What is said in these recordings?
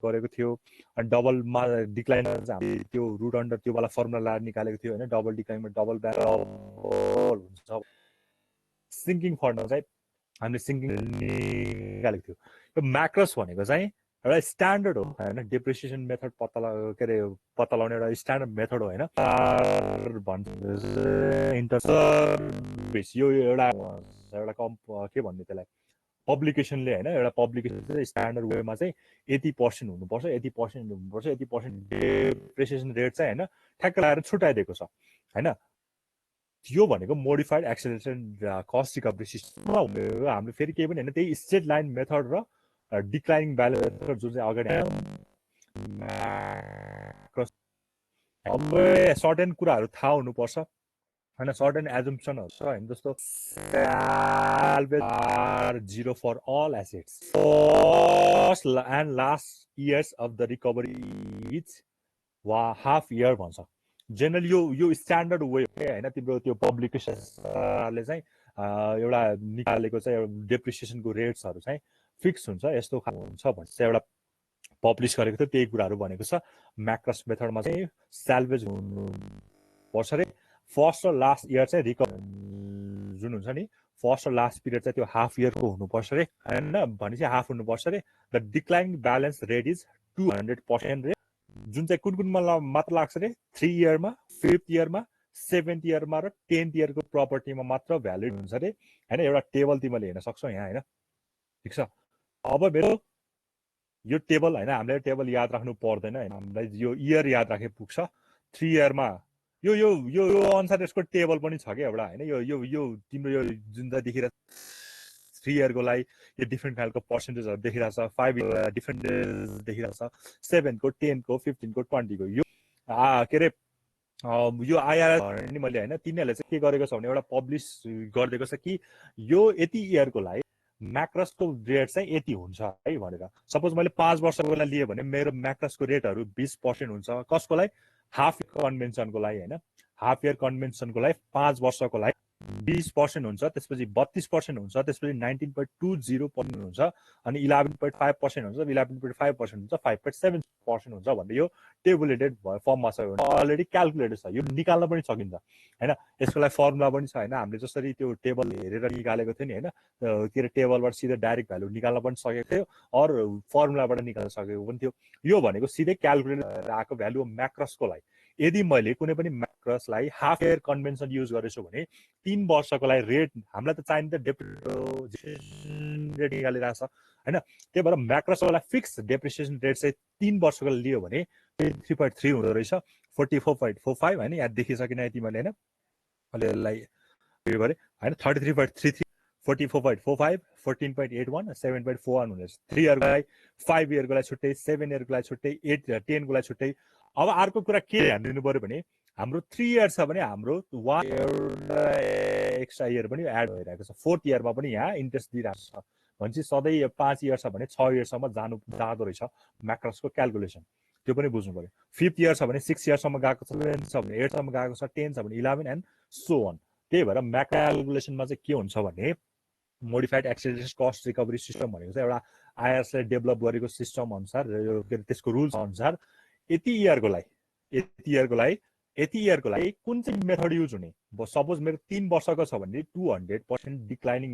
गरेको थियो अनि डबलमा डिक्लाइन हामीले त्यो रुट अन्डर त्यो वाला फर्मुला निकालेको थियो हैन डबल डिक्लाइनमा डबल हुन्छ सिङ्किङ फर्मुला चाहिँ हामीले सिङ्किङ निकालेको थियो यो म्याक्रस भनेको चाहिँ एउटा स्ट्यान्डर्ड हो हैन डेप्रिसिएसन मेथड पत्ता लगाउने एउटा स्ट्यान्डर्ड मेथड हो हैन भन्छ इन्टरसर्भिस यो एउटा के भन्ने त्यसलाई पब्लिकेसनले हैन एउटा पब्लिकेसन चाहिँ स्ट्यान्डर्ड वेमा चाहिँ 80% हुनुपर्छ 80% हुनुपर्छ 80% डेप्रिसिएसन रेट चाहिँ हैन ठ्याक्क लगाएर छुटाइदिएको छ हैन यो भनेको modified acceleration cost recovery system हामीले फेरि केही पनि हैन त्यही स्ट्रेट लाइन मेथड र डिक्लाइनिङ भ्यालु मेथड जुन चाहिँ अगाडि अब सर्टेन कुराहरू थाहा हुनुपर्छ हैन सर्टेन एजम्पसनहरु छ हैन जस्तो salvage are zero for all assets first and last years of the recovery is half year भन्छ जेनरली यो स्ट्यान्डर्ड वे हैन तिम्रो त्यो पब्लिकेसनले चाहिँ एउटा निकालेको चाहिँ डेप्रिसिएसनको रेट्सहरु चाहिँ फिक्स हुन्छ यस्तो हुन्छ भन्छ एउटा पब्लिश गरेको थियो त्यही कुराहरु भनेको छ म्याक्रस मेथडमा चाहिँ साल्भेज पर्छ रे फर्स्ट र लास्ट इयर चाहिँ रिकभरी जुन हुन्छ नि फर्स्ट र लास्ट पिरियड चाहिँ त्यो हाफ इयरको हुनुपर्छ रे हैन भनेपछि हाफ हुनुपर्छ रे the declining balance rate is 200% रे जुन चाहिँ कुन मात्र लाग्छ रे 3 इयरमा 5th इयरमा 7th इयरमा र 10th इयरको प्रपर्टीमा मात्र भ्यालिड हुन्छ रे हैन एउटा टेबल तिमीले हेर्न सक्छौ यहाँ हैन ठीक छ अब मेरो यो टेबल हैन हामीले टेबल याद राख्नु पर्दैन हैन हामीलाई यो इयर याद राखे पुग्छ 3 इयरमा यो अनुसार यसको टेबल पनि छ के एउटा हैन यो तिम्रो यो जुन चाहिँ देखिरा 3 इयरको लागि यो डिफरेन्ट खालको पर्सेन्टेजहरु देखिरा छ 5 इयर डिफरेन्ट देखिरा छ 7 को 10 को 15 को 20 को यो के रे यो आइआरएस नि मैले हैन तिनीहरुले चाहिँ के गरेको छ भने एउटा पब्लिश गरिदिएको छ कि यो यति इयरको लागि म्याक्रसको रेट चाहिँ यति हुन्छ है भनेर सपोज मैले 5 वर्षको लागि लिए भने मेरो म्याक्रसको रेटहरु 20% हुन्छ कसको लागि हाफ कन्भेन्सनको लागि हैन हाफ इयर कन्भेन्सनको लागि 5 वर्षको लागि 20% हुन्छ त्यसपछि 32% हुन्छ त्यसपछि 19.20% हुन्छ अनि 11.5% हुन्छ 11.5% हुन्छ 5.7% हुन्छ भन्ने यो टेबुलेटेड फर्ममा छ अलरेडी क्याल्कुलेटेड छ यो निकाल्न पनि सकिन्छ हैन यसको लागि फर्मुला पनि छ हैन हामीले जसरी त्यो टेबल हेरेर निकालेको थियो नि हैन के रे टेबलबाट सिधै डाइरेक्ट भ्यालु निकाल्न पनि सकेको थियो अर फर्मुलाबाट निकाल्न सकेको पनि थियो यो भनेको सिधै क्याल्कुलेट आएको भ्यालु म्याक्रसको लागि यदि मैले कुनै पनि म्याक्रसलाई हाफ इयर कन्भेन्सन युज गरेछु भने 3 वर्षको लागि रेट हामीलाई त चाहिने त डेप्रिसिएसन रेट निकालिरहेछ हैन त्यही भएर म्याक्रसको लागि फिक्स डेप्रिसिएसन रेट चाहिँ 3 वर्षको लागि लियो भने 3.3 हुँदो रहेछ 44.45 हैन याद देखिसकिन तिमीले हैन अहिले यसलाई यो गरे हैन 33.33 44.45 14.81 7.41 हुनेछ 3 इयरको लागि 5 इयरको लागि छुट्टै 7 इयरको लागि छुट्टै 8 10 को लागि छुट्टै अब अर्को कुरा के ध्यान दिनु पर्यो भने हाम्रो 3 इयर छ भने हाम्रो 1 इयर एक्स्ट्रा इयर पनि एड भइरहेको छ 4th इयरमा पनि यहाँ इन्ट्रेस्ट दिइरहेको छ भन्छ सधैँ 5 इयर छ भने 6 इयरसम्म जाँदो रहेछ म्याक्रसको क्याल्कुलेसन त्यो पनि बुझ्नु पर्यो 5th इयर छ भने 6 इयरसम्म गएको छ 7 छ भने 8 सम्म गएको छ 10 छ भने 11 एन्ड सो अन त्यही भएर म्याक्रो क्याल्कुलेसनमा चाहिँ के हुन्छ भने modified acceleration cost recovery system भनेको चाहिँ एउटा आइआरएसले डेभलप गरेको सिस्टम अनुसार त्यसको रुल्स अनुसार यति इयरको लागि कुन चाहिँ मेथड युज हुने सपोज मेरो 3 वर्षको छ भने 200% डिक्लाइनिङ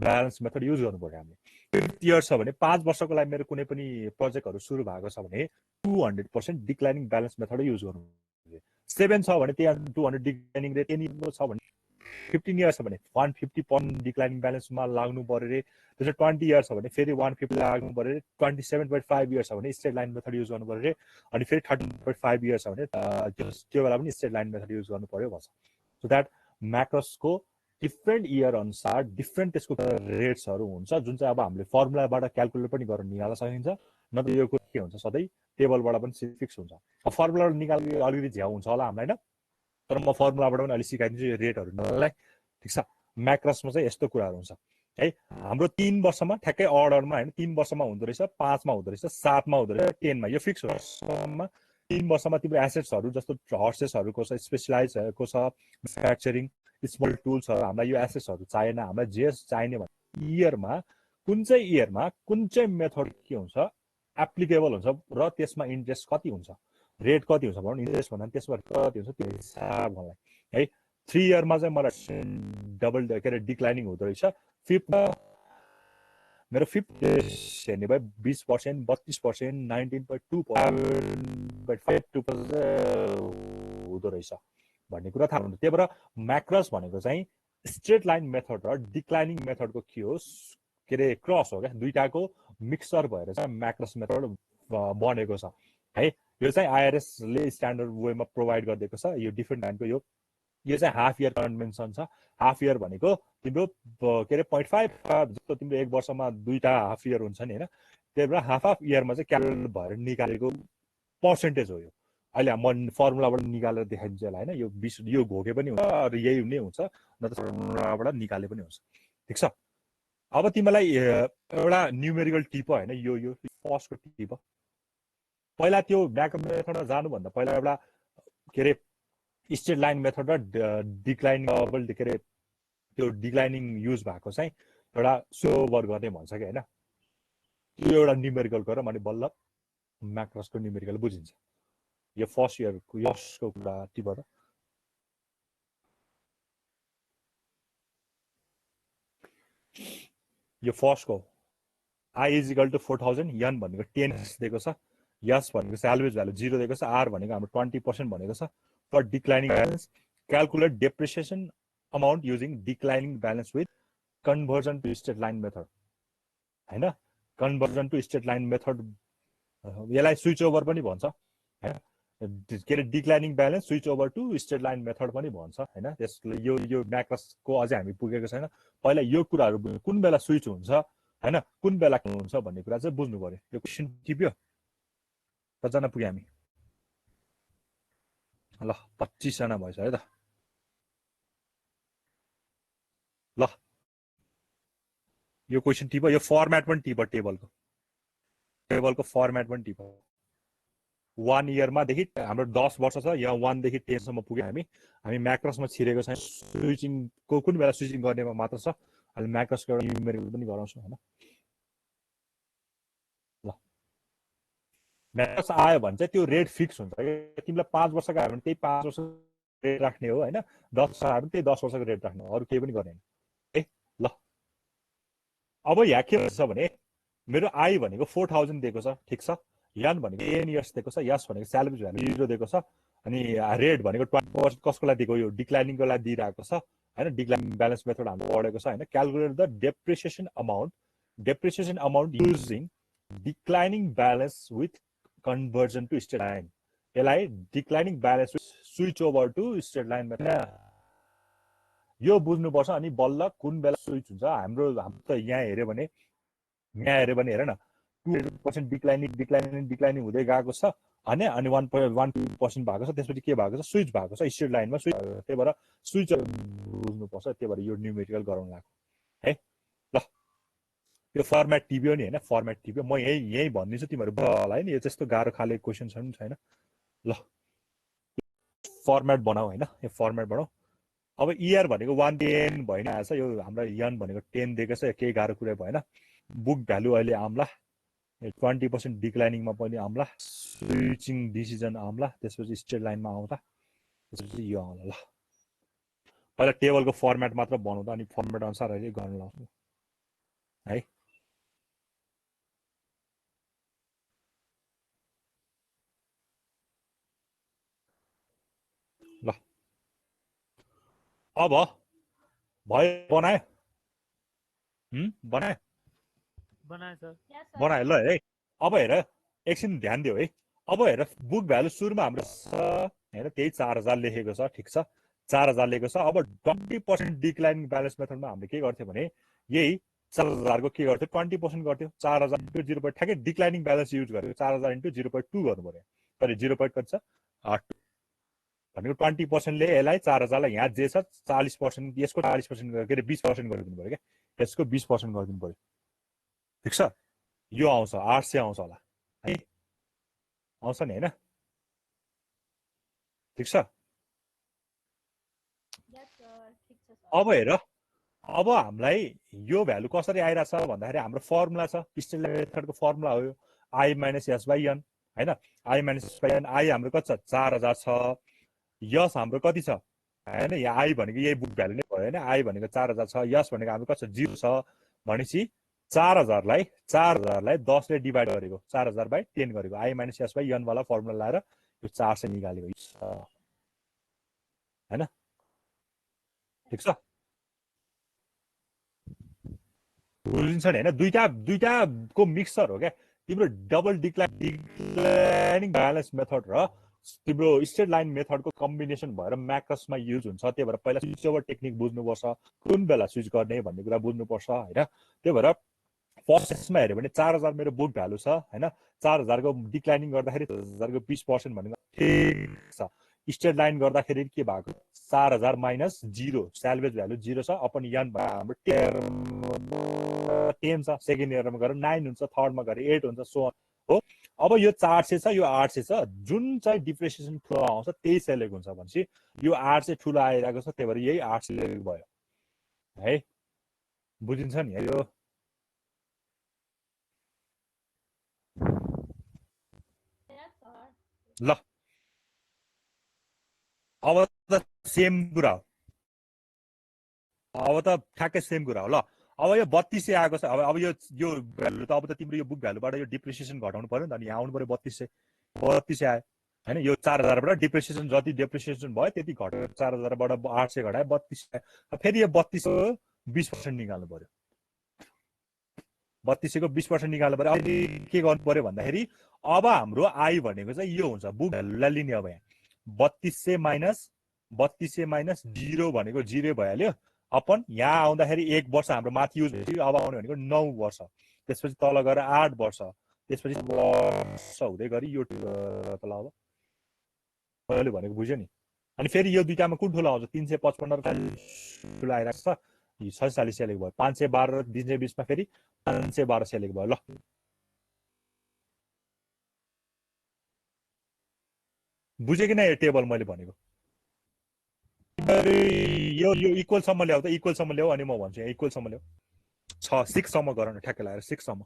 ब्यालेन्स मेथड युज गर्नु पर्यो हामीले 5th इयर छ भने 5 वर्षको लागि मेरो कुनै पनि प्रोजेक्टहरु सुरु भएको छ भने 200% डिक्लाइनिङ ब्यालेन्स मेथड युज गर्नु पर्यो 7 छ भने त्यहाँ 200 डिक्लाइनिङ रेट 10 छ भने 15 इयर्स छ भने 150% डिक्लाइनिङ ब्यालेन्समा लाग्नु पर्यो रे त्यसै 20 इयर्स छ भने फेरि 150 लाग्नु पर्यो रे 27.5 इयर्स छ भने स्ट्रेट लाइन मेथड युज गर्नु पर्यो रे अनि फेरि 13.5 इयर्स छ भने त्यो बेला पनि स्ट्रेट लाइन मेथड युज गर्नु पर्यो भन्छ सो दैट म्याक्रसको डिफरेन्ट इयर अनुसार डिफरेन्ट त्यसको रेट्सहरु हुन्छ जुन चाहिँ अब हामीले फर्मुलाबाट क्याल्कुलेट पनि गर्न निकाल्न सकिन्छ न त यो के हुन्छ सधैँ टेबलबाट पनि फिक्स हुन्छ फर्मुलाबाट निकाल्नु अलिकति झ्याउ हुन्छ होला हामीलाई हैन तर म फर्मुलाबाट पनि अलि सिकाइदिन्छु यो रेटहरु नलाई ठीक छ म्याक्रसमा चाहिँ यस्तो कुराहरु हुन्छ है हाम्रो 3 वर्षमा ठ्याक्कै अर्डरमा हैन 3 वर्षमा हुँदो रहेछ 5 मा हुँदो रहेछ 7 मा हुँदो रहेछ 10 मा यो फिक्स हो 3 वर्षमा तिम्रो एसेट्सहरु जस्तो हर्सेसहरुको छ स्पेशलाइजको छ म्यानुफ्याक्चरिङ स्मल टुल्सहरु हामीलाई यो एसेट्सहरु चाहिएन हामीलाई जे चाहिने भने इयरमा कुन चाहिँ मेथड के हुन्छ एप्लिकेबल हुन्छ र त्यसमा इन्ट्रेस्ट कति हुन्छ, रेट कति हुन्छ भनौँ, इन्ट्रेस्ट भन्दा त्यसमा कति हुन्छ त्यो हिसाब गर्नलाई है। 3 इयरमा चाहिँ मलाई डबल के अरे डिक्लाइनिङ हुँदो रहेछ। मेरो फिफ्थ हेर्ने भए 20%, 32%, 19.2% हुँदो रहेछ भन्ने कुरा थाहा हुन्छ। त्यही भएर म्याक्रस भनेको चाहिँ स्ट्रेट लाइन मेथड र डिक्लाइनिङ मेथडको के हो, के अरे क्रस हो क्या, दुईटाको मिक्सचर भएर चाहिँ म्याक्रस मेथड बनेको छ है। यो चाहिँ आइआरएसले स्ट्यान्डर्ड वेमा प्रोभाइड गरिदिएको छ। यो डिफ्रेन्ट टाइमको यो चाहिँ हाफ इयर कन्भेन्सन छ। हाफ इयर भनेको तिम्रो के अरे 0.5 जस्तो तिम्रो एक वर्षमा दुईटा हाफ इयर हुन्छ नि होइन। त्यही भएर हाफ इयरमा चाहिँ क्यालकुलेट भएर निकालेको पर्सेन्टेज हो यो। अहिले म फर्मुलाबाट निकालेर देखाइदिन्छु यसलाई होइन। यो 20 यो घोके पनि हुन्छ र यही नै हुन्छ, न त फर्मुलाबाट निकाले पनि हुन्छ। ठिक छ। अब तिमीलाई एउटा न्युमेरिकल टिप होइन, यो फर्स्टको टिप। पहिला त्यो ब्याकअप मेथडमा जानुभन्दा पहिला एउटा के अरे स्ट्रेट लाइन मेथड र डिक्लाइनिङ के अरे त्यो डिक्लाइनिङ युज भएको चाहिँ एउटा सोभर गर्ने भन्छ कि होइन। त्यो एउटा न्युमेरिकल गर भने बल्ल म्याक्रसको न्युमेरिकल बुझिन्छ। यो फर्स्ट इयरको यसको कुरा टिप र यो फर्स्टको आई इज इक्वल टु 4000, यन भनेको 10 दिएको छ, यस भनेको स्यालवेज भ्यालु 0 दिएको छ, आर भनेको हाम्रो 20% भनेको छ। For declining balance calculate depreciation amount using declining balance with conversion to straight line method होइन। Conversion to straight line method यसलाई स्विच ओभर पनि भन्छ होइन। के अरे declining balance switch over to straight line method पनि भन्छ होइन। त्यसले यो म्याक्रसको अझै हामी पुगेको छैन। पहिला यो कुराहरू कुन बेला स्विच हुन्छ होइन, कुन बेला हुन्छ भन्ने कुरा चाहिँ बुझ्नु पर्यो। यो क्वेसन टिप्यो, कतिजना पुग्यो हामी? ल 25 जना भएछ है त। ल यो क्वेसन टिप, यो फर्मेट पनि टिप, टेबलको फर्मेट पनि टिप। 1 इयरमादेखि हाम्रो 10 वर्ष छ, यहाँ 1 देखि 10 सम्म पुग्यो हामी म्याक्रसमा छिरेको छ। स्विचिङको कुन बेला स्विचिङ गर्नेमा मात्र छ। अहिले म्याक्रसको एउटा न्युमेरिकल पनि गराउँछु होइन। ल म्याक्रस आयो भने चाहिँ त्यो रेट फिक्स हुन्छ कि तिमीलाई 5 वर्षको आयो भने त्यही 5 वर्ष रेट राख्ने हो होइन। 10 आयो भने त्यही 10 वर्षको रेट राख्ने हो, अरू केही पनि गर्ने है। ल अब यहाँ के भन्छ भने मेरो आई भनेको 4000 दिएको छ, ठिक छ। यन भनेको 10 इयर्स दिएको छ, यस भनेको स्यालेरी भ्यालु 0 दिएको छ, अनि रेट भनेको 20% कसको लागि दिएको, यो डिक्लाइनिङको लागि दिइरहेको छ होइन। डिक्लाइनिङ ब्यालेन्स मेथड हाम्रो पढेको छ होइन। Calculate the depreciation amount using declining balance with conversion to straight line. यसलाई declining balance switch over to straight line method यो बुझ्नुपर्छ। अनि बल्ल कुन बेला स्विच हुन्छ। हाम्रो त यहाँ हेऱ्यो भने हेर न 2% डिक्लाइनिङ हुँदै गएको छ होइन। अनि 1% भएको छ, त्यसपछि के भएको छ, स्विच भएको छ स्ट्रेट लाइनमा स्विच। त्यही भएर स्विच बुझ्नुपर्छ। त्यही भएर यो न्युमेरिकल गराउन लाग्यो है। ल यो फर्मेट टिप्यो नि होइन, फर्मेट टिप्यो। म यही भनिदिन्छु, तिमीहरू होला है नि। यो त्यस्तो गाह्रो खाले क्वेसन छैन। ल फर्मेट बनाऊ होइन, यो फर्मेट बनाऊ। अब इयर भनेको 110 भयो नि आएछ। यो हाम्रो यन भनेको 10 दिएको छ, केही गाह्रो कुरा भएन। बुक भ्यालु अहिले आम्ला, 20% डिक्लाइनिङमा पनि आम्ला, स्विचिङ डिसिजन आम्ला, त्यसपछि स्ट्रेट लाइनमा आउँला, त्यसपछि यो आउँला। ल पहिला टेबलको फर्मेट मात्र बनाउँदा अनि फर्मेट अनुसार अहिले गर्न लाउँछु है। ल अब भयो, बनायो बनायो ल है। अब हेर एकछिन ध्यान दियो है। अब हेर बुक भ्यालु सुरुमा हाम्रो होइन त्यही 4000 लेखेको छ, ठिक छ। 4000 लेखेको छ। अब 20% डिक्लाइनिङ ब्यालेन्स मेथडमा हामीले के गर्थ्यो भने यही 4000 को के गर्थ्यो 20% गर्थ्यो। 4000 इन्टु 0. ठ्याक्कै डिक्लाइनिङ ब्यालेन्स युज गर्यो। 4000 इन्टु 0.2 गर्नु पर्यो। कति 0. कति छ 8 भनेको 20% ले यसलाई 4000 लाई यहाँ जे छ 40%, यसको 40% के अरे 20% गरिदिनु पर्यो क्या। यसको 20% गरिदिनु पर्यो, ठिक छ। यो आउँछ 800 आउँछ होला है, आउँछ नि होइन, ठिक छ। अब हेर अब हामीलाई यो भ्यालु कसरी आइरहेछ भन्दाखेरि हाम्रो फर्मुला छ, स्ट्रेट लाइन मेथडको फर्मुला हो यो। I minus S by N होइन I minus S by N I हाम्रो कति छ 4000 छ यस हाम्रो कति छ होइन यहाँ आई भनेको यही बुक भ्यालु नै भयो होइन आई भनेको 4000 छ यस भनेको हाम्रो कति छ 0 छ भनेपछि 4000लाई 10ले डिभाइड गरेको 4000/10 गरेको I minus S by N वाला फर्मुला लाएर यो 4 चाहिँ निकालेको होइन ठिक छ बुझिन्छ नि होइन दुईटाको मिक्सचर हो क्या तिम्रो डबल डिक्लाइनिङ ब्यालेन्स मेथड र तिम्रो स्ट्रेट लाइन मेथडको कम्बिनेसन भएर म्याकसमा युज हुन्छ त्यही भएर पहिला स्विच ओभर टेक्निक बुझ्नुपर्छ कुन बेला स्विच गर्ने भन्ने कुरा बुझ्नुपर्छ होइन त्यही भएर फर्स्टमा हेऱ्यो भने 4000 मेरो बुक भ्यालु छ होइन 4000को डिक्लाइनिङ गर्दाखेरि 4000को 20% भनेको ठिक छ स्ट्रेट लाइन गर्दाखेरि के भएको 4000 माइनस 0 स्यालभेज भ्यालु 0 छ अपन यन हाम्रो 10 छ सेकेन्ड इयरमा गएर 9 हुन्छ थर्डमा गएर 8 हुन्छ सो हो अब यो 400 छ यो 800 छ जुन चाहिँ डिप्रेसिएसन ठुलो आउँछ त्यही सेलेक्ट हुन्छ भनेपछि यो 8 चाहिँ ठुलो आइरहेको छ त्यही भएर यही 8 सेलेक्ट भयो है बुझिन्छ नि यो ल अब त सेम कुरा हो अब त ठ्याक्कै सेम कुरा हो ल अब यो 3200 आएको छ अब यो भ्यालु त अब त तिम्रो यो बुक भ्यालुबाट यो डिप्रिसिएसन घटाउनु पर्यो नि त अनि यहाँ आउनु पर्यो 3200 आयो होइन यो 4000बाट डिप्रिसिएसन जति डिप्रिसिएसन भयो त्यति घट्यो 4000बाट 800 घटायो 3200 फेरि यो 3200 20% निकाल्नु पर्यो 3200को 20% निकाल्नु पर्यो अहिले के गर्नु पर्यो भन्दाखेरि अब हाम्रो आई भनेको चाहिँ यो हुन्छ बुक भ्यालुलाई लिने अब यहाँ 3200 माइनस 0 भनेको 0 भइहाल्यो अपन यहाँ आउँदाखेरि 1 वर्ष हाम्रो माथि युज भएपछि अब आउने भनेको 9 वर्ष त्यसपछि तल गएर 8 वर्ष त्यसपछि वर्ष हुँदै गरी यो तल अब मैले भनेको बुझ्यो नि अनि फेरि यो दुईटामा कुन ठुलो आउँछ 355 ठुलो आइरहेको छ 46 सेलेक्ट भयो 512 320मा फेरि 512 सेलेक्ट भयो ल बुझ्यो कि न यो टेबल मैले भनेको यो इक्वलसम्म ल्याऊ त इक्वलसम्म ल्याऊ अनि म भन्छु इक्वलसम्म ल्याऊ 6 गर न ठ्याक्कै लगाएर 6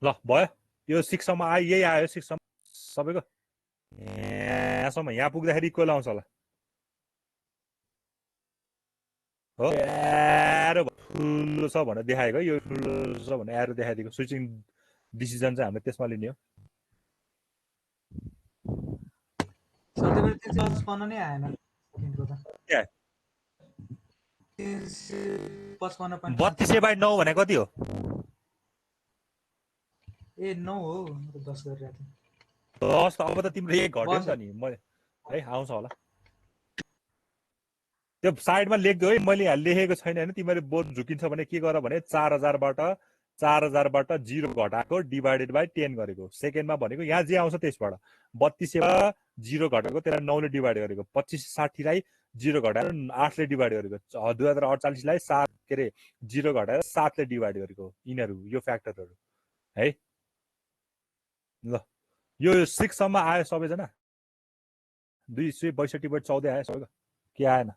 ल भयो यो 6 आयो यही आयो 6 सबैको यहाँसम्म यहाँ पुग्दाखेरि इक्वल आउँछ होला हो एरो ठुलो छ भनेर देखाएको यो ठुलो छ भनेर एरो देखाइदिएको स्विचिङ डिसिजन चाहिँ हामीले त्यसमा लिने हो सधैँ त्यो 55 नै आएन सेकेन्डको त 3200/9 भने कति हो ए 9 हो म त 10 गरिरहेको थिएँ 10 अब त तिम्रो एक घट्यो नि त नि मैले है आउँछ होला त्यो साइडमा लेख्दो है मैले यहाँ लेखेको छैन होइन तिमीले बोर्ड झुकिन्छ भने के गर भने 4000बाट 0 घटाएको डिभाइडेड बाई 10 गरेको सेकेन्डमा भनेको यहाँ जे आउँछ त्यसबाट 3200 0 घटाएको त्यसलाई 9ले डिभाइड गरेको 2560लाई 0 घटाएर 8ले डिभाइड गरेको 2048लाई 7 के अरे 0 घटाएर 7ले डिभाइड गरेको यिनीहरू यो फ्याक्टरहरू है ल यो 6 आयो सबैजना 262/14 आयो सबैको के आएन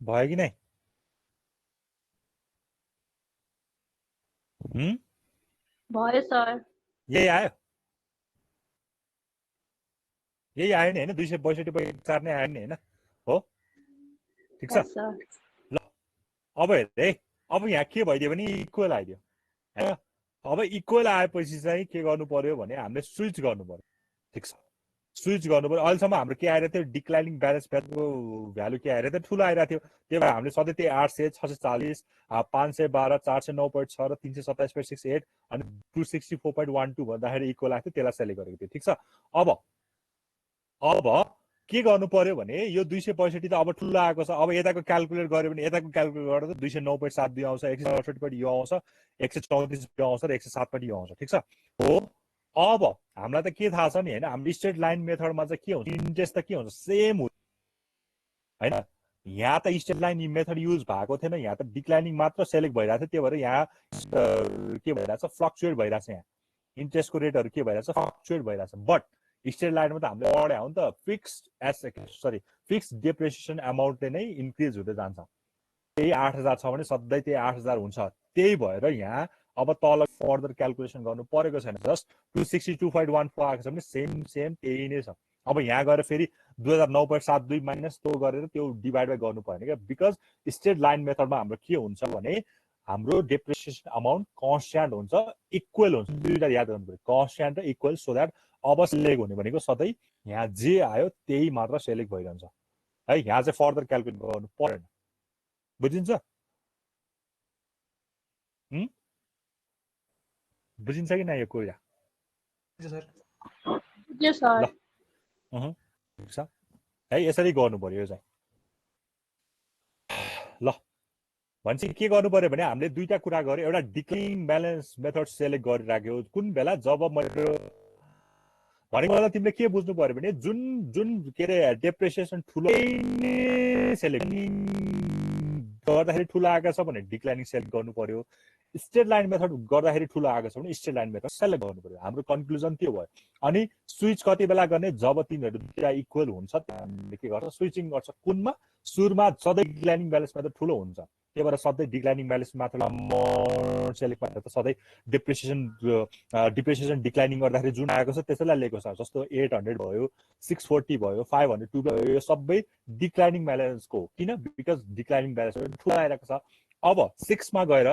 भयो कि नै भयो सर यही आयो नि हैन 262.4 नै आयो नि हैन हो ठिक छ यस सर ल अब हेर है अब यहाँ के भइदियो भने इक्वल आइदियो हैन अब इक्वल आएपछि चाहिँ के गर्नु पर्यो भने हामीले स्विच गर्नु पर्यो ठिक छ स्विच गर्नु पर्यो अहिलेसम्म हाम्रो के आइरहेको थियो डिक्लाइनिङ ब्यालेन्स भ्यालुको भ्यालु के आइरहेको थियो ठुलो आइरहेको थियो त्यही भएर हामीले सधैँ त्यही 800 640 512 409.6 र 327.68 अनि 264.12 भन्दाखेरि इक्वल आएको थियो त्यसलाई सेलेक्ट गरेको थियो ठिक छ अब के गर्नु पर्यो भने यो 265 त अब ठुलो आएको छ अब यताको क्यालकुलेट गर्यो भने यताको क्यालकुलेट गर्दा 209.72 आउँछ 168 यो आउँछ 134 यो आउँछ र 107 यो आउँछ ठिक छ हो अब हामीलाई त के थाहा छ नि हैन हाम्रो स्ट्रेट लाइन मेथडमा चाहिँ के हुन्छ इन्ट्रेस्ट त के हुन्छ सेम हुन्छ हैन यहाँ त स्ट्रेट लाइन मेथड युज भएको थिएन यहाँ त डिक्लाइनिङ मात्र सेलेक्ट भइरहेको थियो त्यही भएर यहाँ के भइरहेछ फ्लक्चुएट भइरहेछ यहाँ इन्ट्रेस्टको रेटहरू के भइरहेछ फ्लक्चुएट भइरहेछ बट स्ट्रेट लाइनमा त हामीले पढायो नि त फिक्स डेप्रिसिएसन अमाउन्टले नै इन्क्रिज हुँदै जान्छ त्यही 8000 छ भने सधैँ त्यही 8000 हुन्छ त्यही भएर यहाँ अब तल फर्दर क्यालकुलेसन गर्नु परेको छैन जस्ट 262.14 आएको छ भने सेम त्यही नै छ अब यहाँ गएर फेरि 2009.72 माइनस त्यो गरेर त्यो डिभाइड बाई गर्नु पर्ने क्या बिकज स्ट्रेट लाइन मेथडमा हाम्रो के हुन्छ भने हाम्रो डेप्रिसिएसन अमाउन्ट कन्स्ट्यान्ट हुन्छ इक्वल हुन्छ दुईवटा याद गर्नु पर्यो कन्स्ट्यान्ट र इक्वल सो द्याट अब सेलेक्ट हुने भनेको सधैँ यहाँ जे आयो त्यही मात्र सेलेक्ट भइरहन्छ है यहाँ चाहिँ फर्दर क्यालकुलेट गर्नु परेन बुझिन्छ बुझिन्छ कि न यो कुरा सर ल छ है यसरी गर्नु पर्यो यो चाहिँ ल भनेपछि के गर्नु पर्यो भने हामीले दुईटा कुरा गर्यो एउटा डिक्लाइनिङ ब्यालेन्स मेथड सेलेक्ट गरिराख्यो कुन बेला जब मैले भनेको बेला तिमीले के बुझ्नु पर्यो भने जुन के अरे डेप्रिसिएसन ठुलो सेलेक्ट गर्दाखेरि ठुलो आएको छ भने डिक्लाइनिङ सेलेक्ट गर्नु पर्यो स्ट्रेट लाइन मेथड गर्दाखेरि ठुलो आएको छ भने स्ट्रेट लाइन मेथड सेलेक्ट गर्नु पर्यो हाम्रो कन्क्लुजन त्यो भयो अनि स्विच कति बेला गर्ने जब तिमीहरू दुईटा इक्वल हुन्छ हामीले के गर्छ स्विचिङ गर्छ कुनमा सुरुमा सधैँ डिक्लाइनिङ ब्यालेन्स मेथड ठुलो हुन्छ त्यही भएर सधैँ डिक्लाइनिङ ब्यालेन्स मात्र सेलेक्ट गरेर त सधैँ डिप्रिसिएसन डिक्लाइनिङ गर्दाखेरि जुन आएको छ त्यसैलाई लिएको छ जस्तो 800 भयो 640 भयो 502 भयो यो सबै डिक्लाइनिङ ब्यालेन्सको किन बिकज डिक्लाइनिङ ब्यालेन्स ठुलो आइरहेको छ अब 6 मा गएर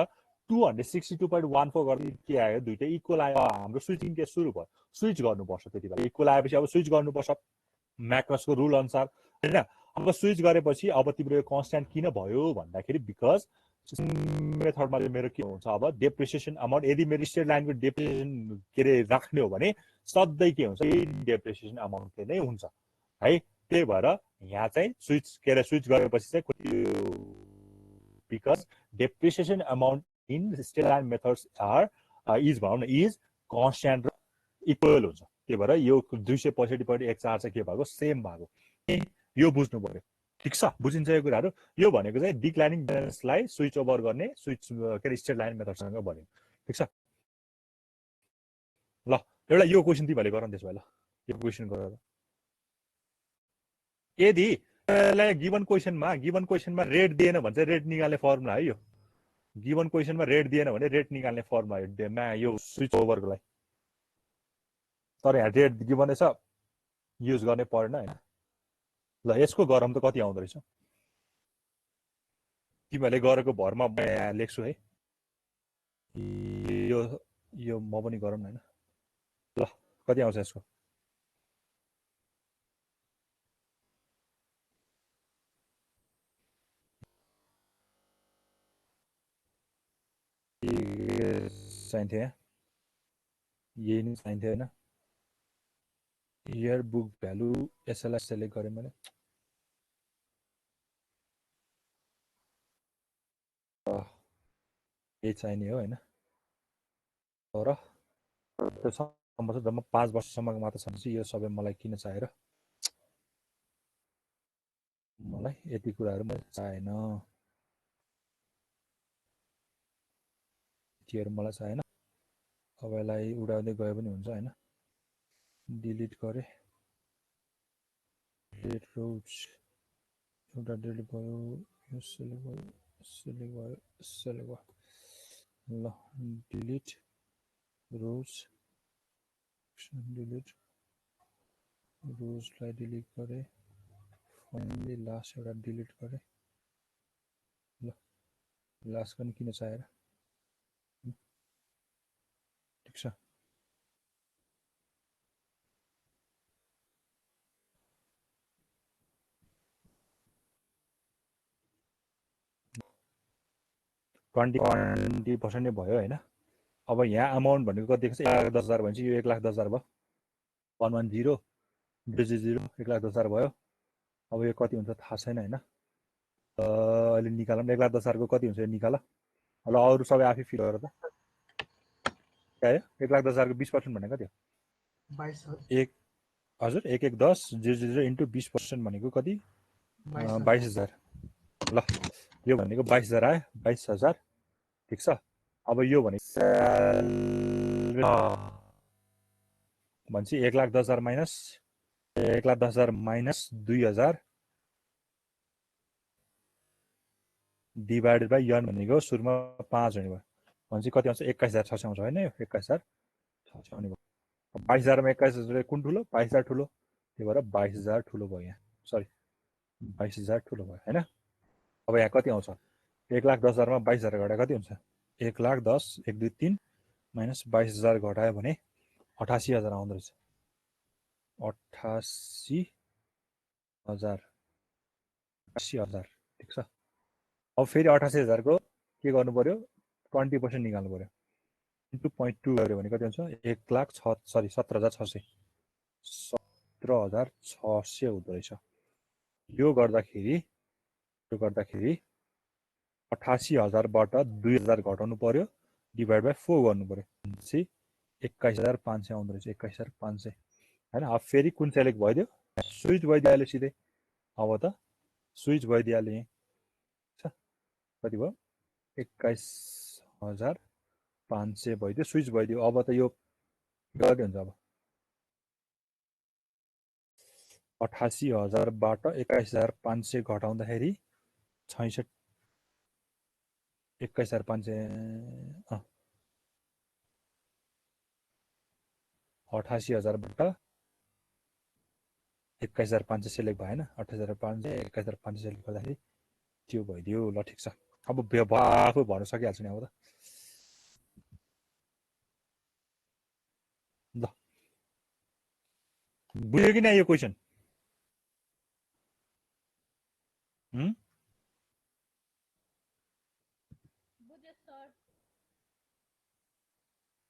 262.14 गर्दै के आयो दुईटै इक्वल आयो हाम्रो स्विचिङ के सुरु भयो स्विच गर्नुपर्छ त्यति बेला इक्वल आएपछि अब स्विच गर्नुपर्छ म्याक्रसको रुल अनुसार हैन अब स्विच गरेपछि अब तिम्रो कन्स्ट्यान्ट किन भयो भन्दाखेरि बिकज मेथडमा मेरो के हुन्छ अब डेप्रिसिएसन अमाउन्ट यदि मेरो स्ट्रेट लाइनको डेप्रिसिएसन के अरे राख्ने हो भने सधैँ के हुन्छ यही डेप्रिसिएसन अमाउन्टले नै हुन्छ है त्यही भएर यहाँ चाहिँ स्विच गरेपछि चाहिँ because depreciation amount in straight line methods is भनौँ न इज कन्स्ट्यान्ट र इक्वल हुन्छ त्यही भएर यो 265.14 चाहिँ के भएको सेम भएको यो बुझ्नु पर्यो ठिक छ बुझिन्छ यो कुराहरू यो भनेको चाहिँ डिक्लाइनिङ ब्यालेन्सलाई स्विच ओभर गर्ने स्विच के अरे स्ट्रेट लाइन मेथडसँग भन्यो ठिक छ ल एउटा यो क्वेसन तिमीहरूले गर त्यसो भए ल यो क्वेसन गर यदि गिभन क्वेसनमा रेट दिएन भने चाहिँ रेट निकाल्ने फर्मुला है यो गिभन क्वेसनमा रेट दिएन भने रेट निकाल्ने फर्मुला यो स्विच ओभरको लागि तर यहाँ रेट गिभन छ युज गर्ने परेन हैन ल यसको गरम त कति आउँदो रहेछ तिमीहरूले गरेको भरमा म लेख्छु है यो म पनि गरौँ न हैन ल कति आउँछ यसको चाहिन्थ्यो यही नै चाहिन्थ्यो हैन इयर बुक भ्यालु यसलाई सेलेक्ट गरेँ मैले यही चाहिने हो हैन तर त्यो सम्म चाहिँ जम्मा 5 वर्षसम्मको मात्र छ यो सबै मलाई किन चाहिएर मलाई यति कुराहरू मैले चाहेन यतिहरू मलाई चाहेन अब यसलाई उडाउँदै गयो पनि हुन्छ हैन डिलिट गरे डिलिट रोज एउटा डिलिट भयो यो सेलेक्ट भयो ल डिलिट रोज डिलिट रोजलाई डिलिट गरे फाइनली लास्ट एउटा डिलिट गरे ल लास्ट पनि किन चाहिएर ठिक छ ट्वेन्टी पर्सेन्ट नै भयो होइन अब यहाँ अमाउन्ट भनेको कति देख्छ 1,10,000 भनेपछि यो 1,10,000 भयो 110 0 1,10,000 भयो अब यो कति हुन्छ थाहा छैन होइन अहिले निकालौँ 1,10,000 को कति हुन्छ यो निकाल ल अरू सबै आफै फिल गर त क्या आयो 1,10,000 को 20% भनेको कति हो 22 हजुर 1,10 0 इन्टु 20% भनेको कति 22,000 ल यो भनेको 22,000 आयो 22,000 ठिक छ अब यो भनेको भन्छ 1,10,000 माइनस 1,10,000 माइनस 2,000 डिभाइडेड बाई यन भनेको सुरुमा 5 हुने भयो भनेपछि कति आउँछ 21,600 आउँछ होइन यो 21,600 आउने भयो 22,000 मा 21,000 कुन ठुलो 22,000 ठुलो त्यही भएर 22,000 ठुलो भयो यहाँ सरी 22,000 ठुलो भयो होइन अब यहाँ कति आउँछ 1,10,000 मा 22,000 घटाए कति हुन्छ 1,10,000 1 2 3 माइनस 22,000 घटायो भने 88,000 आउँदो रहेछ 88,000 ठिक छ अब फेरि 88,000 को के गर्नु पर्यो 20% निकाल्नु पर्यो इन्टु 0.2 गर्यो भने कति हुन्छ 17,600 हुँदो रहेछ यो गर्दाखेरि 88,000 बाट 2,000 घटाउनु पर्यो डिभाइड बाई 4 गर्नु पर्यो भनेपछि 21,500 आउँदो रहेछ 21,500 हैन अब फेरि कुन सेलेक्ट भइदियो स्विच भइदियो सिधै अब त स्विच भइदियो यहाँ कति भयो 21,500 भइदियो स्विच भइदियो अब त यो कति हुन्छ अब 88,000 बाट 21,500 घटाउँदाखेरि 66 21,500 88,000 बाट 21,500 सेलेक्ट भएन 28,500 21,500 सेलेक्ट गर्दाखेरि त्यो भइदियो ल ठिक छ अब आफू भन्न सकिहाल्छु नि अब त ल बुझ्यो कि न यो क्वेसन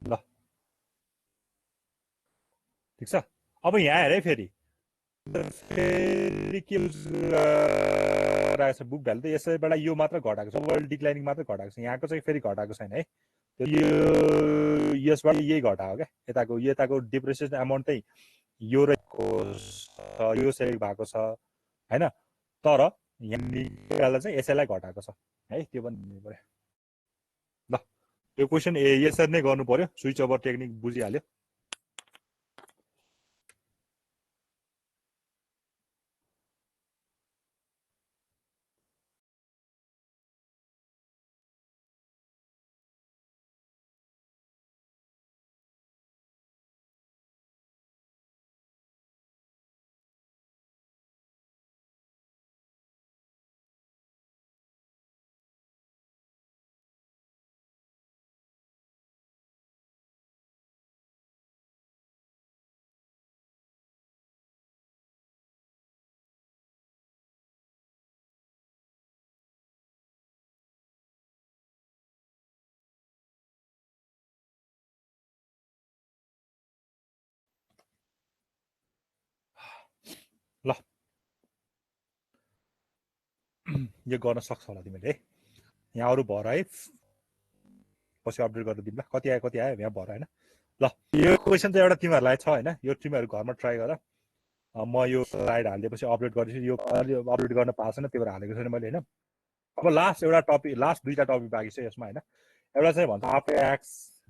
ल ठिक छ अब यहाँ हेरे फेरि के रहेछ बुक भ्यालु त यसैबाट यो मात्र घटाएको छ वर्ल्ड डिक्लाइनिङ मात्र घटाएको छ यहाँको चाहिँ फेरि घटाएको छैन है यो यसबाट यही घटायो क्या यताको डिप्रेसिएसन अमाउन्ट चाहिँ यो यो सेलेक्ट भएको छ हैन तर यहाँ निकाल्दा चाहिँ यसैलाई घटाएको छ है त्यो पनि भन्नु पर्यो ल यो क्वेसन यसरी नै गर्नु पर्यो स्विच ओभर टेक्निक बुझिहाल्यो ल यो गर्न सक्छ होला तिमीले यहाँ अरु भर है पछि अपडेट गरेर दिउँला कति आयो यहाँ भर हैन ल यो क्वेसन चाहिँ एउटा तिमीहरुलाई छ हैन यो तिमीहरु घरमा ट्राई गर म यो स्लाइड हाल्दिएपछि अपडेट गर्छु यो अपडेट गर्न पाएको छैन त्यही भएर हालेको छैन मैले हैन अब लास्ट एउटा टपिक लास्ट दुईटा टपिक बाँकी छ यसमा हैन एउटा चाहिँ भन्छ आफ्टर ट्याक्स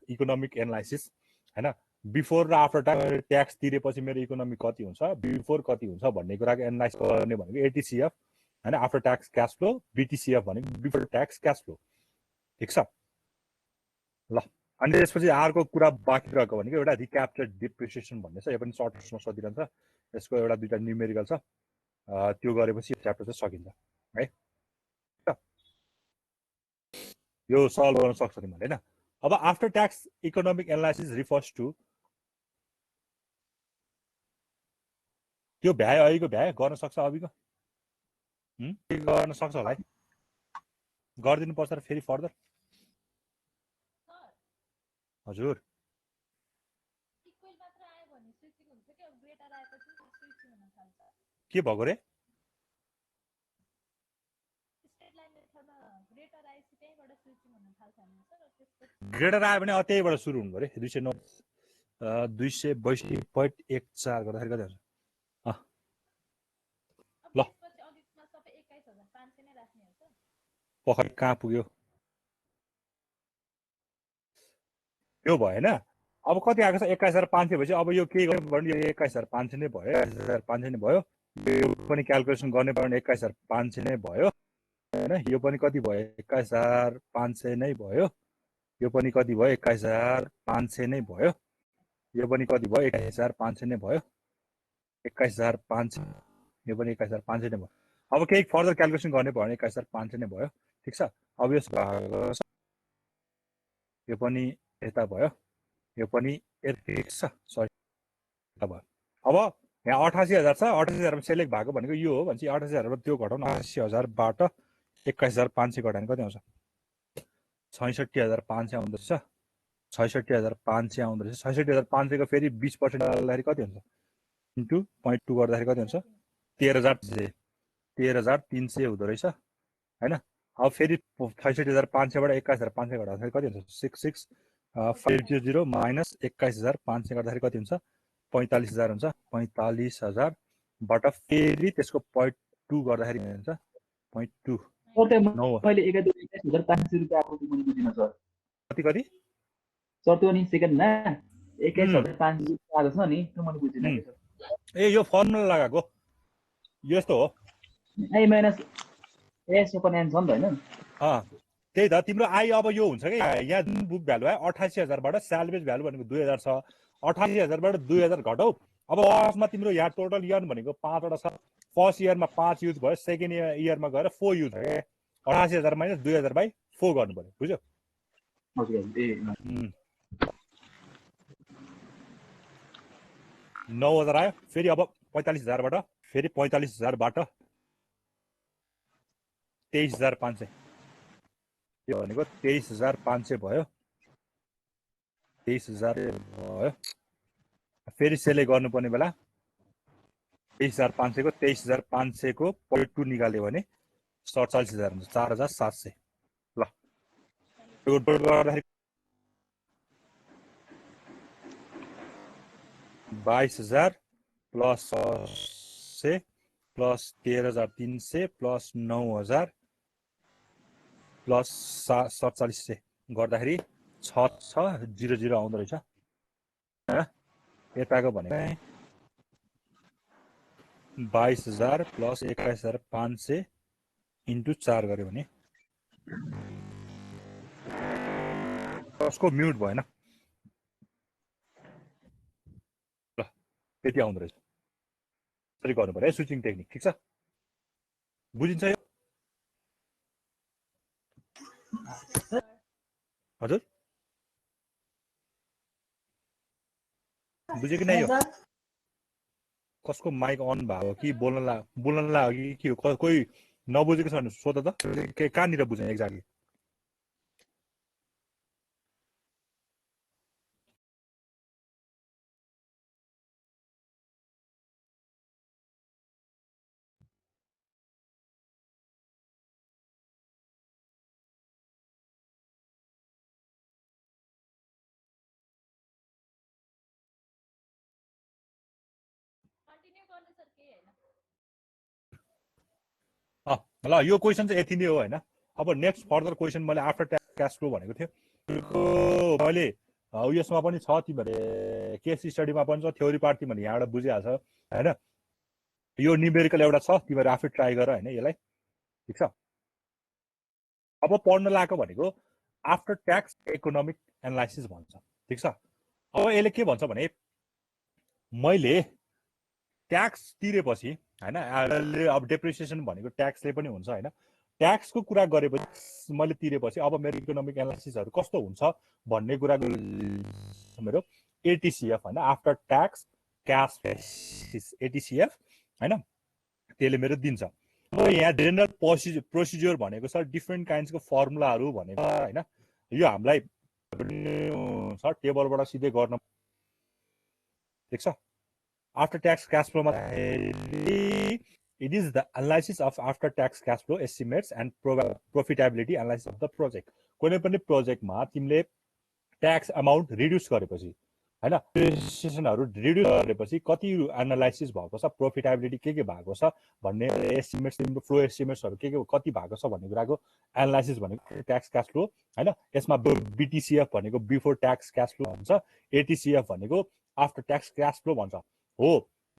इकोनोमिक एनालाइसिस हैन बिफोर र आफ्टर ट्याक्स तिरेपछि मेरो इकोनोमी कति हुन्छ बिफोर कति हुन्छ भन्ने कुराको एनालाइज गर्ने भनेको एटीसीएफ हैन आफ्टर ट्याक्स क्याश फ्लो बीटीसीएफ भनेको बिफोर ट्याक्स क्याश फ्लो ठीक छ ल अनि त्यसपछि अर्को कुरा बाँकी रहेको भनेको एउटा रिक्याप्चर्ड डिप्रिसिएसन भन्ने छ यो पनि सर्टमा सोधिरहन्छ यसको एउटा दुईटा न्युमेरिकल छ त्यो गरेपछि च्याप्टर चाहिँ सकिन्छ है यो सल्भ गर्न सक्छ तिमीले हैन अब after tax economic analysis refers to त्यो भ्याए अहिलेको भ्याए गर्न सक्छ अबिको गर्न सक्छ होला है गरिदिनु पर्छ र फेरि फर्दर हजुर के भएको रे ग्रेटर आयो भने त्यहीबाट सुरु हुनु पर्यो 262.14 गर्दाखेरि कति हुन्छ ल पखरी कहाँ पुग्यो यो भएन अब कति आएको छ 21500 भएपछि अब यो के गर्नु पर्ने यो 21500 नै भयो 21500 नै भयो यो पनि क्याल्कुलेसन गर्ने पर्ने 21500 नै भयो हैन यो पनि कति भयो 21500 नै भयो यो पनि कति भयो 21500 नै भयो यो पनि कति भयो 21500 नै भयो 21500 यो पनि 21500 नै भयो अब केही फर्दर क्याल्कुलेसन गर्ने भयो भने 21500 नै भयो ठीक छ अब यो यो पनि यता भयो यो पनि ठिक छ सरी भयो अब यहाँ 88000 छ 88000 मा सेलेक्ट भएको भनेको यो हो भन्छ 88000 मा त्यो घटाउन 80000 बाट 21500 घटाउने कति आउँछ 66500 आउँदो रहेछ 66500 आउँदो रहेछ 66500 को फेरि 20% गर्दाखेरि कति हुन्छ इन्टु 0.2 गर्दाखेरि कति हुन्छ 13300 हुँदो रहेछ हैन अब फेरि 66500 बाट 21500 घटाउँदाखेरि कति हुन्छ 66500 माइनस 21500 गर्दाखेरि कति हुन्छ 45000 हुन्छ 45000 बाट फेरि त्यसको 0.2 गर्दाखेरि हुन्छ 0.2 मैले 21500 रुपैयाँ आएको मैले बुझिन सर कति कति सर त्यो नि सेकेन्डमा 21500 रुपैयाँ आएको छ नि त्यो मैले बुझिन के सर ए यो फर्मुला लगाएको यस्तो हो I minus S upon N छ नि त हैन त्यही त तिम्रो आई अब यो हुन्छ कि यहाँ जुन बुक भ्यालु आयो 88000 बाट स्यालवेज भ्यालु भनेको 2000 छ 88000 बाट 2000 घटाउ अब अफमा तिम्रो यहाँ टोटल इयर भनेको 5 वटा छ फर्स्ट इयरमा 5 युज भयो सेकेन्ड इयरमा गएर 4 युज भयो 88000 माइनस 2000 बाइ 4 गर्नु पर्यो बुझ्यौ हजुर ए 9000 आयो फेरि अब 45000 बाट फेरि 45000 बाट 23500 यो भनेको 23500 भयो 23000 भयो फेरि सेलेक्ट गर्नुपर्ने बेला 23500 को 23500 को 0.2 निकाल्यो भने 47000 हुन्छ 4700 ल यो डोट गर्दाखेरि 22000 प्लस 100 प्लस 13300 प्लस 9000 प्लस 4700 गर्दाखेरि 6600 आउँदो रहेछ यताको भनेको 22000 प्लस 21500 इन्टु 4 गर्यो भने कसको म्युट भएन ल त्यति आउँदो रहेछ त्यसरी गर्नु पर्यो है स्विचिङ टेक्निक ठीक छ बुझिन्छ यो हजुर बुझ्यो कि नै यो कसको माइक अन भयो कि बोल्न लाग्यो कि कोही नबुझेको छ भने सोध त कहाँनिर बुझ्ने एक्ज्याक्टली ल यो क्वेसन चाहिँ यति नै हो हैन अब नेक्स्ट फर्दर क्वेसन मैले आफ्टर क्याश फ्लो भनेको थियो मैले उयसमा पनि छ तिमीहरुले केस स्टडीमा पनि छ थ्योरी पार्ट तिमीहरुले यहाँबाट बुझिहाल्छ हैन यो न्युमेरिकल एउटा छ तिमीहरु आफै ट्राई गर हैन यसलाई ठिक छ अब पढ्न लागेको भनेको आफ्टर ट्याक्स इकोनोमिक एनालाइसिस भन्छ ठिक छ अब यसले के भन्छ भने मैले ट्याक्स तिरेपछि हैन अब डेप्रिसिएसन भनेको ट्याक्सले पनि हुन्छ हैन ट्याक्सको कुरा गरेपछि मैले तिरेपछि अब मेरो इकोनोमिक एनालाइसिसहरु कस्तो हुन्छ भन्ने कुरा मेरो एटीसीएफ हैन आफ्टर ट्याक्स क्याश एटीसीएफ हैन त्यसले मेरो दिन्छ अब यहाँ जेनरल प्रोसिजर भनेको छ डिफ्रेन्ट काइन्ड्सको फर्मुलाहरु भनेको हैन यो हामीलाई छ टेबलबाट सिधै गर्न ठीक छ after tax cash flow it is the analysis of after tax cash flow estimates and profitability analysis of the project कुनै पनि प्रोजेक्टमा तिमीले ट्याक्स अमाउन्ट रिड्युस गरेपछि हैन डेप्रिसिएसनहरु रिड्युस गरेपछि कति एनालाइसिस भएको छ प्रॉफिटेबिलिटी के भएको छ भन्ने एस्टिमेट्स तिम्रो फ्लो एस्टिमेट्सहरु के कति भएको छ भन्ने कुराको एनालाइसिस भनेको ट्याक्स क्याश फ्लो हैन यसमा बीटीसीएफ भनेको बिफोर ट्याक्स क्याश फ्लो भन्छ एटीसीएफ भनेको आफ्टर ट्याक्स क्याश फ्लो भन्छ हो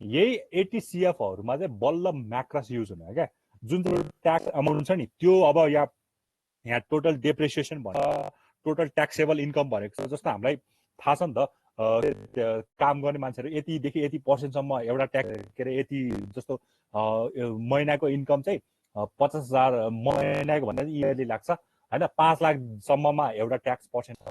यही एटीसीएफहरुमा चाहिँ बल्ल म्याक्रस युज हुने हो क्या जुन चाहिँ ट्याक्स अमाउन्ट छ नि त्यो अब यहाँ टोटल डेप्रिसिएसन भन्छ टोटल ट्याक्सेबल इन्कम भनेको छ जस्तो हामीलाई थाहा छ नि त काम गर्ने मान्छेहरु यतिदेखि यति पर्सेन्टसम्म एउटा ट्याक्स के अरे यति जस्तो महिनाको इन्कम चाहिँ 50,000 महिनाको भन्दा इयरली लाग्छ हैन 5 लाख सम्ममा एउटा ट्याक्स पर्सेन्ट छ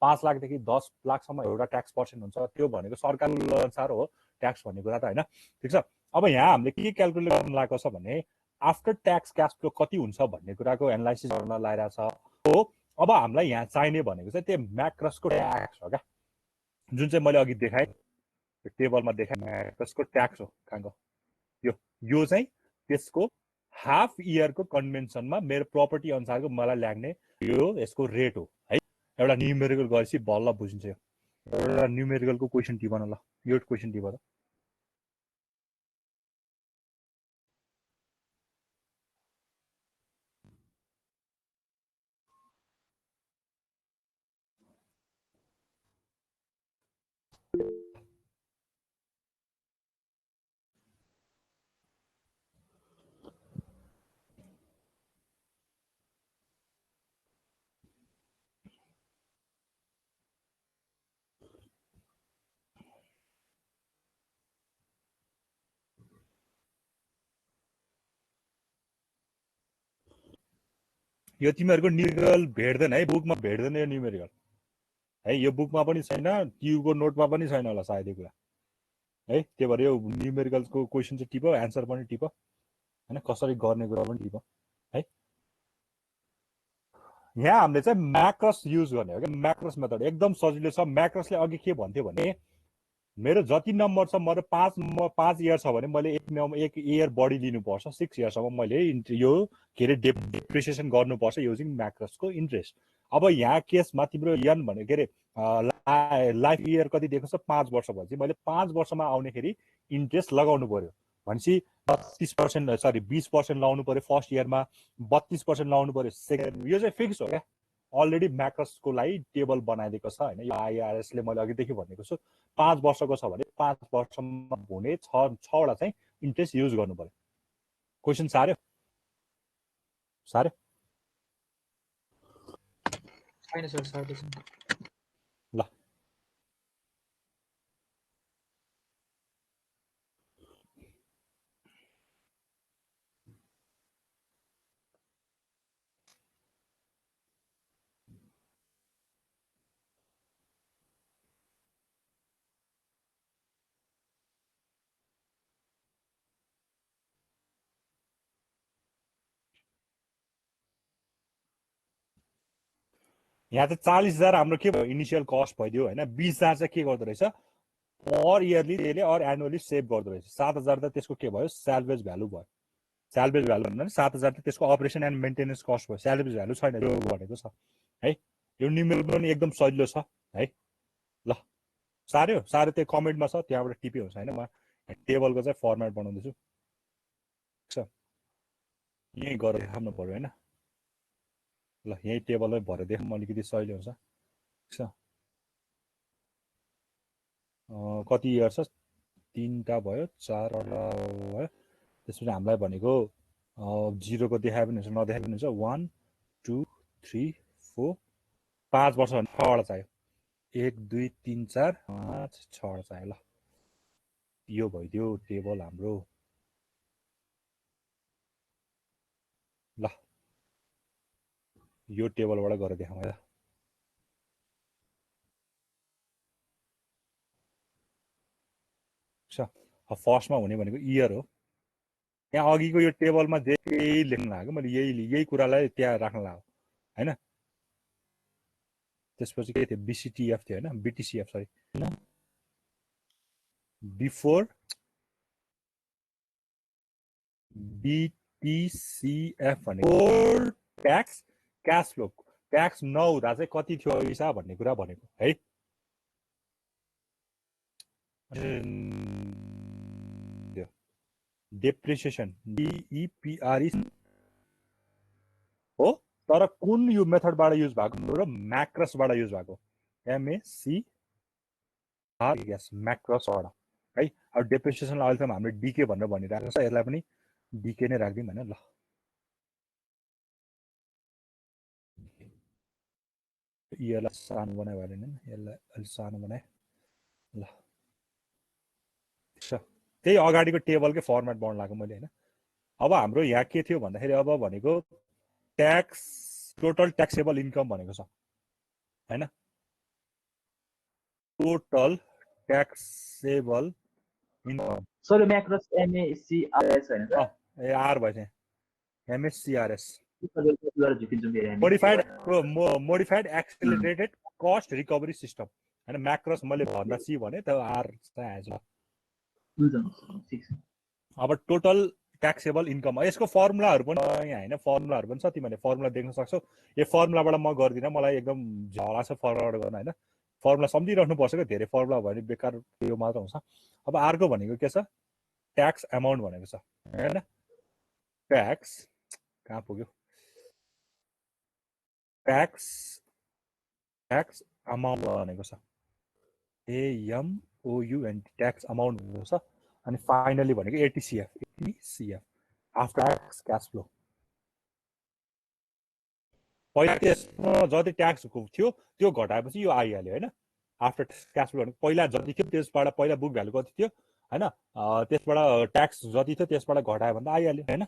5 लाखदेखि 10 लाखसम्म एउटा ट्याक्स पर्सेन्ट हुन्छ त्यो भनेको सरकारको अनुसार हो ट्याक्स भन्ने कुरा त हैन ठीक छ अब यहाँ हामीले के क्याल्कुलेट गर्न लागेको छ भने आफ्टर ट्याक्स क्याश फ्लो कति हुन्छ भन्ने कुराको एनालाइसिस गर्न लागिरहेको छ हो अब हामीलाई यहाँ चाहिने भनेको चाहिँ त्यो म्याक्रसको ट्याक्स हो क्या जुन चाहिँ मैले अघि देखाएँ टेबलमा देखाएँ म्याक्रसको ट्याक्स हो कहाँको यो चाहिँ त्यसको हाफ इयरको कन्भेन्सनमा मेरो प्रपर्टी अनुसारको मलाई लाग्ने यो यसको रेट हो है एउटा न्यूमेरिकल गरेपछि बल्ल बुझिन्छ एउटा न्यूमेरिकलको क्वेशन टिपन ल यो क्वेशन टिप त यो तिमीहरुको न्यूमेरिकल भेट्दैन है बुकमा भेट्दैन यो न्यूमेरिकल है यो बुकमा पनि छैन क्यूको नोटमा पनि छैन होला सायद यो कुरा है त्यही भएर यो न्यूमेरिकलको क्वेशन चाहिँ टिप आन्सर पनि टिप हैन कसरी गर्ने कुरा पनि टिप है यहाँ हामीले चाहिँ म्याक्रस युज गर्ने हो के म्याक्रस मेथड एकदम सजिलो छ म्याक्रसले अघि के भन्थ्यो भने मेरो जति नम्बर छ मेरो 5 इयर छ भने मैले एक इयर बढी लिनुपर्छ 6 इयरसम्म मैले यो के रे डेप्रिसिएसन गर्नुपर्छ युजिङ म्याक्रसको इन्ट्रेस्ट अब यहाँ केसमा तिम्रो यन भने के रे लाइफ इयर कति दिएको छ 5 वर्ष भएपछि मैले 5 वर्षमा आउनेखेरि इन्ट्रेस्ट लगाउनु पर्यो भनेपछि 30% सरी 20% लगाउनु पर्यो फर्स्ट इयरमा 32% लगाउनु पर्यो सेकेन्ड यो चाहिँ फिक्स हो क्या अलरेडी म्याक्रसको लागि टेबल बनाइदिएको छ हैन यो आईआरएस ले मैले अघिदेखि भनेको छु 5 वर्षको छ भने 5 वर्षमा हुने 6 वटा चाहिँ इन्ट्रेस्ट युज गर्नु पर्यो क्वेशन सार्यो छैन सर सार्दैछ ल यहाँ चाहिँ 40,000 हाम्रो के भयो इनिशियल कस्ट भइदियो हैन 20,000 चाहिँ के गर्दो रहेछ पर इयरली त्यसले और एनुअली सेभ गर्दो रहेछ 7,000 त त्यसको के भयो सैलवेज भ्यालु भयो सैलवेज भ्यालु भन्दा 7,000 त त्यसको अपरेसन एन्ड मेन्टेनेन्स कस्ट भयो सैलवेज भ्यालु छैन यो भनेको छ है यो न्यूमेरिकल पनि एकदम सजिलो छ है ल सार्यो त्यो कमेन्टमा छ त्यहाँबाट टिपे हुन्छ हैन म टेबलको चाहिँ फर्मेट बनाउँदै छु छ यही गरेर देखाउनु पर्यो हैन ल यही टेबलमै भरे देखाउँ अलिकति सजिलो हुन्छ छ कति इयर छ 3टा भयो 4 वटा भयो त्यसपछि हामीलाई भनेको 0 को देखाए पनि हुन्छ नदेखाए पनि हुन्छ 1 2 3 4 5 वर्ष भने 6 वटा चाहियो 1 2 3 4 5 6 वटा चाहियो ल यो भइदियो टेबल हाम्रो ल यो टेबलबाट गरेर देखाउँ है फर्स्टमा हुने भनेको इयर हो यहाँ अघिको यो टेबलमा जे केही लेख्न लाग्यो मैले यही कुरालाई त्यहाँ राख्न लाग्यो हैन त्यसपछि के थियो बीसीटीएफ थियो हैन बीटीसीएफ सरी बिफोर बीटीसीएफ भनेको ट्याक्स क्याश फ्लो ट्याक्स नहुँदा चाहिँ कति थियो हिसाब भन्ने कुरा भनेको है डेप्रिसिएसन डिइपीआरई हो तर कुन यो मेथडबाट युज भएको र म्याक्रसबाट युज भएको एमएसी यस म्याक्रसबाट है अब डेप्रिसिएसन अहिलेसम्म हामीले डीके भनेर भनिरहेको छ यसलाई पनि डीके नै राख्दिउँ हैन ल यसलाई सानो बनायो भने यसलाई अलि सानो बनाए ल त्यही अगाडिको टेबलकै फर्मेट बनाउन लाग्यो मैले हैन अब हाम्रो यहाँ के थियो भन्दाखेरि अब भनेको ट्याक्स टोटल ट्याक्सेबल इन्कम भनेको छ हैन total taxable income sir MACRS MACRS हैन त ए आर भयो त्यहाँ एमएससीआरएस झुकिन्छौँ modified accelerated cost recovery system हैन म्याक्रस मैले भन्दा सी भने त आर चाहिँ आएछ अब टोटल ट्याक्सेबल इन्कम यसको फर्मुलाहरू पनि यहाँ हैन फर्मुलाहरू पनि छ तिमीले फर्मुला देख्न सक्छौ यो फर्मुलाबाट म गर्दिन मलाई एकदम झला छ फर्मुलाबाट गर्न हैन फर्मुला सम्झिराख्नु पर्छ के धेरै फर्मुला भयो भने बेकार यो मात्र हुन्छ अब अर्को भनेको के छ ट्याक्स अमाउन्ट भनेको छ हैन ट्याक्स कहाँ पुग्यो ट्याक्स अमाउन्ट भनेको छ एएमओयुएन ट्याक्स अमाउन्ट भनेको छ अनि फाइनली भनेको एटीसीएफ आफ्टर ट्याक्स क्याश फ्लो पहिला त्यसमा जति ट्याक्स थियो त्यो घटाएपछि यो आइहाल्यो हैन आफ्टर क्याश फ्लो भनेको पहिला जति थियो त्यसबाट पहिला बुक भ्यालु कति थियो हैन त्यसबाट ट्याक्स जति थियो त्यसबाट घटायो भने त आइहाल्यो हैन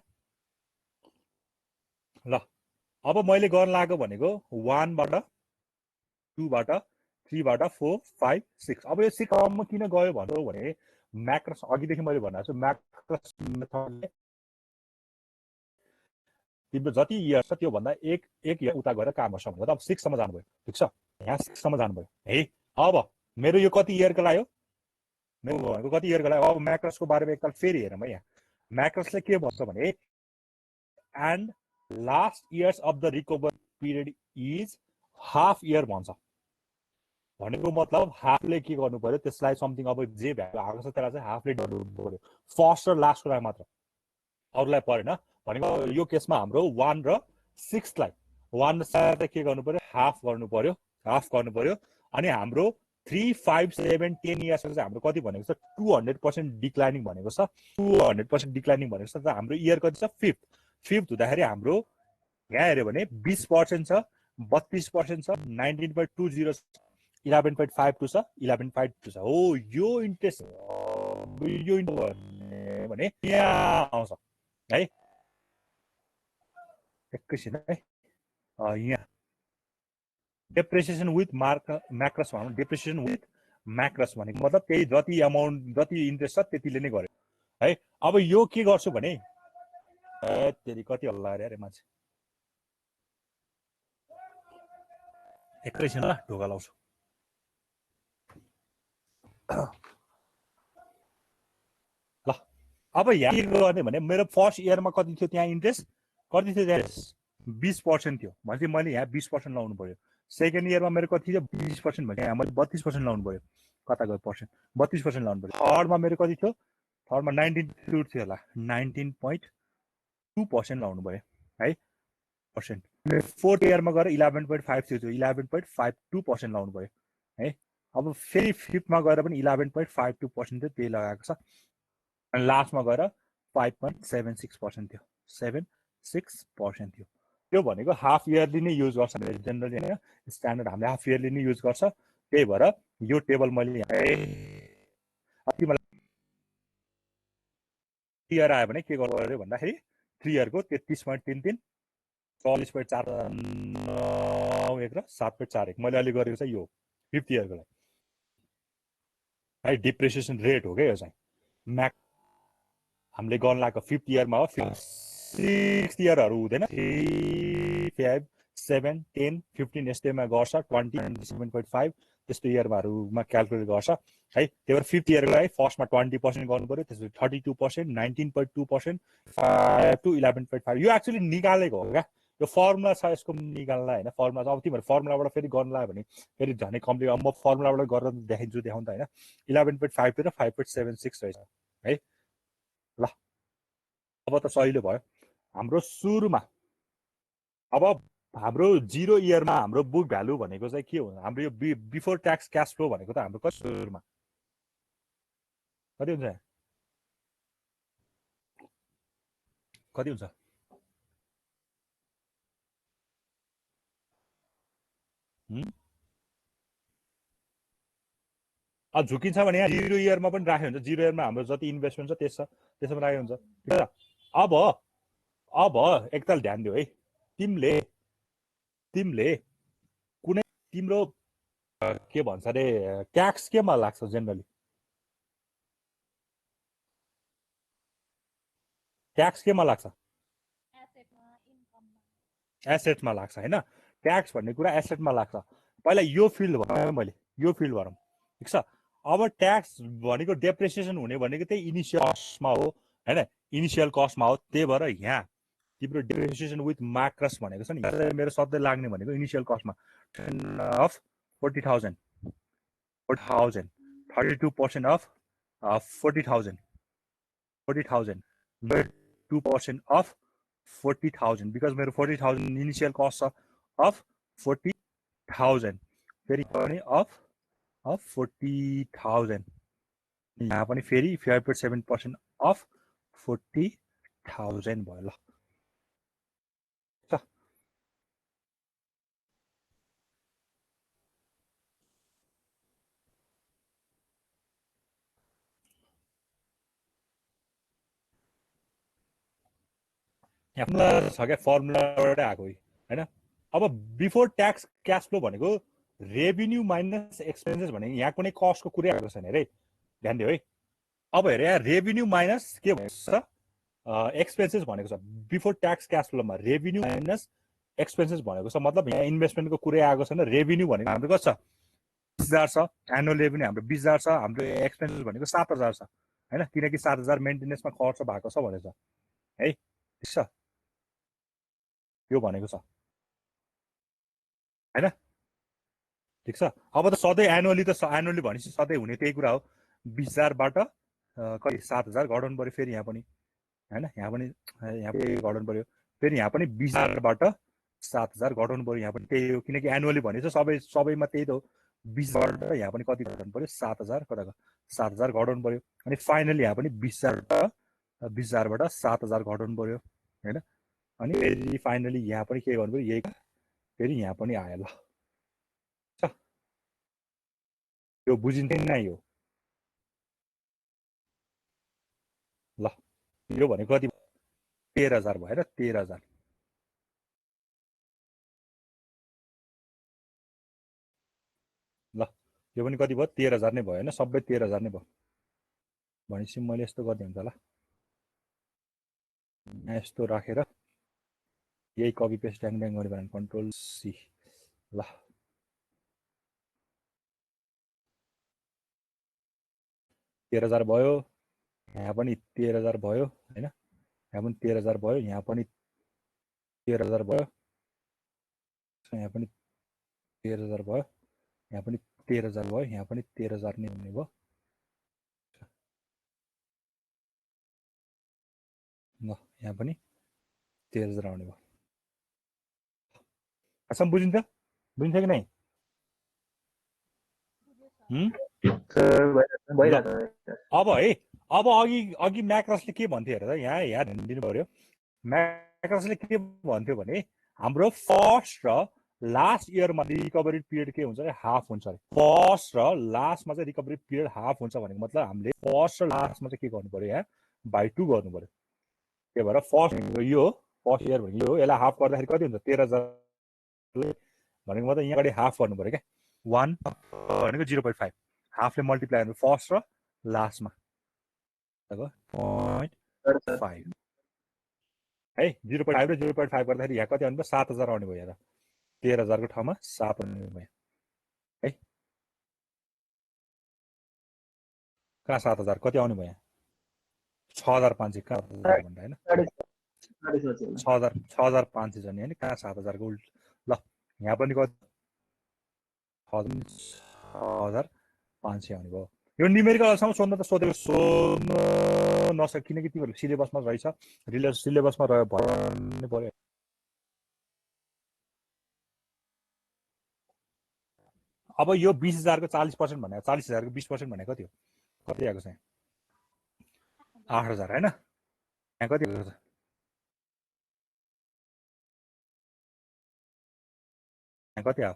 ल अब मैले गर्न लागेको भनेको 1 बाट 2 बाट 3 बाट 4 5 6 अब यो 6 सम्म किन गयो भन्नु भने म्याक्रस अघिदेखि मैले भनेको छु म्याक्रस मेथडले तिम्रो जति इयर छ त्यो भन्दा एक इयर उता गएर काम गर्छ भने अब 6 सम्म जानुभयो ठीक छ यहाँ 6 सम्म जानुभयो है अब मेरो यो कति इयरको लाग्यो मेरो भनेको कति इयरको लाग्यो अब म्याक्रसको बारेमा एकताल फेरि हेरौँ है यहाँ म्याक्रसले के भन्छ भने and last years of the recover period is half year भन्छ भनेको मतलब हाफले के गर्नु पर्यो त्यसलाई समथिङ अब जे भ्यालु आएको छ त्यसलाई चाहिँ हाफले गर्नु पर्यो फर्स्ट र लास्टको लागि मात्र अरूलाई परेन भनेको यो केसमा हाम्रो 1 र 6 लाई 1 र 7 के गर्नु पर्यो हाफ गर्नु पर्यो अनि हाम्रो 3 5 7 10 इयर्स चाहिँ हाम्रो कति भनेको छ 200% डिक्लाइनिङ भनेको छ 200% डिक्लाइनिङ भनेको छ हाम्रो इयर कति छ फिफ्थ हुँदाखेरि हाम्रो यहाँ हेर्यो भने 20% छ 32% छ 19.20 11.52 छ 11.52 छ हो यो इन्ट्रेस्ट भने यहाँ आउँछ है एकैछिन है यहाँ डेप्रिसिएसन विथ म्याक्रस भनौँ डेप्रिसिएसन विथ म्याक्रस भनेको मतलब त्यही जति अमाउन्ट जति इन्ट्रेस्ट छ त्यतिले नै गर्यो है अब यो के गर्छु भने त्यति कति हल्ला अरे मान्छे एकैछिन ल ढोका लाउँछु ल अब यहाँ के गर्ने भने मेरो फर्स्ट इयरमा कति थियो त्यहाँ इन्ट्रेस्ट कति थियो त्यहाँ 20% थियो भनेपछि मैले यहाँ 20% लाउनु पर्यो सेकेन्ड इयरमा मेरो कति थियो 20% भने यहाँ मैले 32% लाउनु पर्यो कता गयो पर्सेन्ट 32% लाउनु पर्यो थर्डमा मेरो कति थियो थर्डमा 19 थियो होला 19.2% लाउनु पर्यो है पर्सेन्ट फोर्थ इयरमा गएर 11.5 थियो 11.52% लाउनु पर्यो है अब फेरि फिफ्थमा गएर पनि 11.52% थियो त्यही लगाएको छ अनि लास्टमा गएर 5.76% थियो 0.76% थियो। त्यो भनेको हाफ इयरली नै युज गर्छ जेनरली हैन, स्ट्यान्डर्ड हामीले हाफ इयरली नै युज गर्छ। त्यही भएर यो टेबल मैले इयर आयो भने के गर्नु पर्यो भन्दाखेरि 3 इयरको 33.33 40.41 र 7.41 मैले अहिले गरेको चाहिँ यो 5th इयरको लागि है। डिप्रिसिएसन रेट हो क्या यो चाहिँ म्याक हामीले गर्न लागेको 5th इयरमा हो। 6th इयरहरू हुँदैन, 3, 5, 7, 10, 15 यस्तैमा गर्छ, 20, 7.5 त्यस्तो इयरमाहरूमा क्यालकुलेट गर्छ है। त्यही भएर 5th इयरको लागि फर्स्टमा 20% गर्नु पर्यो, त्यसपछि 32%, 19.2%, 5 to 11.5। यो एक्चुअली निकालेको हो क्या, यो फर्मुला छ यसको निकाल्न हैन। फर्मुला अब तिमीहरू फर्मुलाबाट फेरि गर्नु लाग्यो भने फेरि झनै कम्प्लिकेट। अब म फर्मुलाबाट गरेर देखाउँछु देखाउँ त हैन। 11.5 र 5.76 रहेछ है। ल अब त सहिलो भयो हाम्रो सुरुमा। अब हाम्रो 0 इयरमा हाम्रो बुक भ्यालु भनेको चाहिँ के हुन्छ? हाम्रो यो बिफोर ट्याक्स क्याश फ्लो भनेको त हाम्रो कति सुरुमा कति हुन्छ? कति हुन्छ? अब झुकिन्छ भने यहाँ 0 इयरमा पनि राखे हुन्छ। 0 इयरमा हाम्रो जति इन्भेस्टमेन्ट छ त्यसमा राखे हुन्छ। अब एकताल ध्यान दियो है। तिमीले कुनै तिम्रो के भन्छ अरे ट्याक्स केमा लाग्छ? जेनरली ट्याक्स केमा लाग्छ? एसेटमा लाग्छ हैन। ट्याक्स भन्ने कुरा एसेटमा लाग्छ। पहिला यो फिल्ड भनौँ, मैले यो फिल्ड भनौँ, ठिक छ। अब ट्याक्स भनेको डेप्रिसिएसन हुने भनेको त्यही इनिसियल कस्टमा हो हैन, इनिसियल कस्टमा हो। त्यही भएर यहाँ तिम्रो डेप्रिसिएसन विथ मार्क्रस भनेको छ नि, मेरो सधैँ लाग्ने भनेको initial कस्टमा of 40,000 32% of 40,000 2% of 40,000 because मेरो 40,000 इनिसियल कस्ट छ अफ 40,000 फेरि पनि अफ 40,000 यहाँ पनि फेरि 5.7% अफ 40,000 भयो। ल फर्मुला छ क्या, फर्मुलाबाटै आएको हैन। अब बिफोर ट्याक्स क्याश फ्लो भनेको रेभिन्यू माइनस एक्सपेन्सेस भनेको यहाँ कुनै कस्टको कुरै आएको छैन अरे, ध्यान दियो है। अब हेर यहाँ रेभिन्यू माइनस के भनेको छ? एक्सपेन्सेस भनेको छ। बिफोर ट्याक्स क्याश फ्लोमा रेभिन्यू माइनस एक्सपेन्सेस भनेको छ, मतलब यहाँ इन्भेस्टमेन्टको कुरै आएको छैन। रेभिन्यू भनेको हाम्रो कति छ? 20,000 छ। एनुअल रेभिन्यू हाम्रो 20,000 छ। हाम्रो एक्सपेन्सेस भनेको 7,000 छ हैन, किनकि 7,000 मेन्टेनेन्समा खर्च भएको छ भनेको छ है, ठिक छ। यो भनेको छ हैन, ठिक छ। अब त सधैँ एनुअली भनेपछि सधैँ हुने त्यही कुरा हो। 20,000 बाट कति 7,000 घटाउनु पर्यो। फेरि यहाँ पनि हैन, यहाँ पनि घटाउनु पर्यो। फेरि यहाँ पनि 20,000 बाट 7,000 घटाउनु पर्यो। यहाँ पनि त्यही हो, किनकि एनुअली भनेको सबैमा त्यही त हो। 20,000 बाट यहाँ पनि कति घटाउनु पर्यो? 7,000 कताको 7,000 घटाउनु पर्यो। अनि फाइनली यहाँ पनि 20,000 बाट 7,000 घटाउनु पर्यो हैन। अनि फेरि फाइनली यहाँ पनि के गर्नु पर्यो? यही फेरि यहाँ पनि आयो। ल यो बुझिन्छ नै यो। ल यो भनेको कति? 13,000 भयो र 13,000। ल यो पनि कति भयो? 13,000 नै भयो हैन, सबै 13,000 नै भयो। भनेपछि मैले यस्तो गर्दै हुन्छ होला, यस्तो राखेर यही कपी पेस्ट ड्याङ ड्याङ गरेर कन्ट्रोल सी। ल 13,000 भयो, यहाँ पनि 13,000 भयो हैन, यहाँ पनि 13,000 भयो, यहाँ पनि 13,000 भयो, यहाँ पनि 13,000 भयो, यहाँ पनि 13,000 भयो, यहाँ पनि 13,000 नै हुने भयो। ल यहाँ पनि 13,000 आउने भयो। असम बुझिन्छ कि नै? अब है, अब अघि म्याक्रसले के भन्थ्यो हेर त, यहाँ ध्यान दिनु पर्यो। म्याक्रसले के भन्थ्यो भने हाम्रो फर्स्ट र लास्ट इयरमा रिकभरी पिरियड के हुन्छ भने हाफ हुन्छ अरे फर्स्ट र लास्टमा चाहिँ रिकभरी पिरियड हाफ हुन्छ भनेको मतलब हामीले फर्स्ट र लास्टमा चाहिँ के गर्नु पर्यो यहाँ बाई 2 गर्नु पर्यो त्यही भएर फर्स्ट यो फर्स्ट इयर भनेको यो यसलाई हाफ गर्दाखेरि कति हुन्छ 13,000 भनेको मतलब यहाँ अगाडि हाफ गर्नु पर्यो क्या 1 भनेको 0.5 हाफले मल्टिप्लाई गर्नु फर्स्ट र लास्टमा 0.5 है 0.5 र 0.5 गर्दाखेरि यहाँ कति आउनु भयो 7,000 आउने भयो यहाँ 13,000 को ठाउँमा 7 आउने भयो है कहाँ 7,000 कति आउने भयो यहाँ 6,500 कहाँ भन्दा होइन 6,500 जाने होइन कहाँ 7,000 को उल्ट ल यहाँ पनि कति 6,500 आउने भयो यो न्युमेरिकलसँग सोध्न त सोधेको सोध्नु नसक किनकि तिमीहरू सिलेबसमा रहेछ सिलेबसमा रह्यो भन्नु पर्यो अब यो 20,000 को 40% भनेको 40,000 को 20% भनेको कति हो कति आएको छ 8,000 हैन यहाँ कति आएको छ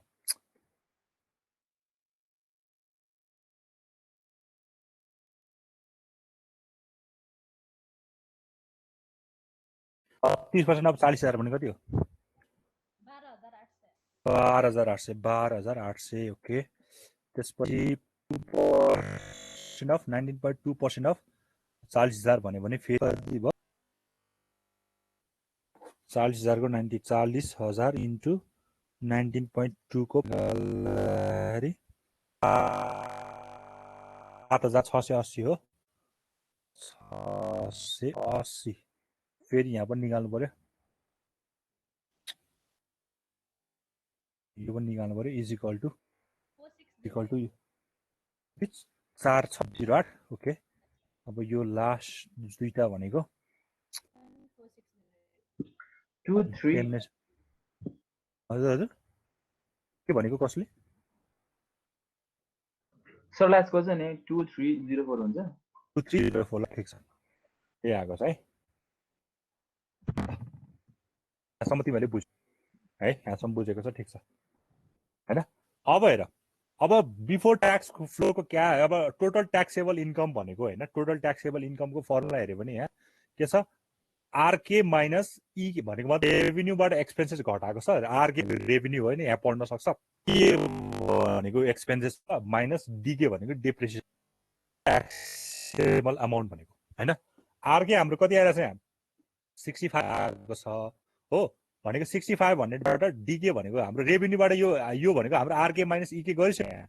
30% अब 40,000 भने कति हो 12,800 ओके त्यसपछि 2% अफ 19.2% अफ 40,000 भने फेरि कति भयो 40,000 को 40,000 इन्टु 19.2 को 7,680 हो 680 फेरि यहाँ पनि निकाल्नु पर्यो यो पनि निकाल्नु पर्यो इज इक्वल टु 4608 ओके अब यो लास्ट दुईटा भनेको 2 3 हजुर के भनेको कसले सर लास्टको चाहिँ नि 2304 हुन्छ 2304 ठिक छ ए आएको छ है यहाँसम्म तिमीहरूले बुझ्यो है यहाँसम्म बुझेको छ ठिक छ हैन अब हेर अब बिफोर ट्याक्स फ्लोको क्या अब टोटल ट्याक्सेबल इन्कम भनेको हैन टोटल ट्याक्सेबल इन्कमको फर्मुला हेर्यो भने यहाँ के छ आरके माइनस ई भनेको मतलब रेभेन्यूबाट एक्सपेन्सेस घटाएको छ आरके रेभेन्यू होइन यहाँ पढ्न सक्छ के भनेको एक्सपेन्सेस माइनस डीके भनेको डेप्रिसिएसन ट्याक्सेबल अमाउन्ट भनेको हैन आरके हाम्रो कति आइरहेछ यहाँ 65 आएको छ हो भनेको 65 भन्नेबाट डीके भनेको हाम्रो रेभेन्यूबाट यो भनेको हाम्रो आरके माइनस इके गरिसक्यो यहाँ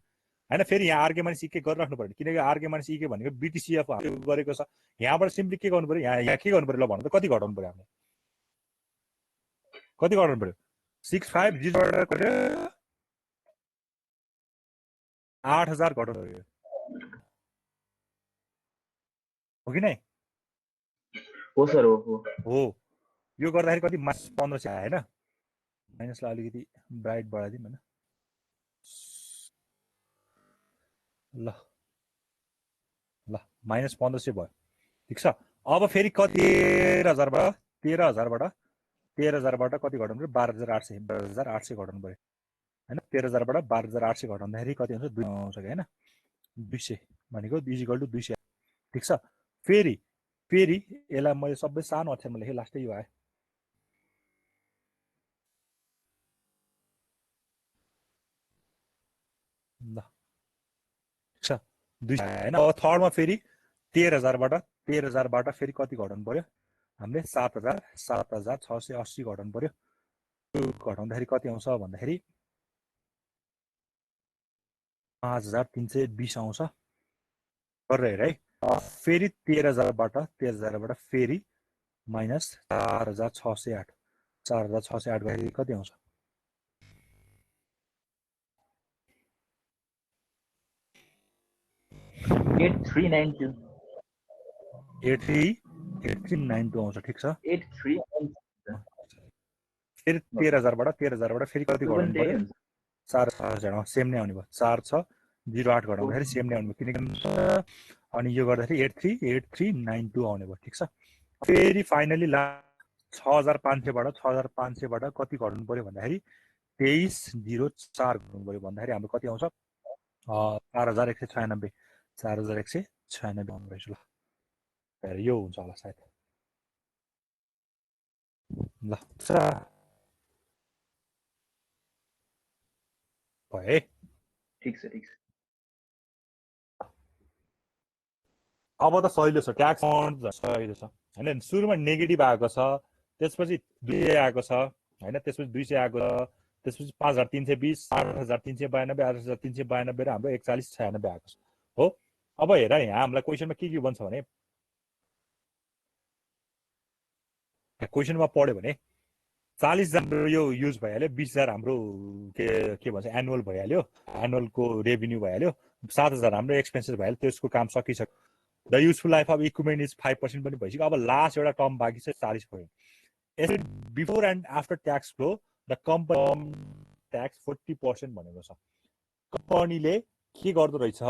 हैन फेरि यहाँ आरके माइनस इके गरिराख्नु पर्यो किनकि आरके माइनस इके भनेको बीटीसीएफ गरेको छ यहाँबाट सिम्पली के गर्नु पर्यो यहाँ के गर्नु पर्यो ल भन्नु त कति घटाउनु पर्यो हामीले कति घटाउनु पर्यो 65 0 गर्यो 8,000 घटाउनु पर्यो हो कि नै हो सर हो यो गर्दाखेरि कति माइनस 1500 आयो हैन माइनसलाई अलिकति ब्राइट बढाइदिउँ हैन ल माइनस 1500 भयो ठिक छ अब फेरि कति 13,000बाट कति घटाउनु पर्यो 12,800 घटाउनु पर्यो हैन 13,000बाट 12,800 घटाउँदाखेरि कति हुन्छ 2 आउँछ हैन 200 भनेको इक्वल टु 200 ठिक छ फेरि यसलाई मैले सबै सानो अक्षरमा लेखेँ लास्टै यो आयो ल ठिक छ 200 हैन अब थर्डमा फेरि 13,000बाट फेरि कति घटाउनु पर्यो हामीले 7,680 घटाउनु पर्यो त्यो घटाउँदाखेरि कति आउँछ भन्दाखेरि 5,320 आउँछ गरेर है फेरि 13,000बाट फेरि माइनस 4,608 गर्दाखेरि कति आउँछ 8392 8392 आउँछ ठिक छ 8392 फेरि 13,000बाट फेरि कति घटाउनु पर्यो 4,608 सेम नै आउने भयो 4,608 घटाउँदाखेरि सेम नै आउने भयो किनकि अनि यो गर्दाखेरि 8392 आउने भयो ठिक छ फेरि फाइनली 6500 बाट 6500 बाट कति घट्नु पर्यो भन्दाखेरि 2304 घट्नु पर्यो भन्दाखेरि हाम्रो कति आउँछ 4196 4196 आउनु रहेछ ल यो हुन्छ होला सायद ल भए ठिक छ अब त सहिलो छ ट्याक्स अमाउन्ट सहिलो छ हैन सुरुमा नेगेटिभ आएको छ त्यसपछि 200 आएको छ हैन त्यसपछि 200 आएको छ त्यसपछि 5320 8392 8392 र हाम्रो 4196 आएको छ हो अब हेर यहाँ हामीलाई क्वेशनमा के भन्छ भने क्वेशनमा पढ्यो भने 40 हाम्रो यो युज भइहाल्यो 20000 हाम्रो के भन्छ एनुअल भइहाल्यो एनुअलको रेभिन्यू भइहाल्यो 7000 हाम्रो एक्सपेन्सेस भइहाल्यो त्यसको काम सकिसक्यो the useful life of equipment is 5% पनि भइसक्यो अब लास्ट एउटा टर्म बाँकी छ 40%. यसरी before and after tax flow the company tax 40% भनेको छ. कम्पनीले के गर्दो रहेछ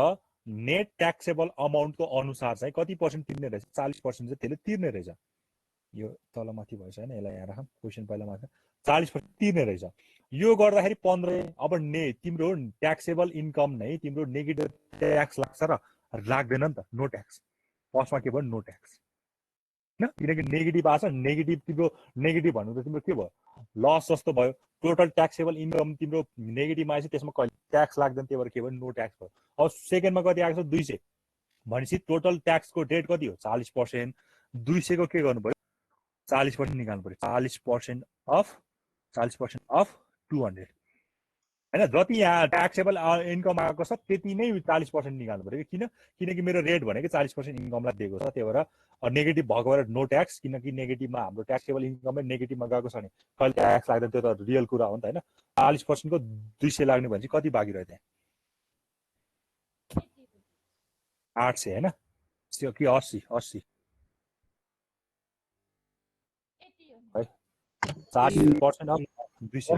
नेट ट्याक्सेबल अमाउन्टको अनुसार चाहिँ कति पर्सेन्ट तिर्ने रहेछ 40% चाहिँ त्यसले तिर्ने रहेछ. यो तलमाथि भएछ हैन यसलाई यहाँ राखौँ क्वेशन पहिला माथि 40% तिर्ने रहेछ. यो गर्दाखेरि 15 अब तिम्रो ट्याक्सेबल इन्कम नै तिम्रो नेगेटिभ ट्याक्स लाग्छ र लाग्दैन नि त नो ट्याक्स. फर्स्टमा के भयो नो ट्याक्स हैन किनकि नेगेटिभ आछ नेगेटिभ तिम्रो नेगेटिभ भन्नु त तिम्रो के भयो लस जस्तो भयो. टोटल ट्याक्सेबल इन्कम तिम्रो नेगेटिभमा आएछ त्यसमा कहिले ट्याक्स लाग्दैन त्यही भएर के भयो नो ट्याक्स भयो. अब सेकेन्डमा कति आएको छ 200 भनेपछि टोटल ट्याक्सको रेट कति हो 40%. 200 को के गर्नु पर्यो 40% निकाल्नु पर्यो. 40% अफ 200 हैन जति यहाँ ट्याक्सेबल इन्कम आएको छ त्यति नै 40% निकाल्नु पर्यो. किनकि मेरो रेट भनेको 40% इन्कमलाई दिएको छ. त्यही भएर नेगेटिभ भएको भएर नो ट्याक्स किनकि नेगेटिभमा हाम्रो ट्याक्सेबल इन्कमै नेगेटिभमा गएको छ नि कहिले ट्याक्स लाग्दैन त्यो त रियल कुरा हो नि त हैन. 40% को 200 लाग्ने भनेपछि कति बाँकी रह्यो त्यहाँ 800 हैन कि 80 है 40% अफ 200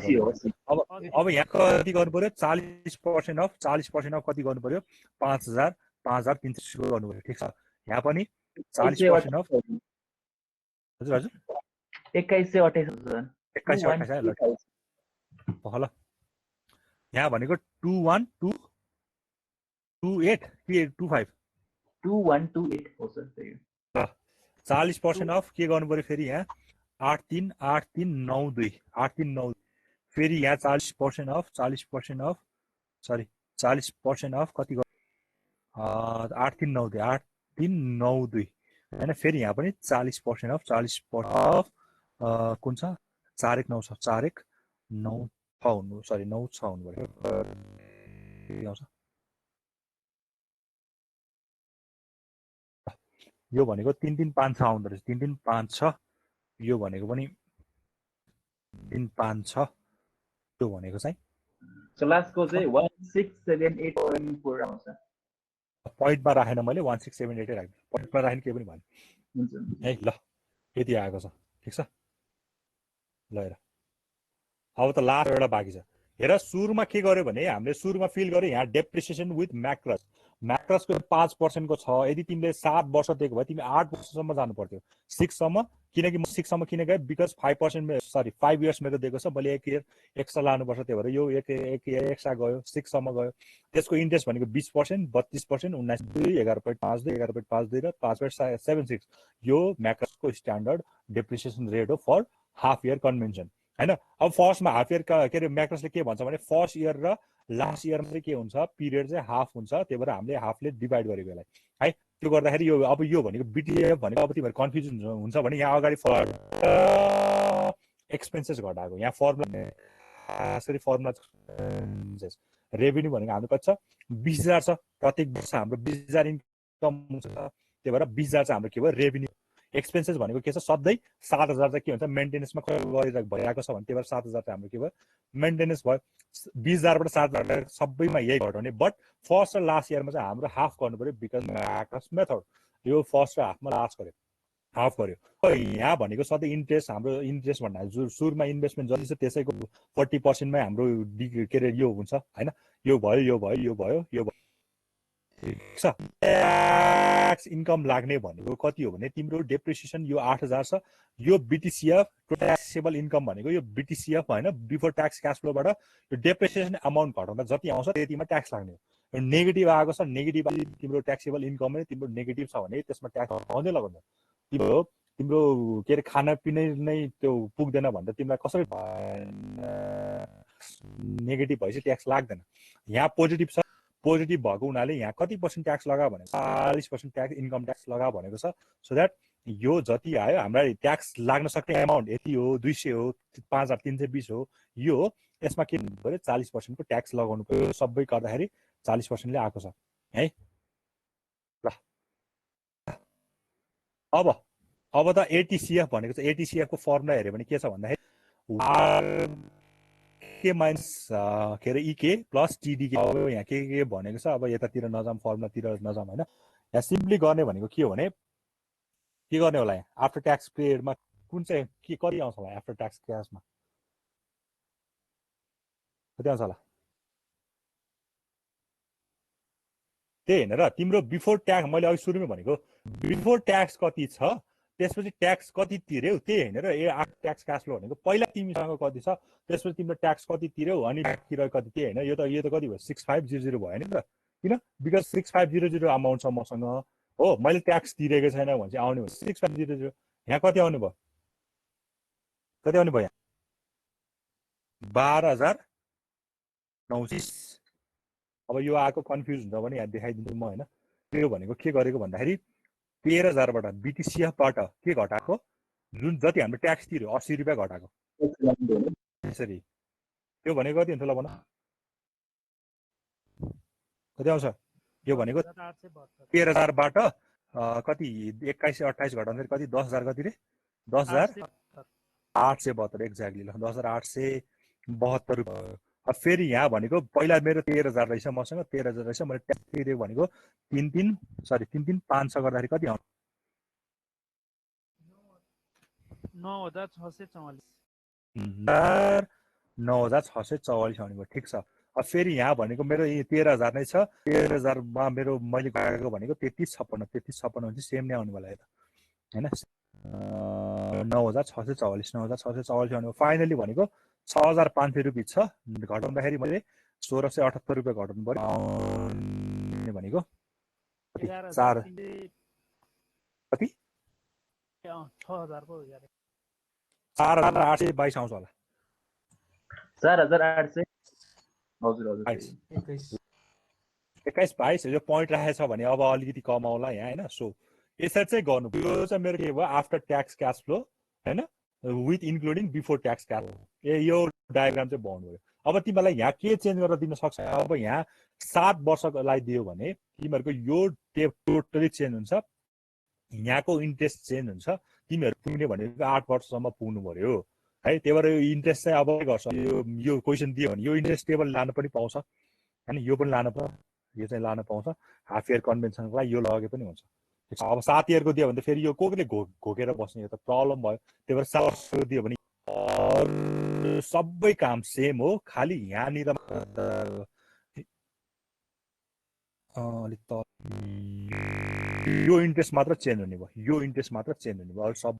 अब यहाँ कति गर्नु पर्यो 40% अफ 40% अफ कति गर्नु पर्यो 5000 5300 गर्नु पर्यो. ठिक छ यहाँ पनि 40% अफ हजुर हजुर 2128 ल यहाँ भनेको 21228 कि 25 2128 हो सर त्यही हो. 40% अफ के गर्नु पर्यो फेरि यहाँ 8392 8392 फेरि यहाँ 40% अफ 40% अफ कति 8392 हैन. फेरि यहाँ पनि 40% अफ 40% अफ कुन छ 4196 छ 4196 हुनु सरी 96 हुनु पर्यो आउँछ. यो भनेको 3356 आउँदो रहेछ 3356 यो भनेको पनि 356 त्यो भनेको चाहिँ लास्टको चाहिँ 1678.4 आउँछ. पोइन्टमा राखेन मैले 1678 राख्दिनु पोइन्टमा राखेन के पनि भने है ल यति आएको छ. ठिक छ ल हेर अब त लास्ट एउटा बाँकी छ. हेर सुरुमा के गर्यो भने हामीले सुरुमा फिल गर्यो यहाँ डेप्रिसिएसन विथ म्याक्रसको 5% को छ. यदि तिमीले 7 वर्ष दिएको भए तिमी 8 वर्षसम्म जानु पर्थ्यो 6 सम्म किनकि म 6 सम्म किन गएँ बिकज 5 इयर्स मेरो दिएको छ मैले 1 इयर एक्स्ट्रा लानुपर्छ. त्यही भएर यो एक इयर एक्स्ट्रा गयो 6 सम्म गयो. त्यसको इन्ट्रेस्ट भनेको 20% 32% 19.2 11.52 11.52 र 5.76 यो म्याक्रसको स्ट्यान्डर्ड डेप्रिसिएसन रेट हो फर हाफ इयर कन्भेन्सन हैन. अब फर्स्टमा हाफ इयर के अरे म्याक्रसले के भन्छ भने फर्स्ट इयर र लास्ट इयरमा चाहिँ के हुन्छ पिरियड चाहिँ हाफ हुन्छ. त्यही भएर हामीले हाफले डिभाइड गरेको यसलाई है. त्यो गर्दाखेरि यो अब यो भनेको बिटिएफ भनेको अब तिमीहरू कन्फ्युजन हुन्छ भने यहाँ अगाडि एक्सपेन्सेस घटाएको यहाँ फर्मुला यसरी फर्मुला रेभेन्यू भनेको हाम्रो कति छ 20000 छ. प्रत्येक वर्ष हाम्रो 20000 इन्कम हुन्छ. त्यही भएर 20000 चाहिँ हाम्रो के भयो रेभेन्यू. एक्सपेन्सेस भनेको के छ सधैँ 7000 चाहिँ के हुन्छ मेन्टेनेन्समा भइरहेको छ भने त्यही भएर 7000 चाहिँ हाम्रो के भयो मेन्टेनेन्स भयो. 20000 बाट 7000 सबैमा यही घटाउने. बट फर्स्ट र लास्ट इयरमा चाहिँ हाम्रो हाफ गर्नु पर्यो बिकज म्याक्रस मेथड यो फर्स्ट र हाफमा लास्ट गर्यो हाफ गर्यो. यहाँ भनेको सधैँ इन्ट्रेस्ट हाम्रो इन्ट्रेस्ट भन्दा सुरुमा इन्भेस्टमेन्ट जति छ त्यसैको 40% मै हाम्रो के अरे यो हुन्छ हैन. यो भयो ट्याक्स इन्कम लाग्ने भनेको कति हो भने तिम्रो डेप्रिसिएसन यो 8000 छ, यो BTCF ट्याक्सेबल इन्कम भनेको यो BTCF हैन बिफोर ट्याक्स क्याश फ्लोबाट यो डेप्रिसिएसन अमाउन्ट घटाउँदा जति आउँछ त्यतिमा ट्याक्स लाग्ने हो। नेगेटिभ आएको छ, नेगेटिभ तिम्रो ट्याक्सेबल इन्कम नै तिम्रो नेगेटिभ छ भने त्यसमा ट्याक्स लगाउँदै लगाउँदैन। तिम्रो के अरे खानापिना नै त्यो पुग्दैन भन्दा तिमीलाई कसरी नेगेटिभ भएपछि ट्याक्स लाग्दैन। यहाँ पोजिटिभ छ, पोजिटिभ भएको हुनाले यहाँ कति % ट्याक्स लगा भने 40% ट्याक्स इन्कम ट्याक्स लगा भनेको छ। सो द्याट यो जति आयो हामीलाई ट्याक्स लाग्न सक्ने एमाउन्ट यति हो, 200 हो, 5320 हो, यो हो। यसमा के भन्नु पर्यो 40% को ट्याक्स लगाउनु पर्यो। सबै गर्दाखेरि 40% ले आएको छ है। ल अब त ATCF भनेको छ। ATCF को फर्मुला हेर्यो भने के छ भन्दाखेरि के माइनस के अरे EK प्लस TDK। अब यहाँ के भनेको छ, अब यतातिर नजाम, फर्मुलातिर नजाम हैन। यहाँ सिम्पली गर्ने भनेको के हो भने के गर्ने होला, यहाँ आफ्टर ट्याक्स पिरियडमा कुन चाहिँ के कति आउँछ होला, आफ्टर ट्याक्स क्याशमा कति आउँछ होला त्यही होइन र तिम्रो बिफोर ट्याक्स। मैले अघि सुरुमै भनेको बिफोर ट्याक्स कति छ, त्यसपछि ट्याक्स कति तिर्यौ त्यही होइन र। आफ्टर ट्याक्स क्याश फ्लो भनेको पहिला तिमीसँग कति छ, त्यसपछि तिम्रो ट्याक्स कति तिर्यौ अनि तिरेको कति, त्यही होइन। यो त कति भयो 6500 भयो नि त। किन? बिकज 6500 अमाउन्ट छ मसँग हो, मैले ट्याक्स तिरेको छैन भने चाहिँ आउने हो 6500। यहाँ कति आउने भयो, कति आउने भयो यहाँ 12900। अब यो आएको कन्फ्युज हुन्छ भने यहाँ देखाइदिन्छु म हैन। त्यो भनेको के गरेको भन्दाखेरि 13000 बाट BTCF बाट के घटाएको, जुन जति हामीले ट्याक्स तिर्यो 80 रुपैयाँ घटाएको यसरी। त्यो भनेको कति हुन्छ ल भन, कति आउँछ? यो भनेको 13000 बाट कति 21 28 घटाउँदाखेरि कति 10000 कति रे 10872 एक्ज्याक्टली ल 10872 रुपैयाँ। अब फेरि यहाँ भनेको पहिला मेरो 13000 रहेछ मसँग, 13000 रहेछ, मैले ट्याक्स तिरेको भनेको 33,500 गर्दाखेरि कति आउँछ 9644 आउने भयो। ठिक छ। अब फेरि यहाँ भनेको मेरो 13000 नै छ, 13000 मा मेरो मैले गएको भनेको 3356 हुन्छ, सेम नै आउने वाला हैन। 9644 आउने। फाइनली भनेको 6500 रुपियाँ छ, घटाउँदाखेरि मैले 1678 रुपियाँ घटाउनु पर्यो भनेको कति 4 कति 4822 आउँछ होला 4800 हजुर हजुर 21 यो पोइन्ट राखेछ भने अब अलिकति कम आउला यहाँ हैन। सो यसरी चाहिँ गर्नु। यो चाहिँ मेरो के भयो आफ्टर ट्याक्स क्याश फ्लो हैन, with including before tax cash flow. यो डायग्राम चाहिँ बनाउनु पर्यो। अब तिमीलाई यहाँ के चेन्ज गरेर दिन सक्छ, अब यहाँ 7 वर्षको लागि दियो भने तिमीहरूको यो टोटली चेन्ज हुन्छ, यहाँको इन्ट्रेस्ट चेन्ज हुन्छ। तिमीहरू पुग्ने भनेको 8 वर्षसम्म पुग्नु पर्यो है। त्यही भएर यो इन्ट्रेस्ट चाहिँ अब गर्छ। यो क्वेसन दियो भने यो इन्ट्रेस्ट टेबल लानु पनि पाउँछ हैन, यो पनि लानु पाउँछ, यो चाहिँ लानु पाउँछ। हाफ इयर कन्भेन्सनको लागि यो लगे पनि हुन्छ। अब 7 इयरको दियो भने फेरि यो कोले घोकेर बस्ने, यो त प्रब्लम भयो। त्यही भएर 7 वर्षको दियो भने सबै काम सेम हो, खालि यहाँनिर अलिक त यो इन्ट्रेस्ट मात्र चेन्ज हुने भयो, यो इन्ट्रेस्ट मात्र चेन्ज हुने भयो अरू सब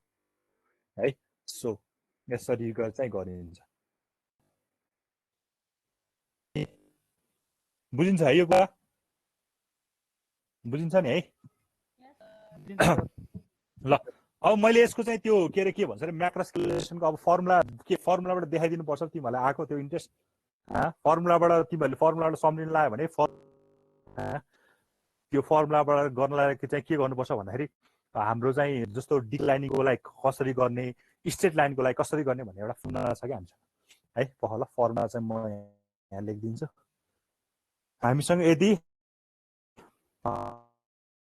है। सो यसरी चाहिँ गरिन्छ। बुझिन्छ है यो कुरा, बुझिन्छ नि है। ल अब मैले यसको चाहिँ त्यो के अरे के भन्छ अरे म्याक्रोस क्यालकुलेसनको अब फर्मुलाबाट देखाइदिनु पर्छ तिमीहरूलाई आएको त्यो इन्ट्रेस्ट। फर्मुलाबाट तिमीहरूले फर्मुलाबाट सम्झिन लाग्यो भने त्यो फर्मुलाबाट गर्नलाई चाहिँ के गर्नुपर्छ भन्दाखेरि हाम्रो चाहिँ जस्तो डिक्लाइनिङको लागि कसरी गर्ने, स्ट्रेट लाइनको लागि कसरी गर्ने भन्ने एउटा फर्मुला छ कि हामीसँग है। पहिला फर्मुला चाहिँ म यहाँ लेखिदिन्छु। हामीसँग यदि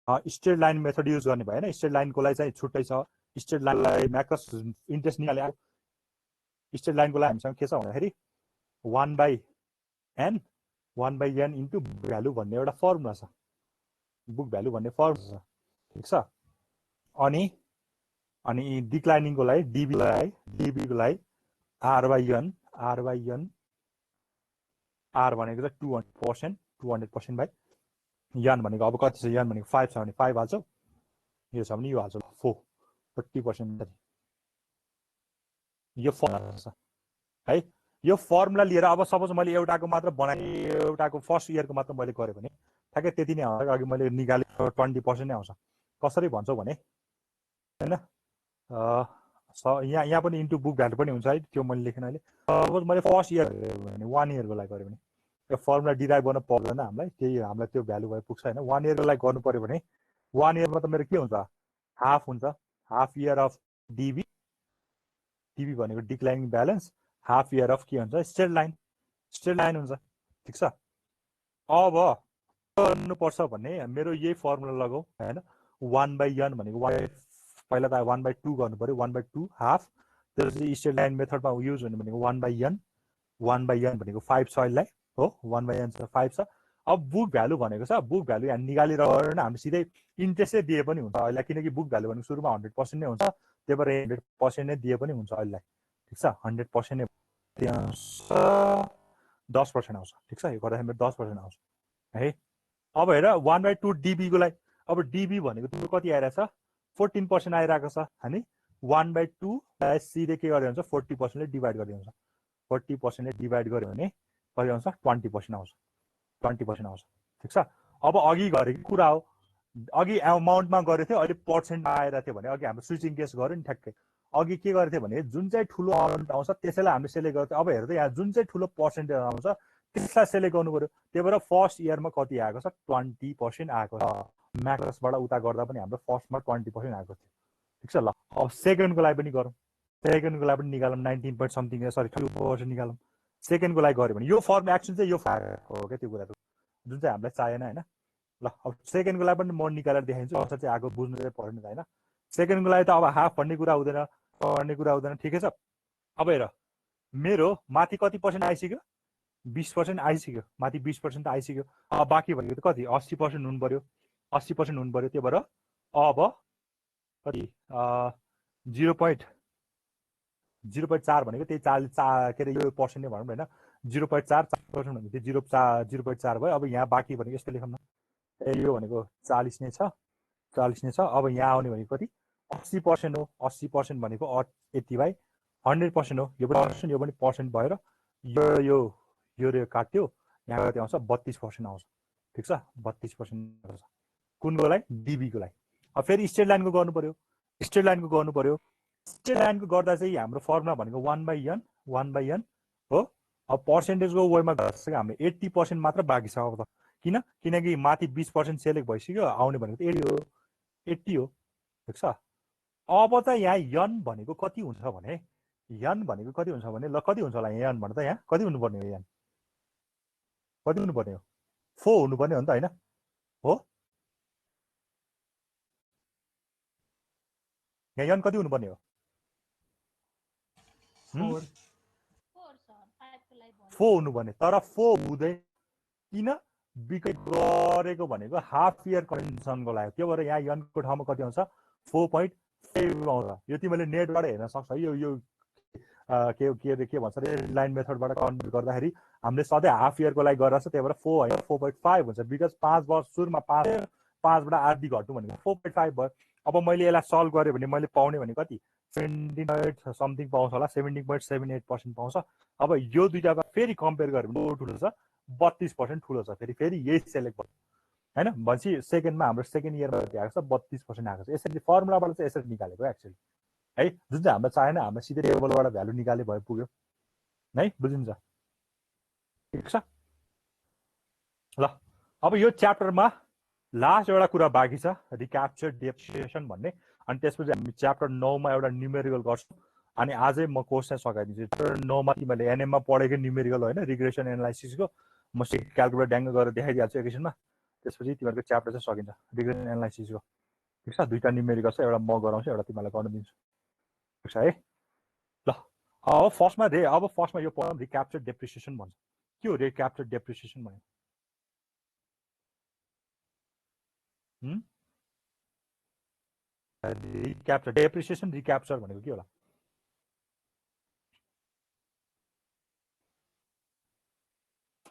स्ट्रेट लाइन मेथड युज गर्ने भएन, स्ट्रेट लाइनको लागि चाहिँ छुट्टै छ। स्ट्रेट लाइनलाई म्याक्रोस इन्ट्रेस्ट निकाले। स्ट्रेट लाइनको लागि हामीसँग के छ भन्दाखेरि 1/n इन्टु भ्यालु भन्ने एउटा फर्मुला छ, बुक भ्यालु भन्ने फर्मुला छ। ठिक छ। अनि डिक्लाइनिङको लागि डिबीको लागि r/n r भनेको चाहिँ 200% बाइ n भनेको अब कति छ, n भनेको 5 छ भने 5 हाल्छौ, यो छ भने यो हाल्छु 40% यो फर्मुला छ है। यो फर्मुला लिएर अब सपोज मैले एउटाको मात्र बनाएँ, एउटाको फर्स्ट इयरको मात्र मैले गरेँ भने ठ्याक्कै त्यति नै आउँछ। अघि मैले निकाले 20% नै आउँछ। कसरी भन्छौ भने हैन यहाँ पनि इन्टु बुक भ्यालु पनि हुन्छ है, त्यो मैले लेखेन अहिले। सपोज मैले फर्स्ट इयर भने 1 इयरको लागि गरेँ भने यो फर्मुला डिराइभ गर्न पर्दैन हामीलाई, त्यही हामीलाई त्यो भ्यालु भए पुग्छ हैन। 1 इयरको लागि गर्नु पर्यो भने 1 इयरमा त मेरो के हुन्छ, हाफ हुन्छ, half year of DB, DB भनेको declining balance, half year of के हुन्छ, स्ट्रेट लाइन हुन्छ। ठिक छ। अब गर्नुपर्छ भने मेरो यही फर्मुला लगाऊ हैन। 1/n भनेको पहिला त 1/2 गर्नु पर्यो, 1/2 हाफ, त्यसपछि स्ट्रेट लाइन मेथडमा युज हुने भनेको 1/n, 1/n भनेको 5 छ यसलाई हो, 1/n छ 5 छ। अब बुक भ्यालु भनेको छ, बुक भ्यालु यहाँ निकालिरहेर हामी सिधै इन्ट्रेस्टै दिए पनि हुन्छ अहिले, किनकि बुक भ्यालु भनेको सुरुमा 100% नै हुन्छ, त्यही भएर 100% नै दिए पनि हुन्छ अहिले। ठिक छ, 100% नै 10% आउँछ। ठिक छ, यो गर्दाखेरि 10% आउँछ है। अब हेर 1/2 डिबी को लागि, अब डिबी भनेको तिम्रो कति आइरहेछ, 14% आइरहेको छ हैन। 1/2 लाई सिधै के गर्दै हुन्छ, 40% ले डिभाइड गर्दै हुन्छ। 40% ले डिभाइड गर्यो भने कति आउँछ, 20% आउँछ, 20% आउँछ। ठिक छ। अब अघि गरेको कुरा हो, अघि अमाउन्टमा गरेको थियो, अहिले पर्सेन्टमा आइरहेको थियो भने अघि हाम्रो स्विचिङ केस गर्यो नि ठ्याक्कै। अघि के गरेको थियो भने जुन चाहिँ ठुलो अमाउन्ट आउँछ त्यसैलाई हामीले सेलेक्ट गर्थ्यौँ। अब हेर त यहाँ जुन चाहिँ ठुलो पर्सेन्टेज आउँछ त्यसलाई सेलेक्ट गर्नु पर्यो। त्यही भएर फर्स्ट इयरमा कति आएको छ, 20% आएको छ। म्याक्सबाट उता गर्दा पनि हाम्रो फर्स्टमा 20% आएको थियो। ठिक छ। ल अब सेकेन्डको लागि पनि गरौँ, सेकेन्डको लागि पनि निकालौँ, 19 point something, सरी 2% निकालौँ। सेकेन्डको लागि गऱ्यो भने यो फर्म एक्सन चाहिँ यो हो क्या, त्यो कुरा जुन चाहिँ हामीलाई चाहिएन हैन। ल अब सेकेन्डको लागि पनि म निकालेर देखाइदिन्छु, कसरी चाहिँ आएको बुझ्नु चाहिँ पर्दैन हैन। सेकेन्डको लागि त अब हाफ भन्ने कुरा हुँदैन, ठिकै छ। अब हेर मेरो माथि कति पर्सेन्ट आइसक्यो, 20% आइसक्यो, माथि 20% त आइसक्यो। अब बाँकी भनेको त कति, 80% हुनु पर्यो, 80% हुनु पर्यो। त्यही भएर अब कति 0.4 भनेको त्यही 40 के अरे यो पर्सेन्ट नै भनौँ न हैन। 0.4% भनेको त्यो 0.4 भयो। अब यहाँ बाँकी भनेको यस्तो लेखौँ न, यो भनेको 40 नै छ, 40 नै छ। अब यहाँ आउने भनेको कति, 80% हो। 80% भनेको 80/100% हो। यो पनि पर्सेन्ट भएर यो काट्यो, यहाँ कति आउँछ, 32% आउँछ। ठिक छ, 32% आउँछ। कुनको लागि, डिबीको लागि। अब फेरि स्ट्रेट लाइनको गर्नु पर्यो, स्ट्रेट लाइनको गर्नु पर्यो। स्ट्रेट लाइनको गर्दा चाहिँ हाम्रो फर्मुला भनेको 1/n हो। अब पर्सेन्टेजको वेमा गर्छ हामीले 80% मात्र बाँकी छ अब त, किनकि माथि 20% सेलेक्ट भइसक्यो, आउने भनेको त 80 हो। ठिक छ। अब त यहाँ यन भनेको कति हुन्छ भने, यन भनेको कति हुन्छ भने, ल कति हुन्छ होला यन भन्दा, यहाँ कति हुनुपर्ने हो, यन कति हुनुपर्ने हो, 4 हुनुपर्ने हो नि त हैन हो। यहाँ यन कति हुनुपर्ने हो, 4 हुनुपर्ने, तर 4 हुँदैन। किन, बिकज गरेको भनेको हाफ इयर कन्डिसनको लागि, त्यो भएर यहाँ यनको ठाउँमा कति आउँछ, 4.5 आउँछ। यो तिमीले नेटबाट हेर्न सक्छौ। यो के भन्छ रे, लाइन मेथडबाट कन्भर्ट गर्दाखेरि हामीले सधैँ हाफ इयरको लागि गरेर छ, त्यही भएर 4 होइन 4.5 हुन्छ। बिकज 5 वर्ष सुरुमा 5बाट आधी घट्नु भनेको 4.5 भयो। अब मैले यसलाई सल्भ गरेँ भने मैले पाउने भने कति, 17 समथिङ पाउँछ होला, 17.78% पाउँछ। अब यो दुईटामा फेरि कम्पेयर गर्यो भने ठुलो छ, 32% ठुलो छ। फेरि यही सेलेक्ट गर्छ हैन। भनेपछि सेकेन्डमा हाम्रो सेकेन्ड इयरमा आएको छ 32% आएको छ। यसरी फर्मुलाबाट चाहिँ यसरी निकालेको एक्चुअली है, जुन चाहिँ हामीलाई चाहिएन, हामीले सिधै टेबलबाट भ्यालु निकाले भए पुग्यो है, बुझिन्छ। ठिक छ। ल अब यो च्याप्टरमा लास्ट एउटा कुरा बाँकी छ, रिक्याप्चर डेप्रिसिएसन भन्ने। अनि त्यसपछि हामी च्याप्टर 9 मा एउटा न्युमेरिकल गर्छौँ। अनि आजै म कोर्स चाहिँ सघाइदिन्छु। च्याप्टर 9 मा तिमीले एनएममा पढेकै न्युमेरिकल होइन, रिग्रेसन एनालाइसिसको म क्याल्कुलेटर ड्याङ्ग गरेर देखाइदिइहाल्छु एकैछिनमा। त्यसपछि तिमीहरूको च्याप्टर चाहिँ सकिन्छ रिग्रेसन एनालाइसिसको। ठिक छ, दुईटा न्युमेरिकल छ, एउटा म गराउँछु, एउटा तिमीलाई गर्न दिन्छु। ठिक छ है। ल अब फर्स्टमा यो पढौँ, रिक्याप्चर डेप्रिसिएसन भन्छ। के हो रिक्याप्चर डेप्रिसिएसन भनेको? रिक्याप्चर डेप्रिसिएसन, रिक्याप्चर भनेको के होला?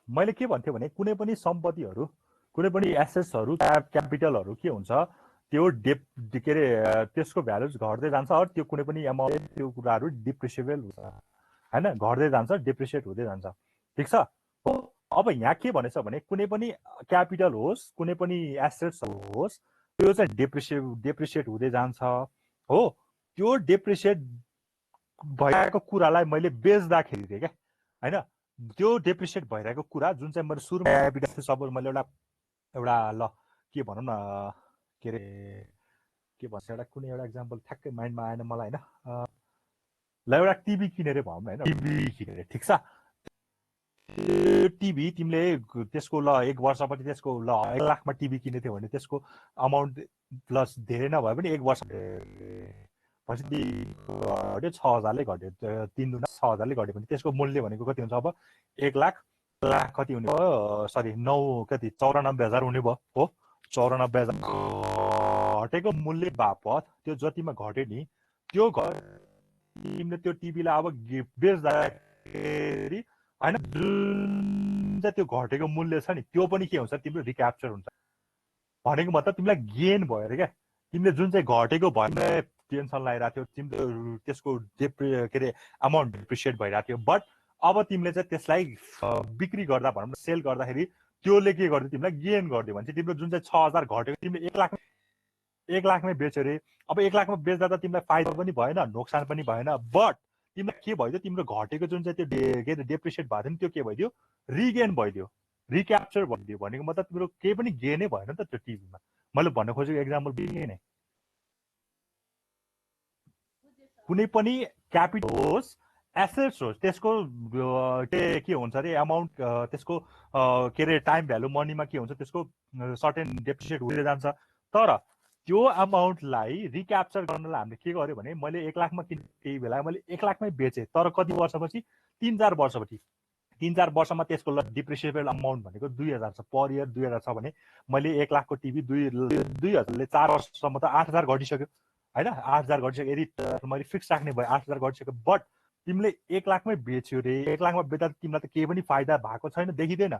मैले के भन्थेँ भने कुनै पनि सम्पत्तिहरू, कुनै पनि एसेट्सहरू, क्यापिटलहरू के हुन्छ, त्यो के अरे त्यसको भ्यालुज घट्दै जान्छ अरू त्यो कुनै पनि एमाउन्ट त्यो कुराहरू डिप्रिसिएबल हुन्छ होइन घट्दै जान्छ डिप्रिसिएट हुँदै जान्छ ठिक छ हो अब यहाँ के भनेछ भने कुनै पनि क्यापिटल होस् कुनै पनि एसेट्स होस् त्यो चाहिँ डेप्रिसिएट हुँदै जान्छ हो त्यो डेप्रिसिएट भइरहेको कुरालाई मैले बेच्दाखेरि क्या होइन त्यो डेप्रिसिएट भइरहेको कुरा जुन चाहिँ मैले सुरुमा क्यापिटल सपोज मैले एउटा ल के भनौँ न के अरे के भन्छ एउटा कुनै एउटा इक्जाम्पल ठ्याक्कै माइन्डमा आएन मलाई होइन ल एउटा टिभी किनेर भनौँ न होइन टिभी किनेर ठिक छ टिभी तिमीले त्यसको ल 1 वर्षपछि त्यसको ल 1 लाखमा टिभी किने थियो भने त्यसको अमाउन्ट प्लस धेरै नभए पनि 1 वर्ष पछि घट्यो 6,000ले घट्यो 3 दुना 6,000ले घट्यो भने त्यसको मूल्य भनेको कति हुन्छ अब 1 लाख कति हुने भयो सरी 9 कति 94,000 हुने भयो हो 94,000 घटेको मूल्य बापत त्यो जतिमा घट्यो नि त्यो तिमीले त्यो टिभीलाई अब बेच्दाखेरि होइन जुन चाहिँ त्यो घटेको मूल्य छ नि त्यो पनि के हुन्छ तिम्रो रिक्याप्चर हुन्छ भनेको मतलब तिमीलाई गेन भयो अरे क्या तिमीले जुन चाहिँ घटेको भएर टेन्सन लगाइरहेको थियो तिम्रो त्यसको के अरे अमाउन्ट डिप्रिसिएट भइरहेको थियो बट अब तिमीले चाहिँ त्यसलाई बिक्री गर्दा भनौँ न सेल गर्दाखेरि त्योले के गर्यो तिमीलाई गेन गरिदियो भने चाहिँ तिम्रो जुन चाहिँ 6,000 घटेको तिमीले 1 लाखमै बेच्यो अरे अब 1 लाखमा बेच्दा त तिमीलाई फाइदा पनि भएन नोक्सान पनि भएन बट तिमीलाई के भइदियो तिम्रो घटेको जुन चाहिँ त्यो के अरे डेप्रिसिएट भएको थियो नि त्यो के भइदियो रिगेन भइदियो रिक्याप्चर भइदियो भनेको मतलब तिम्रो केही पनि गेनै भएन नि त त्यो टिभीमा मैले भन्न खोजेको एक्जाम्पल बिहे नै कुनै पनि क्यापिटल होस् एसेट्स होस् त्यसको के हुन्छ अरे अमाउन्ट त्यसको के अरे टाइम भ्यालु मनीमा के हुन्छ त्यसको सर्टेन डेप्रिसिएट हुँदै जान्छ तर त्यो अमाउन्टलाई रिक्याप्चर गर्नलाई हामीले के गर्यो भने मैले 1 लाखमा किने त्यही बेला मैले 1 लाखमै बेचेँ तर कति वर्षपछि 3-4 वर्षपछि 3-4 वर्षमा त्यसको डिप्रिसिएबल अमाउन्ट भनेको 2,000 छ पर इयर 2,000 छ भने मैले 1 लाखको टिभी 2,000ले 4 वर्षसम्म त 8,000 घटिसक्यो होइन 8,000 घटिसक्यो यदि मैले फिक्स राख्ने भयो 8,000 घटिसक्यो बट तिमीले 1 लाखमै बेच्यो रे 1 लाखमा बेच्दा तिमीलाई त केही पनि फाइदा भएको छैन देखिँदैन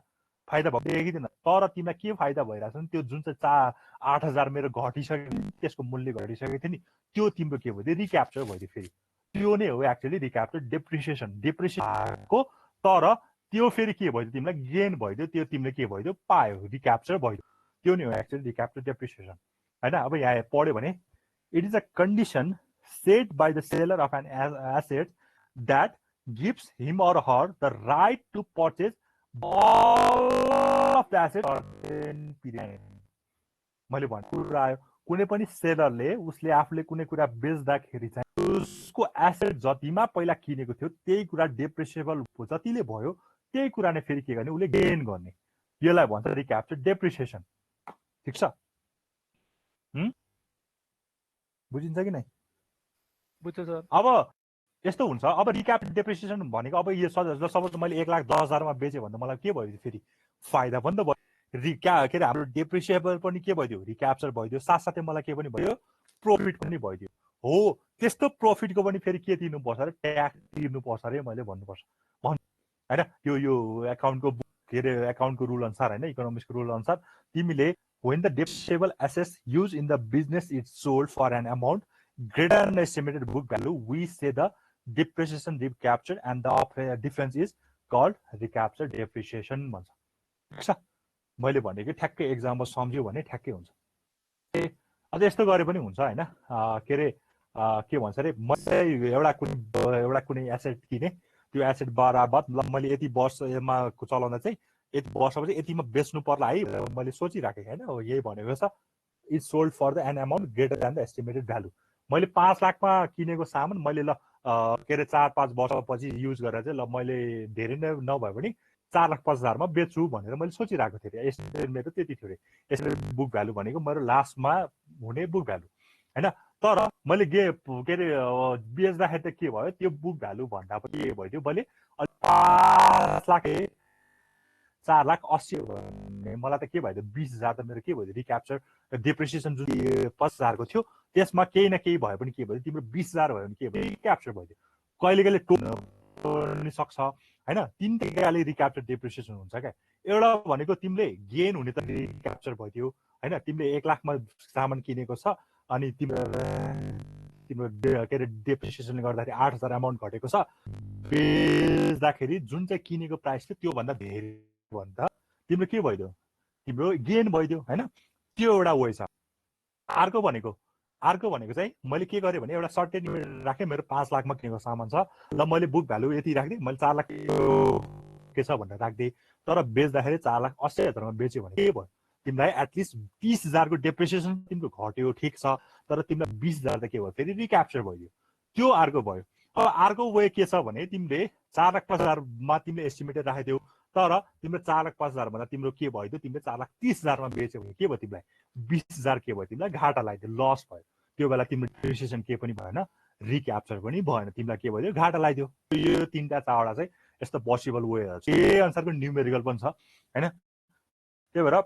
फाइदा भएको देखिँदैन तर तिमीलाई के फाइदा भइरहेछ नि त्यो जुन चाहिँ 8,000 मेरो घटिसक्यो त्यसको मूल्य घटिसकेको थियो नि त्यो तिम्रो के भइदियो रिक्याप्चर भइदियो फेरि त्यो नै हो एक्चुअली रिक्याप्चर डेप्रिसिएसन भएको तर त्यो फेरि के भइदियो तिमीलाई गेन भइदियो त्यो तिमीले के भइदियो पायो रिक्याप्चर भइदियो त्यो नै हो एक्चुअली रिक्याप्चर डेप्रिसिएसन होइन अब यहाँ पढ्यो भने it is a condition set by the seller of an asset that gives him or her the right to purchase all of the assets in period मैले भने कुरा आयो कुनै पनि सेलरले उसले आफूले कुनै कुरा बेच्दाखेरि चाहिँ उसको एसेट जतिमा पहिला किनेको थियो त्यही कुरा डेप्रिसिएबल जतिले भयो त्यही कुरा नै फेरि के गर्ने उसले गेन गर्ने यसलाई भन्छ रिक्याप्चर डेप्रिसिएसन ठिक छ बुझिन्छ कि नै बुझ्छु सर अब यस्तो हुन्छ अब रिक्याप्चर डेप्रिसिएसन भनेको अब यो सपोज मैले 1,10,000मा बेचेँ भन्दा मलाई के भयो फेरि फाइदा पनि त भयो के अरे हाम्रो डेप्रिसिएबल पनि के भइदियो रिक्याप्चर भइदियो साथसाथै मलाई के पनि भयो प्रफिट पनि भइदियो हो त्यस्तो प्रफिटको पनि फेरि के तिर्नुपर्छ अरे ट्याक्स तिर्नुपर्छ अरे मैले भन्नुपर्छ होइन यो एकाउन्टको के अरे एकाउन्टको रुल अनुसार होइन इकोनोमिक्सको रुल अनुसार तिमीले when the depreciable assets used in the business is sold for an amount greater than the estimated book value, we say the depreciation recapture and the difference is called recapture depreciation भन्छ मैले भनेको ठ्याक्कै example सम्झ्यो भने ठ्याक्कै हुन्छ अझ यस्तो गरे पनि हुन्छ होइन के अरे के भन्छ अरे मैले एउटा कुनै एसेट किने त्यो एसेट बराबर मैले यति वर्षमा चलाउँदा चाहिँ यति वर्षपछि यतिमा बेच्नु पर्ला है मैले सोचिराखेँ होइन यही भनेको छ is sold for the N amount greater than the estimated value मैले 5 लाखमा किनेको सामान मैले ल के अरे 4-5 वर्षपछि युज गरेर चाहिँ ल मैले धेरै नै नभए पनि 4,50,000मा बेच्छु भनेर मैले सोचिरहेको थिएँ एस्टिमेट मेरो त्यति थियो अरे एस्टिमेट बुक भ्यालु भनेको मेरो लास्टमा हुने बुक भ्यालु होइन तर मैले के अरे बेच्दाखेरि त के भयो त्यो बुक भ्यालु भन्दा पनि के भइदियो मैले 5 लाख 4,80,000 भने मलाई त के भइदियो 20,000 त मेरो के भइदियो रिक्याप्चर डेप्रिसिएसन जुन 50,000 को थियो त्यसमा केही न केही भयो पनि के भयो तिम्रो 20,000 भयो भने के भयो रिक्याप्चर भइदियो कहिले कहिले टोक्न सक्छ हैन तीन तरिकाले रिक्याप्चर डेप्रिसिएसन हुन्छ क्या एउटा भनेको तिमीले गेन हुने त रिक्याप्चर भयो हैन तिमीले 1 लाखमा सामान किनेको छ अनि तिम्रो के अरे डेप्रिसिएसनले गर्दाखेरि 8,000 अमाउन्ट घटेको छ बेच्दाखेरि जुन चाहिँ किनेको प्राइस थियो त्योभन्दा धेरै भन्दा तिम्रो के भइदियो तिम्रो गेन भइदियो हैन त्यो एउटा वे छ अर्को भनेको चाहिँ मैले के गरेँ भने एउटा सर्टेन राखेँ मेरो 5 लाखमा किनेको सामान छ ल मैले बुक भ्यालु यति राख्दिएँ मैले 4 लाख के छ भनेर राख्दिएँ तर बेच्दाखेरि 4,80,000मा बेच्यो भने के भयो तिमीलाई एटलिस्ट 30,000 को डेप्रिसिएसन तिम्रो घट्यो ठिक छ तर तिमीलाई 20,000 त के भयो फेरि रिक्याप्चर भइदियो त्यो अर्को भयो अब अर्को वे के छ भने तिमीले 4,50,000मा तिमीले एस्टिमेटेड राखेथ्यौ तर तिम्रो 4,50,000 भन्दा तिम्रो के भयो तिमीले 4,30,000मा बेच्यौ भने के भयो तिमीलाई 20,000 के भयो तिमीलाई घाटा लाग्यो लस भयो त्यो बेला तिम्रो डेप्रिसिएसन के पनि भएन रिक्याप्चर पनि भएन तिमीलाई के भयो घाटा लाग्यो यो तीनटा चारवटा चाहिँ यस्तो पोसिबल वेहरू छ ए अनुसारको न्युमेरिकल पनि छ हैन त्यही भएर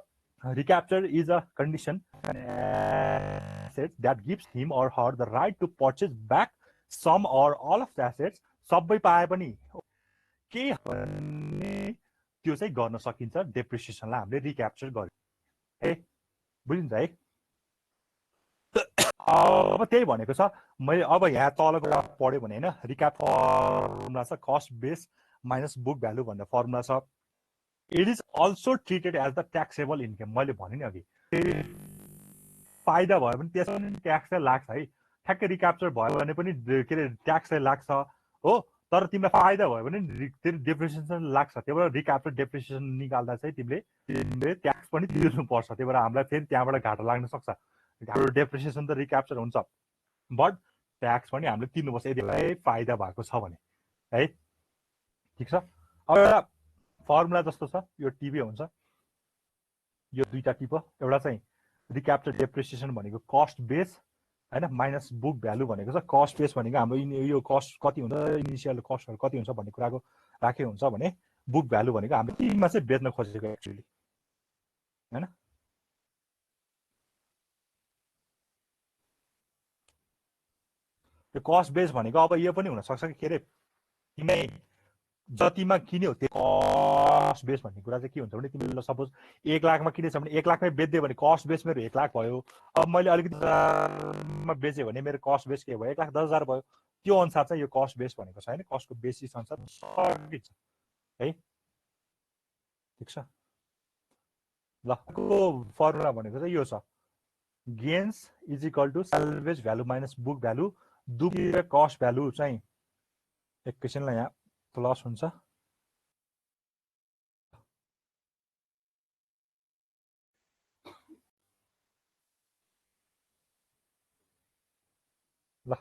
recapture is a condition assets that gives him or her the right to purchase back some or all of the assets सबै पाए पनि के भन्ने त्यो चाहिँ गर्न सकिन्छ डेप्रिसिएसनलाई हामीले रिक्याप्चर गर्यो है बुझिन्छ है अब त्यही भनेको छ मैले अब यहाँ तलको पढ्यो भने हैन रिक्याप फर्मुला छ cost base minus book value भन्ने फर्मुला छ it is also treated as the taxable income मैले भने नि अघि फाइदा भयो भने त्यसमा पनि ट्याक्स लाग्छ है ठ्याक्कै रिक्याप्चर भयो भने पनि के अरे ट्याक्स लाग्छ हो तर तिमीलाई फाइदा भयो भने डेप्रिसिएसन लाग्छ त्यही भएर रिक्याप्चर डेप्रिसिएसन निकाल्दा चाहिँ तिमीले ट्याक्स पनि तिर्नुपर्छ त्यही भएर हामीलाई फेरि त्यहाँबाट घाटा लाग्न सक्छ हाम्रो डेप्रिसिएसन त रिक्याप्चर हुन्छ बट ट्याक्स पनि हामीले तिर्नुपर्छ यदि फाइदा भएको छ भने है ठिक छ अब एउटा फर्मुला जस्तो छ यो टिपी हुन्छ यो दुईटा टिप एउटा चाहिँ रिक्याप्चर डेप्रिसिएसन भनेको कस्ट बेस हैन माइनस बुक भ्यालु भनेको छ कस्ट बेस भनेको हाम्रो यो कस्ट कति हुन्छ इनिशियल कस्टहरु कति हुन्छ भन्ने कुराको राखे हुन्छ भने बुक भ्यालु भनेको हामीले तीमा चाहिँ बेच्न खोजेको एक्चुअली हैन यो कस्ट बेस भनेको अब यो पनि हुन सक्छ के रे तिमी जतिमा किन्यौ त्यो कस्ट बेस भन्ने कुरा चाहिँ के हुन्छ भने तिमीले सपोज 1 लाखमा किनेछ भने 1 लाखमै बेच्दियो भने कस्ट बेस मेरो 1 लाख भयो अब मैले अलिकति बेचे भने मेरो कस्ट बेस के भयो 1,10,000 भयो त्यो अनुसार चाहिँ यो कस्ट बेस भनेको छ हैन कस्टको बेसिस अनुसार सकिन्छ है ठीक छ ल को फर्मुला भनेको चाहिँ यो छ gains is equal to salvage value minus book value दुई कस्ट भ्यालु चाहिँ एकैछिनलाई यहाँ प्लस हुन्छ ल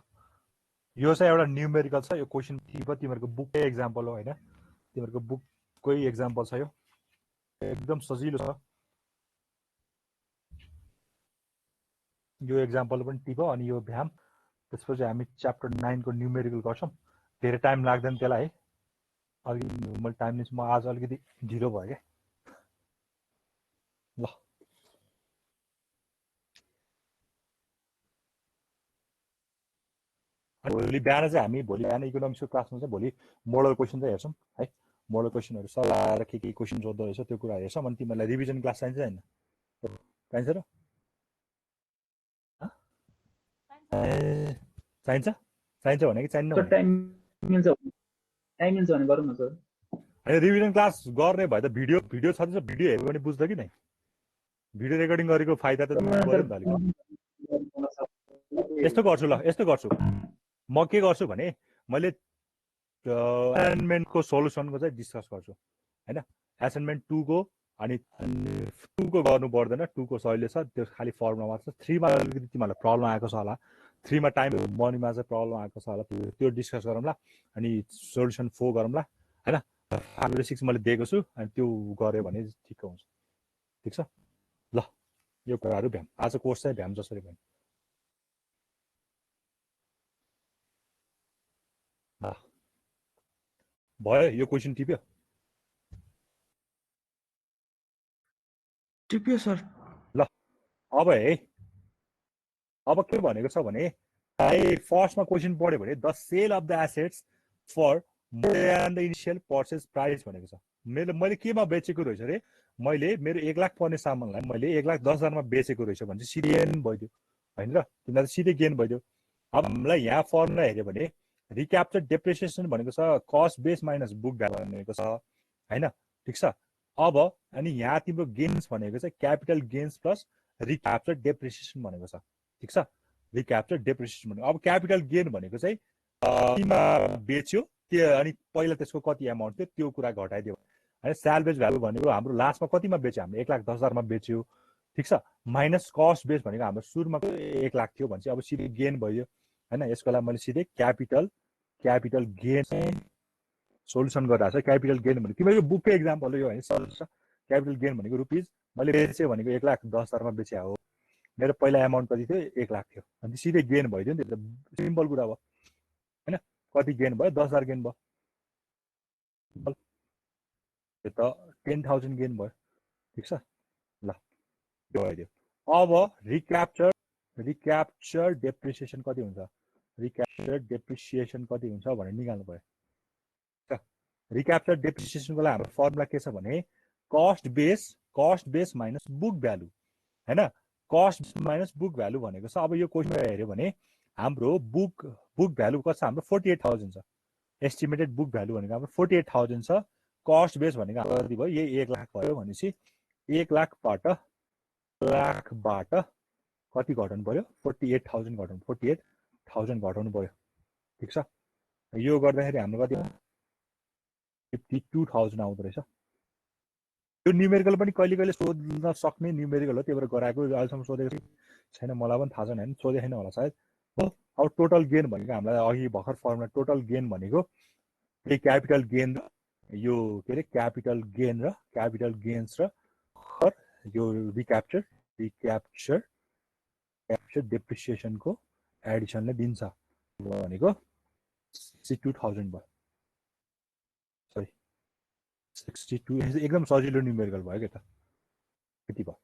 यो चाहिँ एउटा न्युमेरिकल छ यो क्वेशन टिप तिमीहरुको बुककै एक्जाम्पल हो हैन तिमीहरुको बुककै एक्जाम्पल छ यो एकदम सजिलो छ यो एक्जाम्पल पनि टिप अनि यो भ्याम त्यसपछि हामी च्याप्टर 9 को न्युमेरिकल गर्छौं धेरै टाइम लाग्दैन त्यसलाई है अलि मैले टाइम म आज अलिकति ढिलो भयो के ल भोलि बिहान चाहिँ हामी भोलि बिहान इकोनोमिक्सको क्लासमा चाहिँ भोलि मोडल क्वेशन चाहिँ हेर्छौं है मोडल क्वेशनहरु सल्लाएर के क्वेशन सोध्दो रहेछ त्यो कुरा हेर्छौं अनि तिमीलाई रिभिजन क्लास चाहिन्छ हैन चाहिन्छ र चाहिन्छ चाहिन्छ भने कि चाहिन्न टाइम मिल्छ भने गरौँ न सर हैन रिभिजन क्लास गर्ने भए त भिडियो छ त्यसो भिडियो हेर्यो भने बुझ्दै कि नै भिडियो रेकर्डिङ गरेको फाइदा त गरे नि त यस्तो गर्छु ल यस्तो गर्छु म के गर्छु भने मैले असाइनमेन्टको सोलुसनको चाहिँ डिस्कस गर्छु हैन असाइनमेन्ट 2 को अनि 2 को गर्नु पर्दैन 2 को सहिले छ त्यो खाली फर्मुला मात्र 3 मा अलिकति तिमीहरुलाई प्रब्लम आएको छ होला 3 मा टाइम मनीमा चाहिँ प्रब्लम आएको छ होला त्यो डिस्कस गरौँला अनि सोलुसन 4 गरौँला हैन 5 र 6 मैले दिएको छु अनि त्यो गर्यो भने ठिक हुन्छ ठीक छ ल यो कुराहरु भ्याम आज कोर्स चाहिँ भ्याम जसरी भयो भयो यो क्वेशन टिप्यो सर ल अब है अब के भनेको छ भने फर्स्टमा क्वेशन पढ्यो भने the sale of the assets for more than the initial purchase price भनेको छ। मैले केमा बेचेको रहेछ रे, मैले मेरो 1 लाख पर्ने सामानलाई मैले 1,10,000 मा बेचेको रहेछ भने चाहिँ सिधै गेन भइदियो हैन र, तिमीलाई सिधै गेन भइदियो। अब हामीलाई यहाँ फर्मुला हेर्यो भने रिक्याप्चर डेप्रिसिएसन भनेको छ cost base minus book value भनेको छ हैन, ठीक छ। अब अनि यहाँ तिम्रो गेन्स भनेको चाहिँ क्यापिटल गेन्स प्लस रिक्याप्चर डेप्रिसिएसन भनेको छ, ठीक छ। रिक्याप्चर डेप्रिसिएसन भनेको अब क्यापिटल गेन भनेको चाहिँ कतिमा बेच्यो त्यो अनि पहिला त्यसको कति एमाउन्ट थियो त्यो कुरा घटाइदियो हैन। स्यालभेज भ्यालु भनेको हाम्रो लास्टमा कतिमा बेच्यो, हामीले 1,10,000 मा बेच्यो, ठीक छ। माइनस कस्ट बेस भनेको हाम्रो सुरुमा 1 लाख थियो भने चाहिँ अब सिधै गेन भयो हैन। यसको लागि मैले सिधै क्यापिटल गेन सोल्युसन गरिरहेको छ। क्यापिटल गेन भनेको तिम्रो बुककै एक्जाम्पल हो यो हैन, क्यापिटल गेन भनेको रुपिज मैले बेचे भनेको 1,10,000 मा बेचे हो, मेरो पहिला एमाउन्ट कति थियो 1 लाख थियो, अनि सिधै गेन भइदियो नि, त्यो त सिम्पल कुरा हो हैन। कति गेन भयो, 10,000 गेन भयो, त्यो त 10,000 गेन भयो, ठीक छ। ल त्यो भइदियो। अब रिक्याप्चर डेप्रिसिएसन कति हुन्छ, रिक्याप्चर डेप्रिसिएसन कति हुन्छ भनेर निकाल्नु पर्यो। रिक्याप्चर डेप्रिसिएसनको लागि हाम्रो फर्मुला के छ भने cost base minus book value हैन। कस्ट माइनस बुक भ्यालु भनेको छ, अब यो क्वेसनमा हेर्यो भने हाम्रो बुक भ्यालु कति छ, हाम्रो 48,000 छ। एस्टिमेटेड बुक भ्यालु भनेको हाम्रो 48,000 छ। कस्ट बेस भनेको हाम्रो कति भयो, यही 1 लाख भयो भनेपछि 1 लाखबाट कति घटाउनु पर्यो, 48,000 घटाउनु पर्यो, ठीक छ। यो गर्दाखेरि हाम्रो कति 52,000 आउँदो रहेछ। यो न्युमेरिकल पनि कहिले कहिले सोध्न सक्ने न्युमेरिकल हो, त्यही भएर गराएको, अहिलेसम्म सोधेको छैन, मलाई पनि थाहा छैन, सोधेको छैन होला सायद हो। अब टोटल गेन भनेको हामीलाई अघि भर्खर फर्मुला टोटल गेन भनेको त्यही क्यापिटल गेन र यो के अरे क्यापिटल गेन्स र यो रिक्याप्चर डेप्रिसिएसनको एडिसनले दिन्छ भनेको 62,000 भयो, सरी 62, एकदम सजिलो न्युमेरिकल भयो क्या त, यति भयो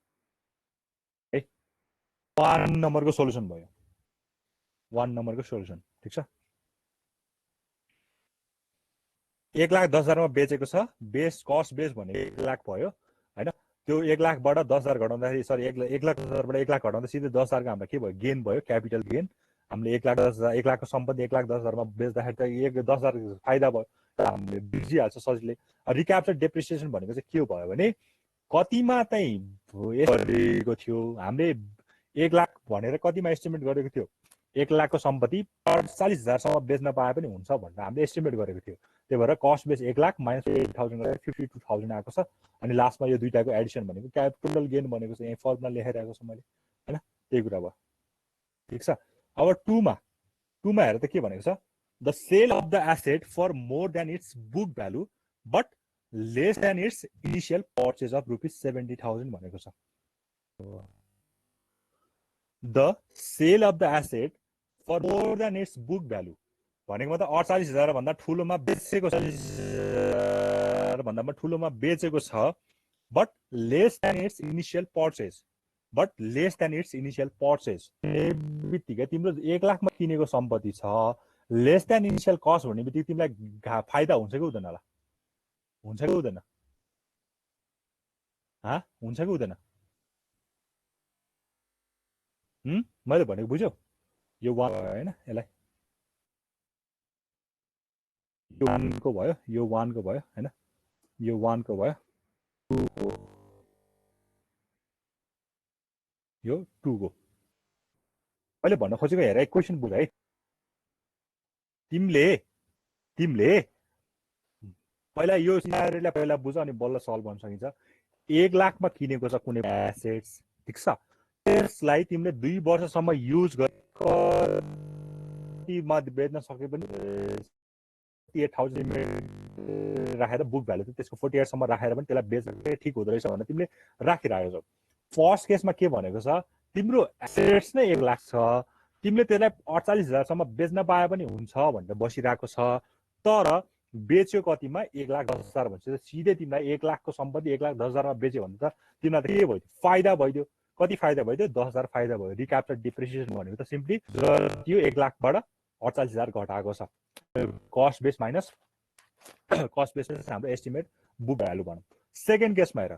है। 1 नम्बरको सोल्युसन भयो, 1 नम्बरको सोल्युसन, ठिक छ। 1,10,000 मा बेचेको छ, बेस कस्ट बेस भने 1 लाख भयो हैन। त्यो 1 लाखबाट 10,000 घटाउँदाखेरि सरी 1,10,000 बाट 1 लाख घटाउँदा सिधै 10,000 को हाम्रो के भयो, गेन भयो, क्यापिटल गेन। हामीले 1 लाखको सम्पत्ति 1,10,000 मा बेच्दाखेरि त 10,000 फाइदा भयो, हामीले बुझिहाल्छ सजिलै। रिक्याप्चर डेप्रिसिएसन भनेको चाहिँ के भयो भने कतिमा चाहिँ गरेको थियो, हामीले 1 लाख भनेर कतिमा एस्टिमेट गरेको थियो, 1 लाखको सम्पत्ति 48,000 सम्म बेच्न पाए पनि हुन्छ भनेर हामीले एस्टिमेट गरेको थियो। त्यही भएर कस्ट बेस 1 लाख माइनस 8,000 गरेर 52,000 आएको छ। अनि लास्टमा यो दुईटाको एडिसन भनेको क्यापिटल गेन भनेको चाहिँ यहाँ फर्मुला लेखाइरहेको छु मैले हैन, त्यही कुरा भयो, ठीक छ। अब 2 मा हेर त के भनेको छ, the sale of the asset for more than its book value but less than its initial purchase of ₹70,000 भनेको छ। The sale of the asset for more than its book value भनेको मतलब 48,000 भन्दा ठुलोमा बेचेको छ, बेचेको छ, but less than its initial purchase बित्तिकै तिम्रो 1 लाखमा किनेको सम्पत्ति छ, लेस देन इनिशियल कस्ट भन्ने बित्तिकै तिमीलाई फाइदा हुन्छ कि हुँदैन होला, हुन्छ कि हुँदैन, हुन्छ कि हुँदैन, मैले भनेको बुझ्यौ, यो 1 भयो हैन, यसलाई यो 1 को भयो, यो 1 को भयो हैन, यो 1 को भयो, 2 को, यो 2 को। मैले भन्न खोजेको हेर एक क्वेशन बुझ है, तिमीले पहिला यो सिनारियोलाई पहिला बुझ अनि बल्ल सल्भ गर्न सकिन्छ। 1 लाखमा किनेको छ कुनै एसेट्स, ठीक छ, त्यसलाई तिमीले 2 वर्षसम्म युज गरिमा बेच्न सके पनि 48,000 राखेर बुक भ्यालु त्यसको 48 सम्म राखेर पनि त्यसलाई बेच्न ठिक हुँदो रहेछ भनेर तिमीले राखिरहेको छौ। फर्स्ट केसमा के भनेको छ, तिम्रो एसेट्स नै 1 लाख छ, तिमीले त्यसलाई 48,000 सम्म बेच्न पाए पनि हुन्छ भनेर बसिरहेको छ, तर बेच्यो कतिमा 1,10,000 भन्छ, सिधै तिमीलाई 1 लाखको सम्पत्ति 1,10,000 मा बेच्यो भने त तिमीलाई त के भयो, फाइदा भइदियो। कति फाइदा भइदियो, 10,000 फाइदा भयो। रिक्याप्चर डेप्रिसिएसन भनेको त सिम्पली त्यो 1 लाखबाट 48,000 घटाएको छ, cost base minus cost basis हाम्रो एस्टिमेट बुक भ्यालु भनौँ। सेकेन्ड केसमा हेर,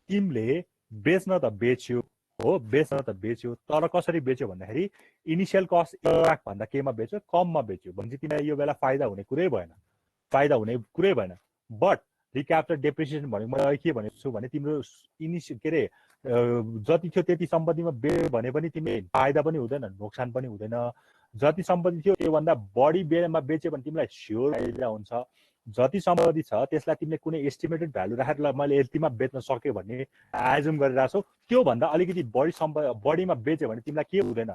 तिमीले बेच्न त बेच्यो हो, बेच्न त बेच्यो, तर कसरी बेच्यो भन्दाखेरि इनिसियल कस्ट 1 लाख भन्दा केमा बेच्यो, कममा बेच्यो भने चाहिँ तिमीलाई यो बेला फाइदा हुने कुरै भएन, फाइदा हुने कुरै भएन। बट रिक्याप्चर डेप्रिसिएसन भनेको मैले के भनेको छु भने तिम्रो के अरे जति थियो त्यति सम्पत्तिमा भने पनि तिमीले फाइदा पनि हुँदैन, नोक्सान पनि हुँदैन। जति सम्पत्ति थियो त्योभन्दा बढी बेरमा बेच्यो भने तिमीलाई स्योर फाइदा हुन्छ। जति सम्पत्ति छ त्यसलाई तिमीले कुनै एस्टिमेटेड भ्यालु राखेर मैले यतिमा बेच्न सक्यो भन्ने एजुम गरिरहेको छौ, त्योभन्दा अलिकति बढीमा बेच्यो भने तिमीलाई के हुँदैन,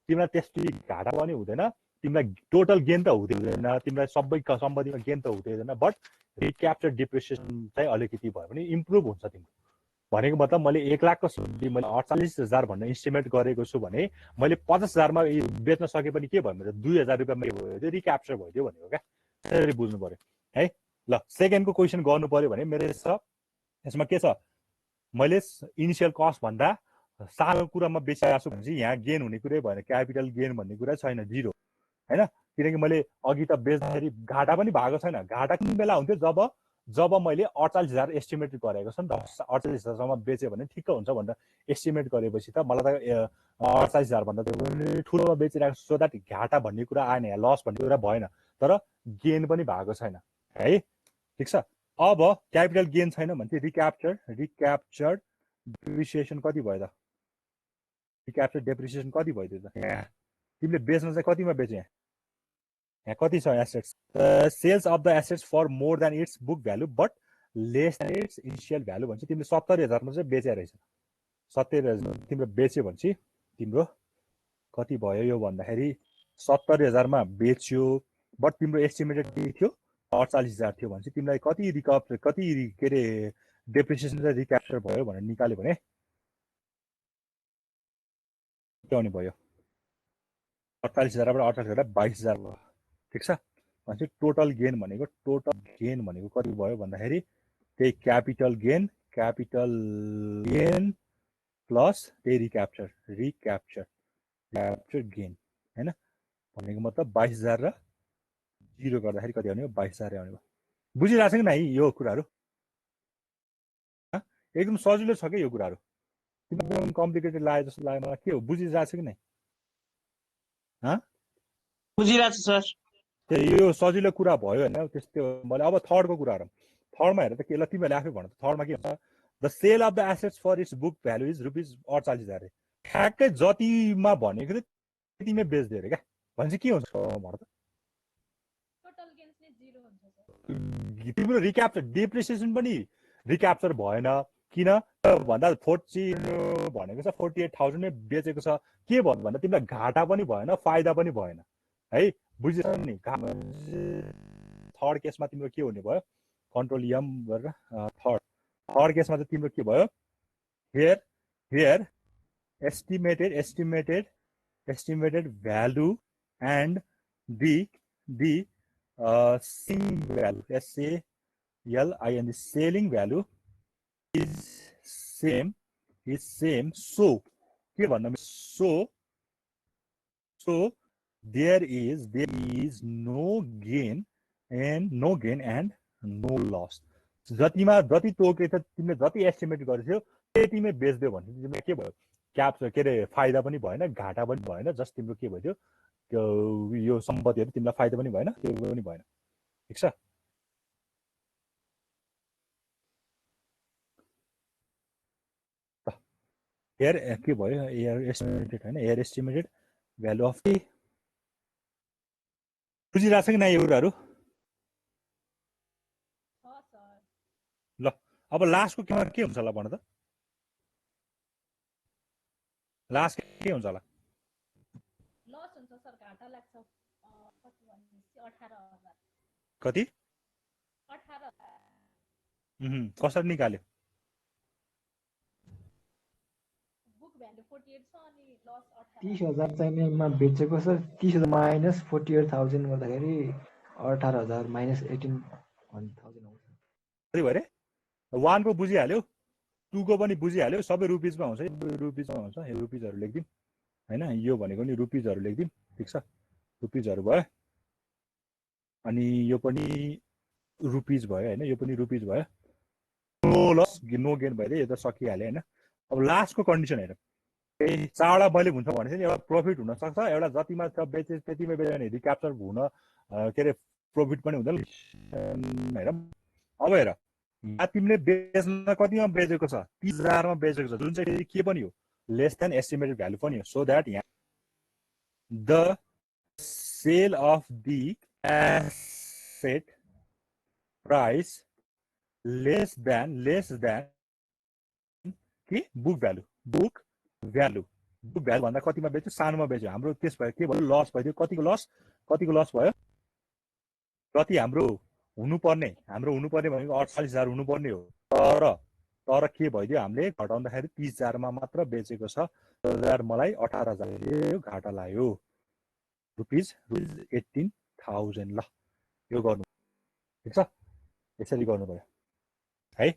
तिमीलाई त्यसपछि घाटा पनि हुँदैन, तिमीलाई टोटल गेन त हुँदैन, तिमीलाई सबै सम्पत्तिमा गेन त हुँदैन, बट रिक्याप्चर डिप्रिसिएसन चाहिँ अलिकति भयो भने इम्प्रुभ हुन्छ तिम्रो। भनेको मतलब मैले 1 लाखको मैले 48,000 भन्ने इस्टिमेट गरेको छु भने मैले 50,000मा बेच्न सके पनि के भयो मेरो 2,000 रुपियाँमा भयो, त्यो रिक्याप्चर भयो भनेको क्या। त्यसरी बुझ्नु पर्यो है। ल सेकेन्डको क्वेसन गर्नु पर्यो भने मेरो यसमा के छ, मैले इनिसियल कस्ट भन्दा सानो कुरामा बेचिरहेको छु भने चाहिँ यहाँ गेन हुने कुरै भएन, क्यापिटल गेन भन्ने कुरा छैन, जिरो हैन। किनकि मैले अघि त बेच्दाखेरि घाटा पनि भएको छैन। घाटा कुन बेला हुन्थ्यो जब मैले 48,000 एस्टिमेट गरेको छु नि त, 48,000सम्म बेच्यो भने ठिक्क हुन्छ भनेर एस्टिमेट गरेपछि त मलाई त 48,000 भन्दा त ठुलोमा बेचिरहेको छु, सो द्याट घाटा भन्ने कुरा आएन, यहाँ लस भन्ने कुरा भएन, तर गेन पनि भएको छैन है। ठिक छ। अब क्यापिटल गेन छैन भने चाहिँ रिक्याप्चर डिप्रिसिएसन कति भयो त, रिक्याप्चर डेप्रिसिएसन कति भयो त्यो त, यहाँ तिमीले बेच्न चाहिँ कतिमा बेच्यो, यहाँ कति छ assets, sales of the assets for more than its book value but less than its initial value भने चाहिँ तिमीले 70,000मा चाहिँ बेचे रहेछ। 70,000 तिम्रो बेच्यो भने चाहिँ तिम्रो कति भयो यो भन्दाखेरि 70,000मा बेच्यो, बट तिम्रो एस्टिमेटेड के थियो 48,000 थियो भने चाहिँ तिमीलाई कति के अरे डेप्रिसिएसन चाहिँ रिक्याप्चर भयो भनेर निकाल्यो भने के आउने भयो, 48,000बाट 48,000 22,000 भयो। ठिक छ। भनेपछि टोटल गेन भनेको कति भयो भन्दाखेरि त्यही क्यापिटल गेन प्लस त्यही रिक्याप्चर गेन हैन। भनेको मतलब 22,000 र 0 गर्दाखेरि कति आउने हो, 22,000 आउने भयो। बुझिरहेको छ कि नै यो कुराहरू? एकदम सजिलो छ कि यो कुराहरू, एकदम कम्प्लिकेटेड लाग्यो जस्तो लाग्यो मलाई। के हो, बुझिरहेको छ कि नै? बुझिरहेको छु सर। यो सजिलो कुरा भयो होइन। त्यस्तो मैले अब थर्डको कुरा हेरौँ। थर्डमा हेरेर त के, ल तिमीहरूले आफै भन, थर्डमा के हुन्छ, the sale of the assets for its book value is ₹48,000। ठ्याक्कै जतिमा भनेको थियो त्यतिमै बेच्दियो अरे क्या, भने चाहिँ के हुन्छ भन त, तिम्रो रिक्याप्चर डेप्रिसिएसन पनि रिक्याप्चर भएन। किन भन्दा 40 भनेको छ 48,000 नै बेचेको छ, के भन्नु भन्दा तिमीलाई घाटा पनि भएन, फाइदा पनि भएन है। बुझेछ नि? थर्ड केसमा तिम्रो के हुने भयो, कन्ट्रोल एम गरेर थर्ड केसमा चाहिँ तिम्रो के भयो, here estimated value and the selling value, SALIN, selling value is same. So के भन्नु, so there is no gain and no loss. जति तोके त तिमीले जति एस्टिमेट गरेथ्यो त्यतिमै बेच्दियो भने तिमीले के भयो, क्याप्चर के अरे फाइदा पनि भएन, घाटा पनि भएन, जस्ट तिम्रो के भयो त्यो यो सम्पत्तिहरू तिमीलाई फाइदा पनि भएन, त्यो पनि भएन। ठिक छ। एयर के भयो, एयर एस्टिमेटेड होइन, air estimated value of T. बुझिरहेको छ कि नै यो कुराहरू? ल अब लास्टको के हुन्छ होला भन त, लास्ट के हुन्छ होला? लस हुन्छ सर, घाटा लाग्छ। कति भनेपछि 18,000। कति? 18,000। कसरी निकाल्यो? बुक भ्यालु 48 छ अनि लस 18,000। 30,000 चाहिनेमा बेचेको सर, 30,000 माइनस 48,000 गर्दाखेरि 18,000 माइनस 18,000 आउँछ। कति भयो रे? 1 को बुझिहाल्यो, 2 को पनि बुझिहाल्यो, सबै रुपिजमा हुन्छ, रुपिजमा हुन्छ, यो रुपिजहरू लेखिदिउँ हैन, यो भनेको नि रुपिजहरू लेखिदिउँ। ठिक छ, रुपिजहरू भयो। अनि यो पनि रुपिज भयो हैन यो पनि रुपिज भयो नो लस नो गेन भयो यो त सकिहाल्यो हैन अब लास्टको कन्डिसन हेर चारवटा मैले हुन्छ भने चाहिँ एउटा प्रफिट हुन सक्छ एउटा जतिमा छ बेचे त्यतिमै बेच्यो भने रिक्याप्चर हुन के अरे प्रफिट पनि हुँदैन हेर अब हेर यहाँ तिमीले बेच्न कतिमा बेचेको छ 30,000 मा बेचेको छ जुन चाहिँ के पनि हो लेस देन एस्टिमेटेड भ्यालु पनि हो सो दैट यहाँ the sale of the asset price less than के बुक भ्यालु भन्दा कतिमा बेच्यो सानोमा बेच्यो हाम्रो त्यस भयो के भयो लस भयो कतिको लस भयो कति हाम्रो हुनुपर्ने भनेको 48,000 हुनुपर्ने हो तर के भइदियो हामीले घटाउँदाखेरि 30,000 मा मात्र बेचेको छ तर मलाई 18,000 घाटा लाग्यो रुपिज 18,000 ल यो गर्नु ठीक छ यसरी गर्नु पर्यो है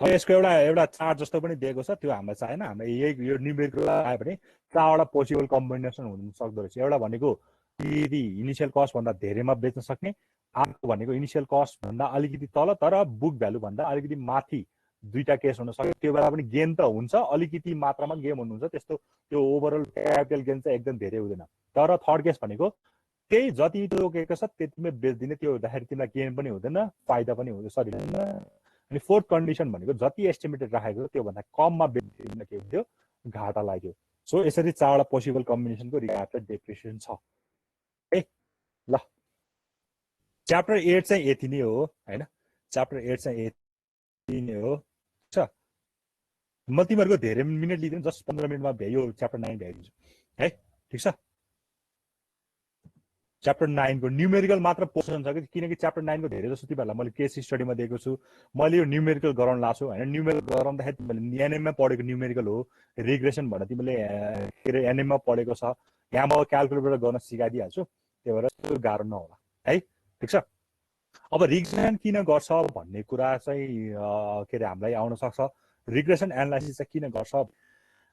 अब यसको एउटा चार्ट जस्तो पनि दिएको छ त्यो हामीलाई चाहिएन हामीले यही यो न्युमेरिकल आयो भने चारवटा पोसिबल कम्बिनेसन हुन सक्दो रहेछ एउटा भनेको यदि इनिशियल कस्ट भन्दा धेरैमा बेच्न सक्ने अर्को भनेको इनिशियल कस्ट भन्दा अलिकति तल तर बुक भ्यालु भन्दा अलिकति माथि दुईटा केस हुन सक्यो त्यो बेला पनि गेन त हुन्छ अलिकति मात्रामा गेम हुनुहुन्छ त्यस्तो त्यो ओभरअल क्यापिटल गेन चाहिँ एकदम धेरै हुँदैन तर थर्ड केस भनेको त्यही जति तोकेको छ त्यतिमै बेच्दिने त्यो हुँदाखेरि तिमीलाई गेन पनि हुँदैन फाइदा पनि हुँदैन सरी अनि फोर्थ कन्डिसन भनेको जति एस्टिमेटेड राखेको त्यो भन्दा कममा बेच्दिन के हुन्थ्यो घाटा लाग्यो सो यसरी चारवटा पोसिबल कम्बिनेसनको रिक्याप्चर डेप्रिसिएसन छ है ल च्याप्टर 8 चाहिँ यति नै हो हैन च्याप्टर 8 चाहिँ यति नै हो छ म तिमीहरुको धेरै मिनेट लिदिन जस्ट 15 मिनेटमा भ्यायो च्याप्टर 9 भ्याइदिन्छु है ठीक छ च्याप्टर 9 को न्युमेरिकल मात्र पोर्सन छ किनकि च्याप्टर 9 को धेरै जस्तो तिमीहरुलाई मैले केस स्टडीमा दिएको छु मैले यो न्युमेरिकल गराउन लाछु हैन न्युमेरिकल गराउँदाखेरि तिमीले एनएम मा पढेको न्युमेरिकल हो रिग्रेसन भनेर तिमीले के रे एनएम मा पढेको छ यहाँ म क्याल्कुलेटर गर्न सिकाइदिहाल्छु त्यही भएर त्यो गाह्रो नहोला है ठीक छ अब रिग्रेसन किन गर्छ भन्ने कुरा चाहिँ के रे हामीलाई आउन सक्छ रिग्रेसन एनालाइसिस चाहिँ किन गर्छ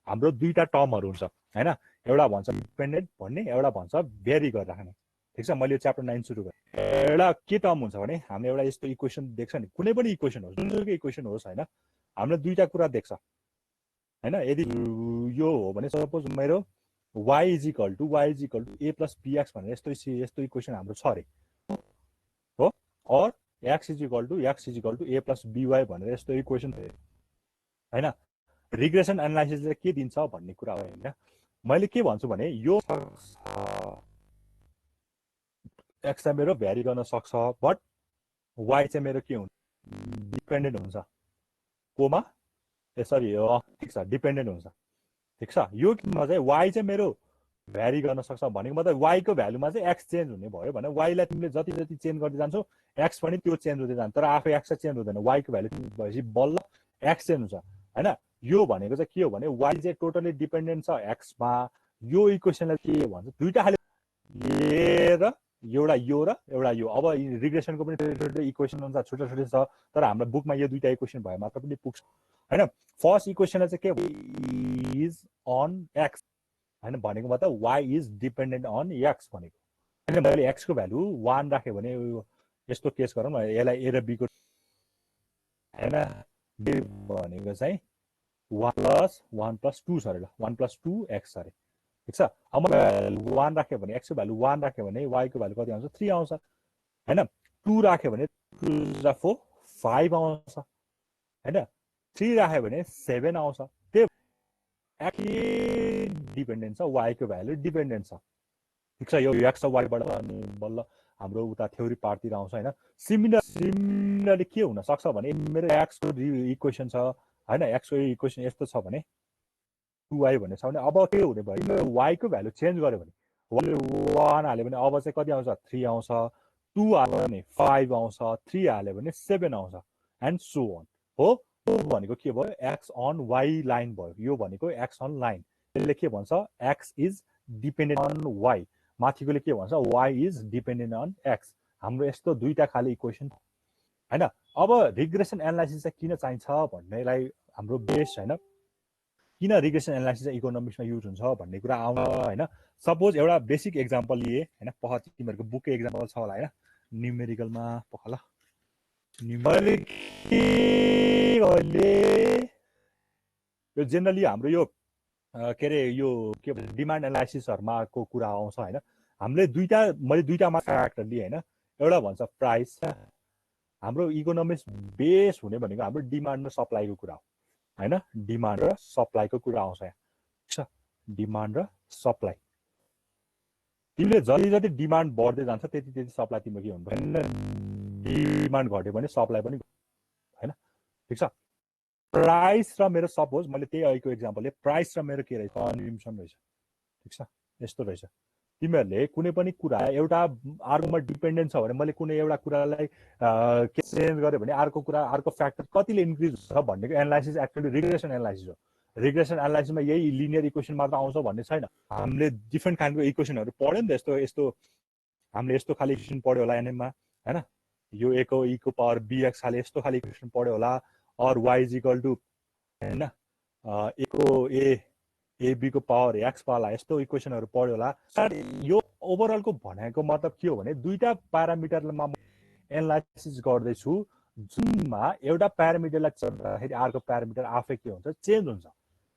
हाम्रो दुईटा टर्महरु हुन्छ हैन एउटा भन्छ डिपेन्डेन्ट भन्ने एउटा भन्छ भेरी गरेर राख्ने ठीक छ मैले च्याप्टर 9 सुरु गरे एउटा के टर्म हुन्छ भने हामीले एउटा यस्तो इक्वेसन देख्छ नि कुनै पनि इक्वेसन होस् जुनसुकै इक्वेसन होस् हैन हामीले दुईटा कुरा देख्छ हैन यदि यो हो भने सपोज मेरो y = a + bx भनेर यस्तो इक्वेसन हाम्रो छ रे हो और x = a + by भनेर यस्तो इक्वेसन हैन रिग्रेसन एनालाइसिसले के दिन्छ भन्ने कुरा हो हैन मैले के भन्छु भने यो x चाहिँ मेरो भ्यारी गर्न सक्छ बट y चाहिँ मेरो के हुन्छ डिपेन्डेन्ट हुन्छ कोमा सरी ठीक छ डिपेन्डेन्ट हुन्छ ठीक छ यो किनमा चाहिँ y चाहिँ मेरो भ्यारी गर्न सक्छ भनेको मतलब y को भ्यालुमा चाहिँ x चेन्ज हुने भयो भने y लाई तिमीले जति जति चेन्ज गर्दै जान्छौ x पनि त्यो चेन्ज हुँदै जान्छ तर आफै x चेन्ज हुँदैन y को भ्यालु भएपछि बल्ल x चेन्ज हुन्छ हैन यो भनेको चाहिँ के हो भने y चाहिँ टोटली डिपेन्डेन्ट छ x मा यो इक्वेसनलाई के भन्छ दुईटा खाली र एउटा यो अब रिग्रेसनको पनि छुट्टै इक्वेसन हुन्छ छुट्टै छ तर हाम्रो बुकमा यो दुईटा इक्वेसन भए मात्र पनि पुग्छ हैन फर्स्ट इक्वेसनलाई चाहिँ के इज अन x हैन भनेको मतलब y is dependent on x भनेको हैन मैले x को भ्यालु 1 राखे भने यस्तो केस गरौँ न यसलाई a र b को हैन b भनेको चाहिँ 1 + 2 सरे ल 1 + 2x सरे ठीक छ अब मैले 1 राखे भने x को भ्यालु 1 राखे भने y को भ्यालु कति आउँछ 3 आउँछ हैन 2 राखे भने 2 * 4 5 आउँछ हैन 3 राखे भने 7 आउँछ त्यो x डिपेन्डेन्ट छ y को भ्यालु डिपेन्डेन्ट छ ठीक छ यो x र y बाट अनि बल्ल हाम्रो उता थ्योरी पार्टतिर आउँछ हैन सिमिलरली के हुन सक्छ भने मेरो x को इक्वेसन छ हैन x को इक्वेसन यस्तो छ भने 2y भन्ने छ भने अब के हुने भयो y को भ्यालु चेन्ज गर्यो भने 1 हाल्यो भने अब चाहिँ कति आउँछ 3 आउँछ 2 हाल्यो भने 5 आउँछ 3 हाल्यो भने 7 आउँछ एन्ड सो अन हो भनेको के भयो x अन y लाइन भयो यो भनेको x अन लाइन त्यसले के भन्छ x is dependent on y माथिकोले के भन्छ y is dependent on x हाम्रो यस्तो दुईटा खाली इक्वेसन हैन अब रिग्रेसन एनालाइसिस चाहिँ किन चाहिन्छ भन्नेलाई हाम्रो बेस हैन किन रिग्रेसन एनालाइसिस चाहिँ इकोनोमिक्समा युज हुन्छ भन्ने कुरा आउँछ हैन सपोज एउटा बेसिक एक्जाम्पल लिए हैन पह तिमीहरुको बुककै एक्जाम्पल छ होला हैन न्युमेरिकलमा पख ल न्युमेरिक अहिले यो जेनरली हाम्रो यो के अरे यो के भन्छ डिमान्ड एनालाइसिसहरुमा को कुरा आउँछ हैन हामीले मैले दुईटामा फ्याक्टर लिए हैन एउटा भन्छ प्राइस हाम्रो इकोनोमिक्स बेस हुने भनेको हाम्रो डिमान्ड र सप्लाईको कुरा हो हैन डिमान्ड र सप्लाईको कुरा आउँछ यहाँ ठीक छ डिमान्ड र सप्लाई तिमीले जति जति डिमान्ड बढ्दै जान्छ त्यति त्यति सप्लाई तिम्रो के हुन्छ हैन डिमान्ड घट्यो भने सप्लाई पनि हैन ठीक छ प्राइस र मेरो सपोज मैले त्यही अहिलेको एक्जाम्पलले प्राइस र मेरो के रहेछ कन्ज्युम्सन रहेछ ठीक छ यस्तो रहेछ तिमीहरूले कुनै पनि कुरा एउटा अर्कोमा डिपेन्डेन्ट छ भने मैले कुनै एउटा कुरालाई के चेन्ज गर्यो भने अर्को कुरा अर्को फ्याक्टर कतिले इन्क्रिज हुन्छ भन्नेको एनालाइसिस एक्चुअली रिग्रेसन एनालाइसिस हो रिग्रेसन एनालाइसिसमा यही लिनियर इक्वेसन मात्र आउँछ भन्ने छैन हामीले डिफ्रेन्ट काइन्डको इक्वेसनहरू पढ्यो नि त यस्तो हामीले यस्तो खाले इक्वेसन पढ्यो होला एनएममा हैन यो a को e को पावर bx खाले यस्तो खाले इक्वेसन पढ्यो होला और y इज इक्वल टु हैन a को a b को पावर x वाला यस्तो इक्वेसनहरू पढ्यो होला सर यो ओभरअलको भनेको मतलब के हो भने दुईटा प्यारामिटरमा एनालाइसिस गर्दै छु जुनमा एउटा प्यारामिटरलाई चढ्दाखेरि अर्को प्यारामिटर आफै के हुन्छ चेन्ज हुन्छ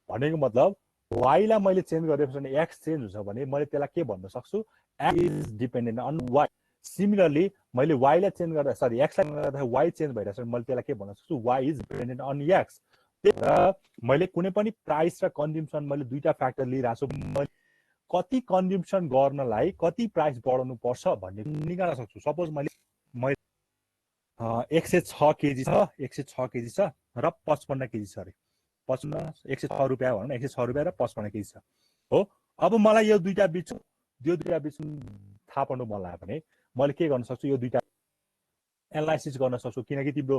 भनेको मतलब y लाई मैले चेन्ज गरेपछि भने x चेन्ज हुन्छ भने मैले त्यसलाई के भन्न सक्छु x is dependent on y सिमिलरली मैले y लाई चेन्ज गर्दा सरी x लाई गर्दा y चेन्ज भइरहेछ भने मैले त्यसलाई के भन्न सक्छु y is dependent on x मैले कुनै पनि प्राइस र कन्ज्युम्सन मैले दुईटा फ्याक्टर लिइरहेको छु मैले कति कन्ज्युम्सन गर्नलाई कति प्राइस बढाउनु पर्छ भन्ने निकाल्न सक्छु सपोज मैले 106 केजी छ 106 केजी छ र 55 केजी छ अरे 55 106 रुपैयाँ भनौँ न 106 रुपैयाँ र 55 केजी छ हो अब मलाई यो दुईटा बिच थाहा पाउनु मन लाग्यो भने मैले के गर्न सक्छु यो दुईटा एनालाइसिस गर्न सक्छु किनकि तिम्रो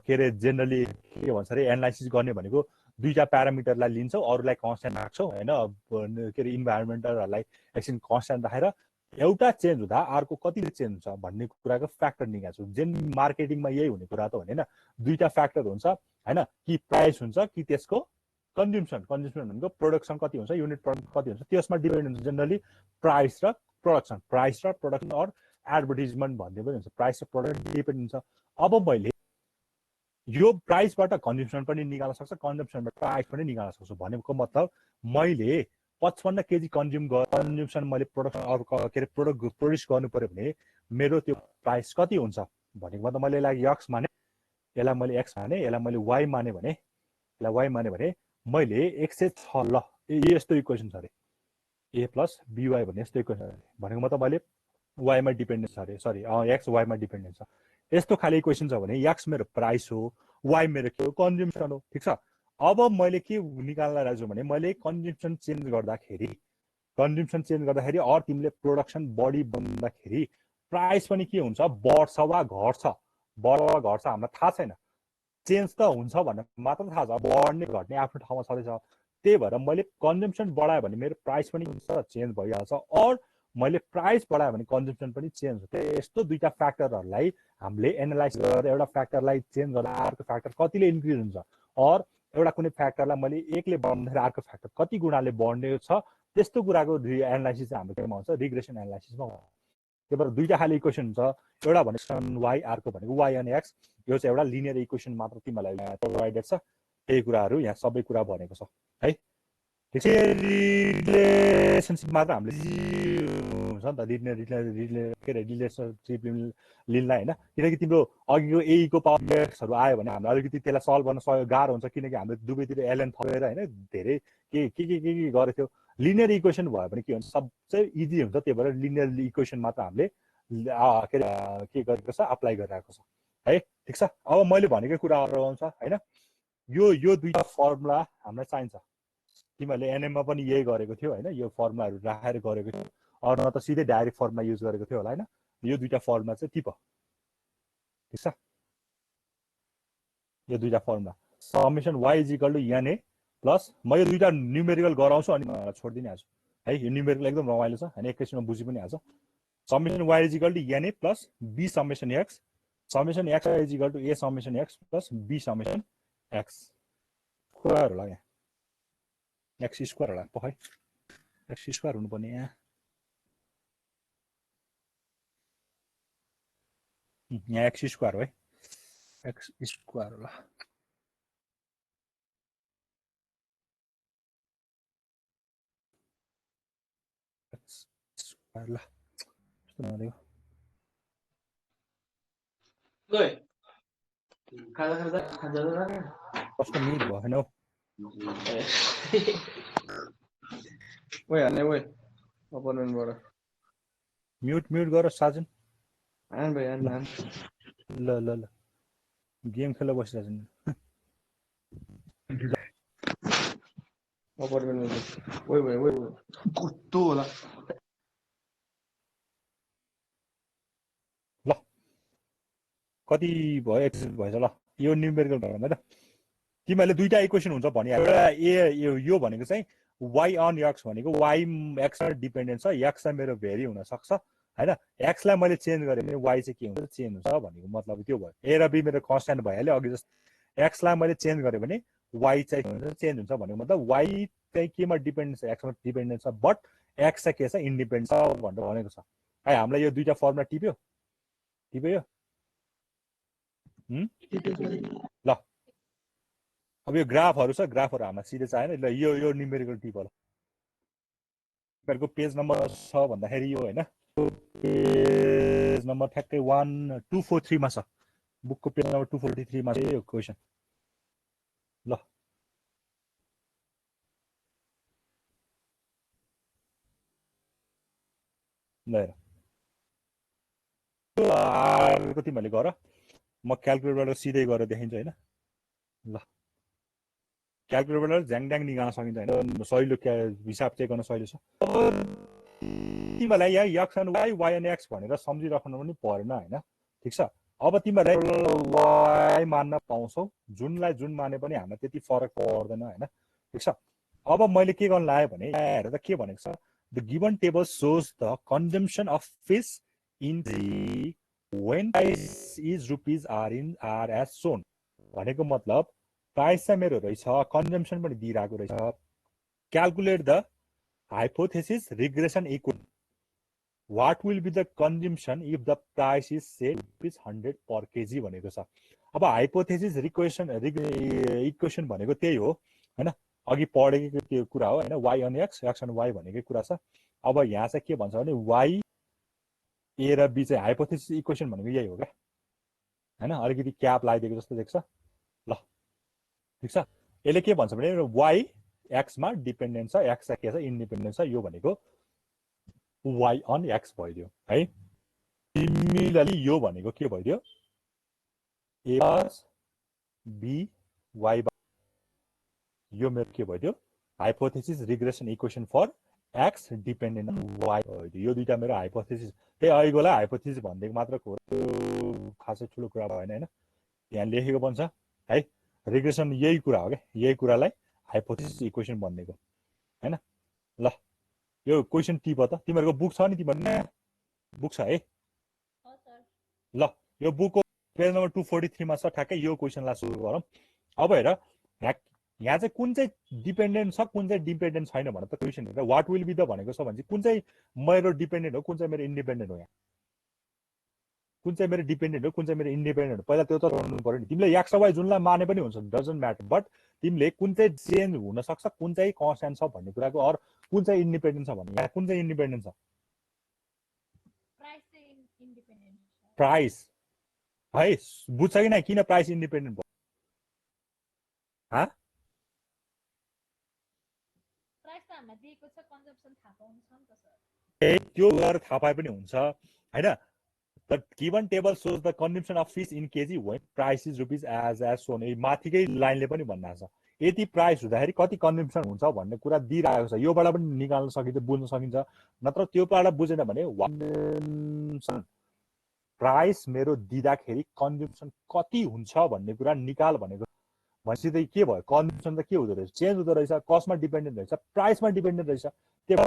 के अरे जेनरली के भन्छ अरे एनालाइसिस गर्ने भनेको दुईटा प्यारामिटरलाई लिन्छौ अरूलाई कन्स्ट्यान्ट राख्छौ हैन के अरे इन्भाइरोमेन्टलहरुलाई एकछिन कन्स्ट्यान्ट राखेर एउटा चेन्ज हुँदा अर्को कतिले चेन्ज हुन्छ भन्ने कुराको फ्याक्टर निकाल्छु जेन मार्केटिङमा यही हुने कुरा त हो हैन दुईटा फ्याक्टर हुन्छ हैन कि प्राइस हुन्छ कि त्यसको कन्ज्युम्सन भनेको प्रोडक्सन कति हुन्छ युनिट प्रोडक्ट कति हुन्छ त्यसमा डिपेन्ड हुन्छ जनरली प्राइस र प्रोडक्सन अर एडभर्टाइजमेन्ट भन्ने पनि हुन्छ प्राइस र प्रोडक्ट डिपेन्ड हुन्छ अब मैले यो प्राइसबाट कन्ज्युम्सन पनि निकाल्न सक्छ कन्ज्युम्सनबाट प्राइस पनि निकाल्न सक्छु भनेको मतलब मैले 55 केजी कन्ज्युम्सन मैले प्रोडक्ट प्रोड्युस गर्नु पर्यो भने मेरो त्यो प्राइस कति हुन्छ भनेको मतलब मैले यसलाई x माने यसलाई मैले x माने यसलाई मैले y माने भने यसलाई y माने भने मैले 106 ल यस्तो इक्वेसन छ अरे a प्लस by भन्ने यस्तो इक्वेसन भनेको मतलब मैले y मा डिपेन्डेन्स छ अरे सरी x y मा डिपेन्डेन्स छ यस्तो खाले इक्वेसन छ भने x मेरो प्राइस हो y मेरो के हो कन्ज्युम्सन हो ठीक छ अब मैले के निकाल्न लाग्छु भने मैले कन्ज्युम्सन चेन्ज गर्दाखेरि अर तिमीले प्रोडक्सन बढी बन्दाखेरि प्राइस पनि के हुन्छ बढ्छ वा घट्छ हामीलाई थाहा छैन चेन्ज त हुन्छ भनेर मात्र थाहा छ बढ्ने घट्ने आफ्नो ठाउँमा छँदैछ त्यही भएर मैले कन्ज्युम्सन बढायो भने मेरो प्राइस पनि हुन्छ चेन्ज भइहाल्छ और मैले प्राइस बढायो भने कन्ज्युम्सन पनि चेन्ज हुन्छ यस्तो दुईटा फ्याक्टरहरुलाई हामीले एनालाइज गरेर एउटा फ्याक्टरलाई चेन्ज गर्दा अर्को फ्याक्टर कतिले इन्क्रिज हुन्छ और एउटा कुनै फ्याक्टरलाई मैले एकले बढ्दाखेरि अर्को फ्याक्टर कति गुणाले बढ्ने छ त्यस्तो कुराको एनालाइसिस चाहिँ हाम्रो केमा हुन्छ रिग्रेसन एनालाइसिसमा हुन्छ त्यही भएर दुईटा खाले इक्वेसन हुन्छ एउटा भनेको y अर्को भनेको y अनि x यो चाहिँ एउटा लिनियर इक्वेसन मात्र तिमीलाई प्रोभाइडेड छ त्यही कुराहरु यहाँ सबै कुरा भनेको छ है ठीक छ रिलेसनशिप मात्र हामीले हुन्छ नि त रिलेसनशिप लिनलाई हैन किनकि तिम्रो अघिको a को पावर x हरु आयो भने हामीलाई अलिकति त्यसलाई सल्भ गर्न सहयोग गाह्रो हुन्छ किनकि हामीले दुवैतिर ln थपेर हैन धेरै के गरेथ्यो लिनियर इक्वेसन भयो भने के हुन्छ सबसे इजी हुन्छ त्यही भएर लिनियर इक्वेसन मात्र हामीले के गरेको छ अप्लाई गरिरहेको छ है ठीक छ अब मैले भनेको कुराहरु आउँछ हैन यो दुईटा फर्मुला हामीलाई चाहिन्छ तिमीहरूले एनएम मा पनि यही गरेको थियो हैन यो फर्मुलाहरु राखेर गरेको थियो अरु न त सिधै डाइरेक्ट फर्मुला युज गरेको थियो होला हैन यो दुईटा फर्मुला चाहिँ टिप ठीक छ यो दुईटा formula summation y is equal to na plus म यो दुईटा न्यूमेरिकल गराउँछु अनि छोड्दिने हाल्छु है यो न्यूमेरिकल एकदम रमाइलो छ हैन एकैछिनमा बुझि पनि हाल्छ summation y is equal to na plus b summation x is equal to a summation x plus b summation x square होला यहाँ x स्क्वायर होला पखै x स्क्वायर हुनुपर्ने यहाँ यहाँ x स्क्वायर हो है x स्क्वायर होला x स्क्वायर ल कस्तो भनेको कस्तो म्युट भएन हौ ओइ हाल्ने ओइ अपोनेन्टबाट म्युट गर साजन आन भाइ आन आन ल ल ल गेम खेला बसिरहेको छु अपोनेन्टबाट ओइ भाइ ओइ कस्तो होला ल कति भयो एक्सर्साइज भएछ ल यो न्युमेरिकल भरमा त तिमीहरूले दुईटा इक्वेसन हुन्छ भने एउटा यो भनेको चाहिँ y अन x भनेको y x मा डिपेन्डेन्ट छ x चाहिँ मेरो भेरी हुन सक्छ हैन x लाई मैले चेन्ज गरे भने y चाहिँ के हुन्छ चेन्ज हुन्छ भनेको मतलब त्यो भयो a र b मेरो कन्स्ट्यान्ट भइहाल्यो अघि जस्तो x लाई मैले चेन्ज गरे भने y चाहिँ हुन्छ चेन्ज हुन्छ भनेको मतलब y चाहिँ केमा डिपेन्डेन्ट छ x मा डिपेन्डेन्ट छ बट x चाहिँ के छ इन्डिपेन्डेन्ट छ भनेर भनेको छ है हामीलाई यो दुईटा फर्मुला टिप्यो ल अब यो ग्राफहरु छ ग्राफहरु हामीलाई सिधै चाहिएन ल यो न्युमेरिकल टिप होला तपाईँहरुको पेज नम्बर छ भन्दाखेरि यो हैन पेज नम्बर ठ्याक्कै 1243 मा छ बुकको पेज नम्बर 243 मा छ यो क्वेशन ल ल हेर तिमीहरूले गर म क्याल्कुलेटरबाट सिधै गरेर देखाइन्छु हैन ल क्याल्कुलेटरबाट झ्याङड्याङ निकाल्न सकिन्छ हैन सहिलो हिसाब चेक गर्न सहिलो छ तिमीलाई यहाँ x and y and x भनेर सम्झिराख्नु पनि परेन हैन ठीक छ अब तिमीलाई y मान्न पाउँछौ जुनलाई जुन माने पनि हामीलाई त्यति फरक पर्दैन हैन ठीक छ अब मैले के गर्न लाए भने हेर त के भनेको छ the given table shows the consumption of fish in the when price is rupees are as shown भनेको मतलब प्राइस चाहिँ मेरो रहेछ कन्जम्पसन पनि दिइराको रहेछ calculate the hypothesis regression equation what will be the consumption if the price is say ₹100 per KG भनेको छ अब हाइपोथेसिस इक्वेसन भनेको त्यही हो हैन अघि पढेको त्यो कुरा हो हैन y on x x on y भनेकै कुरा छ अब यहाँ चाहिँ के भन्छ भने y a र b चाहिँ हाइपोथेसिस इक्वेसन भनेको यही हो क्या हैन अलिकति क्याप लगाइदिएको जस्तो देख्छ ल ठीक छ यसले के भन्छ भने y x मा डिपेन्डेन्ट छ x चाहिँ के छ इन्डिपेन्डेन्ट छ यो भनेको y अन x भइदियो है सिमिलरली यो भनेको के भइदियो a प्लस b y यो मेरो के भइदियो hypothesis regression equation for x dependent on y भइदियो यो दुईटा मेरो हाइपोथेसिस त्यही अहिलेलाई हाइपोथेसिस भन्दिएको मात्र हो खासै ठुलो कुरा भएन हैन यहाँ लेखेको पनि छ है रिग्रेसन यही कुरा हो क्या यही कुरालाई हाइपोथेसिस इक्वेसन भन्नेको हैन ल यो क्वेशन टिप त तिमीहरुको बुक छ नि तिमीहरुको बुक छ है ल यो बुकको पेज नम्बर 243 मा छ ठ्याक्कै यो क्वेशनलाई सुरु गरौँ अब हेर यहाँ चाहिँ कुन चाहिँ डिपेन्डेन्ट छ कुन चाहिँ डिपेन्डेन्ट छैन भनेर त क्वेशन हेर व्हाट विल बी द भनेको छ भने कुन चाहिँ मेरो डिपेन्डेन्ट हो कुन चाहिँ मेरो इन्डिपेन्डेन्ट हो यहाँ कुन चाहिँ मेरो डिपेन्डेन्ट हो कुन चाहिँ मेरो इन्डिपेन्डेन्ट हो पहिला त्यो त गर्नु पर्यो नि तिमीले x र y जुनलाई माने पनि हुन्छ डजन्ट म्याटर बट तिमीले कुन चाहिँ चेन्ज हुन सक्छ कुन चाहिँ कन्स्ट्यान्ट छ भन्ने कुराको अर कुन चाहिँ इन्डिपेन्डेन्ट छ भन्ने यहाँ कुन चाहिँ इन्डिपेन्डेन्ट छ प्राइस है बुझ्छ कि न किन प्राइस इन्डिपेन्डेन्ट भयो हा प्राइस त हामीलाई दिएको छ कन्जम्पसन थाहा पाउनु छ नि त सर त्यो गरेर थाहा पाए पनि हुन्छ हैन The given table shows the consumption of fish in kg when price is rupees as shown. ए माथिकै लाइनले पनि भन्ना छ यति प्राइस हुँदाखेरि कति कन्जम्पसन हुन्छ भन्ने कुरा दिइरहेको छ योबाट पनि निकाल्न सकिन्छ बुझ्न सकिन्छ नत्र त्योबाट बुझेन भने प्राइस मेरो दिँदाखेरि कन्जम्पसन कति हुन्छ भन्ने कुरा निकाल भनेको भनेपछि चाहिँ के भयो कन्जम्पसन त के हुँदो रहेछ चेन्ज हुँदो रहेछ कस्टमा डिपेन्डेन्ट रहेछ प्राइसमा डिपेन्डेन्ट रहेछ त्यो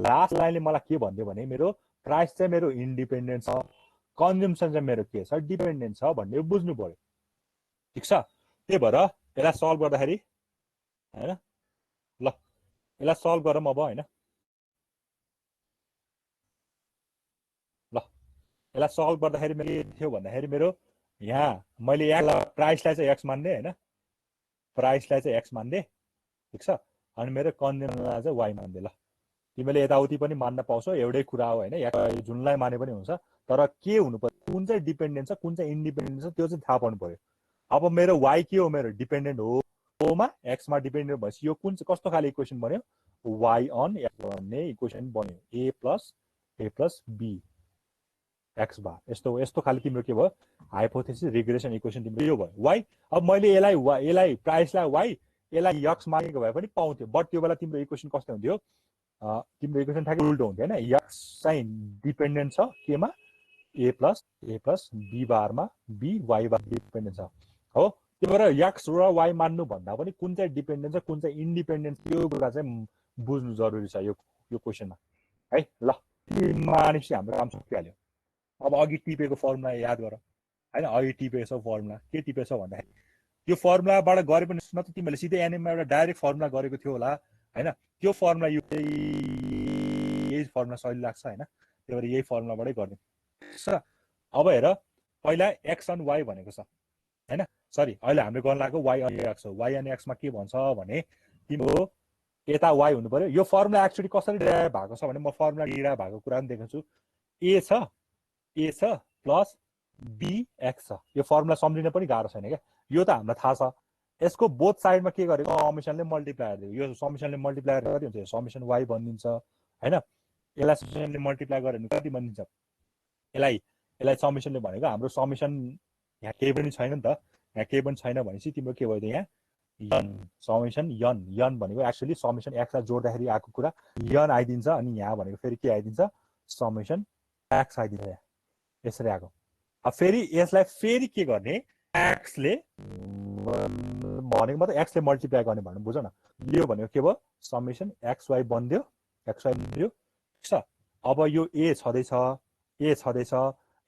लास्ट लाइनले मलाई के भन्दियो भने मेरो प्राइस चाहिँ मेरो इन्डिपेन्डेन्ट छ कन्जम्पसन चाहिँ मेरो के छ डिपेन्डेन्ट छ भन्ने बुझ्नु पर्यो ठीक छ त्यही भएर यसलाई सल्भ गर्दाखेरि हैन ल यसलाई सल्भ गरौँ अब हैन ल यसलाई सल्भ गर्दाखेरि मेरो के थियो भन्दाखेरि मेरो यहाँ मैले यहाँ प्राइसलाई चाहिँ x मान्ने हैन प्राइसलाई चाहिँ x मान्ने ठीक छ अनि मेरो कन्ज्युमरलाई चाहिँ y मान्ने ल तिमीले यताउति पनि मान्न पाउँछौ एउटै कुरा हो हैन या जुनलाई माने पनि हुन्छ तर के हुनु पर्यो कुन चाहिँ डिपेन्डेन्ट छ कुन चाहिँ इन्डिपेन्डेन्ट छ त्यो चाहिँ थाहा पाउनु पर्यो अब मेरो y के हो मेरो डिपेन्डेन्ट हो o मा x मा डिपेन्डेन्ट भएपछि यो कुन चाहिँ कस्तो खाले इक्वेसन बन्यो y अन x भन्ने इक्वेसन बन्यो a प्लस b x बार यस्तो खाले तिम्रो के भयो हाइपोथेसिस रिग्रेसन इक्वेसन तिम्रो यो भयो y अब मैले यसलाई प्राइसलाई y यसलाई x मानेको भए पनि पाउँथ्यो बट त्यो बेला तिम्रो इक्वेसन कस्तो हुन्थ्यो तिम्रो इक्वेसन ठ्याक्कै उल्टो हुन्थ्यो हैन x चाहिँ डिपेन्डेन्ट छ केमा a प्लस b बारमा b y बार डिपेन्डेन्ट छ हो त्यो भएर x र y मान्नु भन्दा पनि कुन चाहिँ डिपेन्डेन्ट छ कुन चाहिँ इन्डिपेन्डेन्ट त्यो कुरा चाहिँ बुझ्नु जरुरी छ यो क्वेसनमा है ल मानेपछि हाम्रो काम सकिहाल्यो अब अघि टिपेको फर्मुला याद गर हैन अघि टिपेको छ फर्मुला के टिपेको छ भन्दाखेरि यो फर्मुलाबाट गरे पनि न त तिमीले सिधै एनएममा एउटा डाइरेक्ट फर्मुला गरेको थियो होला हैन त्यो फर्मुला यही फर्मुला सजिलो लाग्छ हैन त्यही भएर यही फर्मुलाबाटै गर्ने अब हेर पहिला x अन y भनेको छ हैन सरी अहिले हामीले गर्न लागेको y अन x हो y अन x मा के भन्छ भने तिम्रो यता y हुनु पर्यो यो फर्मुला एक्चुअली कसरी डिराइभ भएको छ भने म फर्मुला डिराइभ भएको कुरा पनि देखाउँछु a छ प्लस bx छ यो फर्मुला सम्झिन पनि गाह्रो छैन क्या यो त हामीलाई थाहा छ यसको बोथ साइडमा के गरेको समेसनले मल्टिप्लाई गरिदियो यो समेसनले मल्टिप्लाई कति हुन्छ समेसन y बनिन्छ हैन यसलाई समेसनले मल्टिप्लाई गर्यो भने कति बनिन्छ यसलाई समेसनले भनेको हाम्रो समेसन यहाँ केही पनि छैन नि त यहाँ केही पनि छैन भनेपछि तिम्रो के भयो त यहाँ यन समेसन यन भनेको एक्चुअली समेसन x लाई जोड्दाखेरि आएको कुरा यन आइदिन्छ अनि यहाँ भनेको फेरि के आइदिन्छ समेसन x आइदिन्छ यहाँ यसरी आएको अब फेरि यसलाई फेरि के गर्ने x ले भनेको मात्र x ले मल्टिप्लाई गर्ने भन्नु बुझ न यो भनेको के भयो समेसन xy बन्दियो xy बन्दियो ठीक छ अब यो a छदैछ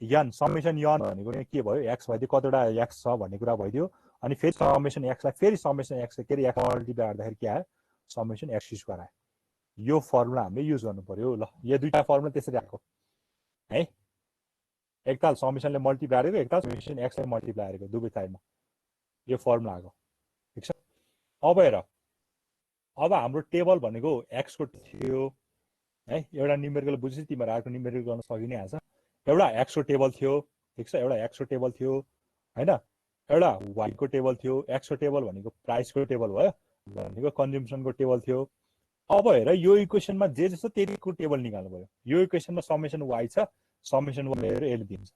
यन समेसन यन भनेको के भयो x भइदियो कतिवटा x छ भन्ने कुरा भइदियो अनि फेरि समेसन x लाई फेरि समेसन x के रे x मल्टिप्लाई गर्दाखेरि के आयो समेसन x स्क्वायर आयो यो फर्मुला हामीले युज गर्नु पर्यो ल यो दुईटा फर्मुला त्यसरी आएको है एकताल समेसनले मल्टिप्लाई गरेको एकताल समेसन x ले मल्टिप्लाई गरेको दुवै साइडमा यो फर्मुला आएको ठीक छ अब हेर अब हाम्रो टेबल भनेको x को थियो है एउटा न्युमेरिकल बुझेपछि तिमीहरु अर्को न्युमेरिकल गर्न सकिनै हाल्छ एउटा x को टेबल थियो ठीक छ एउटा x को टेबल थियो हैन एउटा y को टेबल थियो x को टेबल भनेको प्राइस को टेबल भयो भनेको कन्ज्युम्सन को टेबल थियो अब हेर यो इक्वेसनमा जे जस्तो त्यतिको टेबल निकाल्नु पर्यो यो इक्वेसनमा समेसन y छ समेसन y हेरेर यसले दिन्छ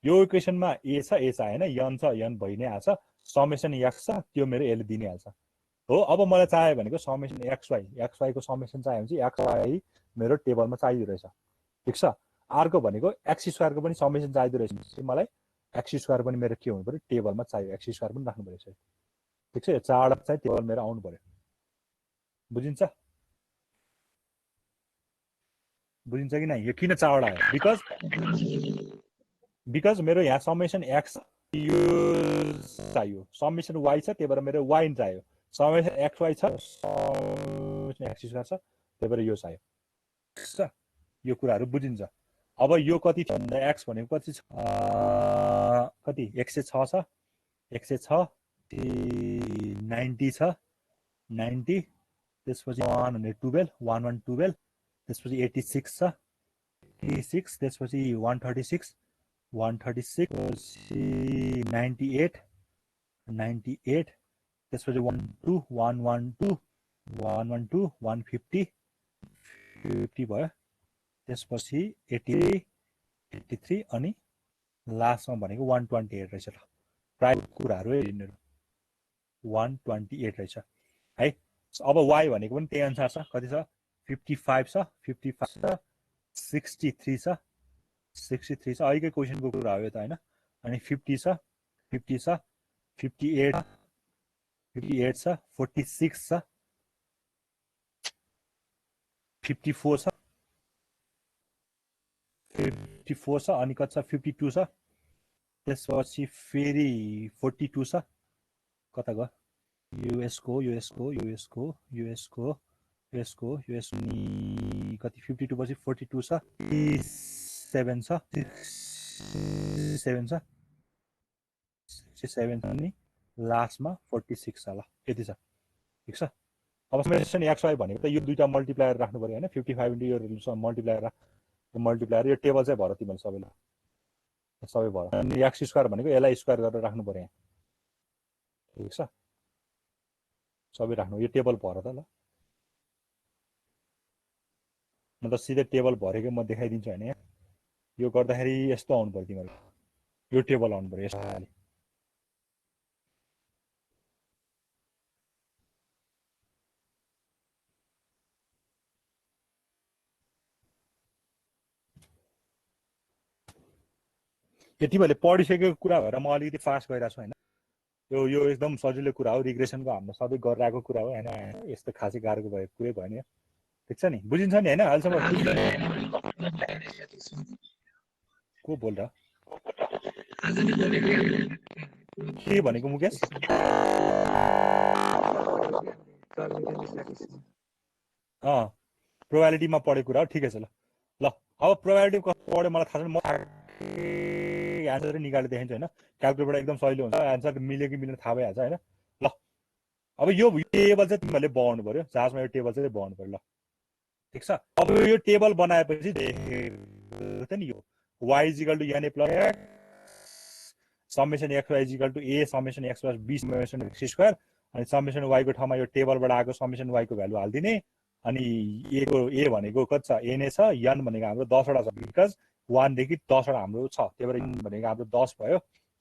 यो इक्वेसनमा a छ हैन यन छ यन भइ नै हाल्छ समेसन x छ त्यो मेरो यसले दिनै हाल्छ हो अब मलाई चाहियो भनेको समेसन xy को समेसन चाहियो भने चाहिँ xy मेरो टेबलमा चाहियो रहेछ ठीक छ अर्को भनेको x स्क्वायर को पनि समेसन चाहियो रहेछ मलाई x स्क्वायर पनि मेरो के हुनु पर्यो टेबलमा चाहियो x स्क्वायर पनि राख्नु पर्यो ठीक छ यो चारवटा चाहिँ टेबल मेरो आउनु पर्यो बुझिन्छ कि नै यो किन चारवटा आयो बिकज मेरो यहाँ समेसन x चाहियो समेसन y छ त्यही भएर मेरो y चाहियो समेसन xy छ समेसन x स्क्वायर छ त्यही भएर यो चाहियो ठीक छ यो कुराहरु बुझिन्छ अब यो कति छ भन्दा x भनेको कति छ कति 106 छ 106 90 छ 90 त्यसपछि 112 1112 त्यसपछि 86 छ 86 त्यसपछि 136 136 98 98 त्यसपछि 112 112 112 150 50 भयो त्यसपछि 83 83 अनि लास्टमा भनेको 128 रहेछ ल प्राय कुराहरु यिनीहरु 128 रहेछ है अब y भनेको पनि त्यही अनुसार छ कति छ 55 छ 55 छ 63 छ 63 छ अहिलेकै क्वेशनको कुरा हो यो त हैन अनि 50 छ 50 छ 58 58 छ 46 छ 54 छ 54 छ अनि कति छ 52 छ त्यसपछि फेरि 42 छ कता गयो US को कति 52 पछि 42 छ 67 छ 67 छ 67 छ नि लास्टमा 46 छ ल यति छ ठीक छ अब समेसन xy भनेको त यो दुईटा मल्टिप्लायर राख्नु पर्यो हैन 55 इन्टु यो मल्टिप्लायर मल्टिप्लायर यो टेबल चाहिँ भर तिमीले सबैलाई सबै भर अनि x स्क्वायर भनेको यसलाई स्क्वायर गरेर राख्नु पर्यो ठीक छ सबै राख्नु यो टेबल भर त ल म त सिधै टेबल भरेको म देखाइदिन्छु हैन यो गर्दाखेरि यस्तो आउनु पर्यो तिमीहरु यो टेबल आउनु पर्यो यसरी यति मैले पढिसकेको कुरा भएर म अलिकति फास्ट गइरहेको छु हैन यो यो एकदम सजिलो कुरा हो रिग्रेसनको हाम्रो सबै गरिरहेको कुरा हो हैन यस्तो खासै गाह्रो भएको कुरै भएन ठीक छ नि बुझिन्छ नि हैन अहिलेसम्म को बोल र के भनेको मुकेश प्रोबेबिलिटीमा पढेको कुरा हो ठिकै छ ल ल अब प्रोबेबिलिटी कस्तो पढ्यो मलाई थाहा छैन म एन्सर निकालेर देखाइदिन्छु हैन क्याल्कुलेटरबाट एकदम सजिलो हुन्छ एन्सर मिल्यो कि मिलेन थाहा भइहाल्छ हैन ल अब यो टेबल चाहिँ तिमीहरूले बनाउनु पर्यो जहाँसम्म यो टेबल चाहिँ बनाउनु पर्यो ल ठीक छ अब यो टेबल बनाएपछि देख्यो नि यो y = n a + x summation x y = a summation x + b summation x square अनि समेसन y को ठाउँमा यो टेबलबाट आएको समेसन y को भ्यालु हाल्दिने अनि a को a भनेको कति छ na छ n भनेको हाम्रो 10 वटा छ बिकज 1 देखि 10 वटा हाम्रो छ त्यही भएर n भनेको हाम्रो 10 भयो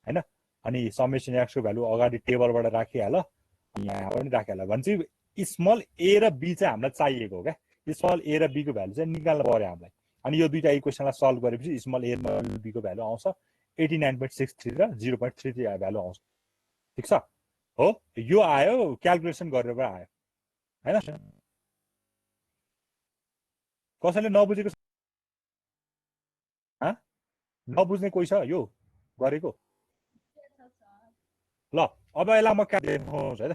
हैन अनि समेसन x को भ्यालु अगाडि टेबलबाट राखिहाल यहाँ पनि राखिहाल भनेपछि स्मल a र b चाहिँ हामीलाई चाहिएको हो क्या स्मल a र b को भ्यालु चाहिँ निकाल्नु पर्यो हामीलाई अनि यो दुईटा इक्वेसनलाई सल्भ गरेपछि स्मल a र b को भ्यालु आउँछ 89.63 र 0.33 भ्यालु आउँछ ठीक छ हो यो आयो क्याल्कुलेसन गरेर आयो हैन कसैले नबुझेको नबुझ्ने कोही छ यो गरेको ल अब यसलाई म देखाउँछु है त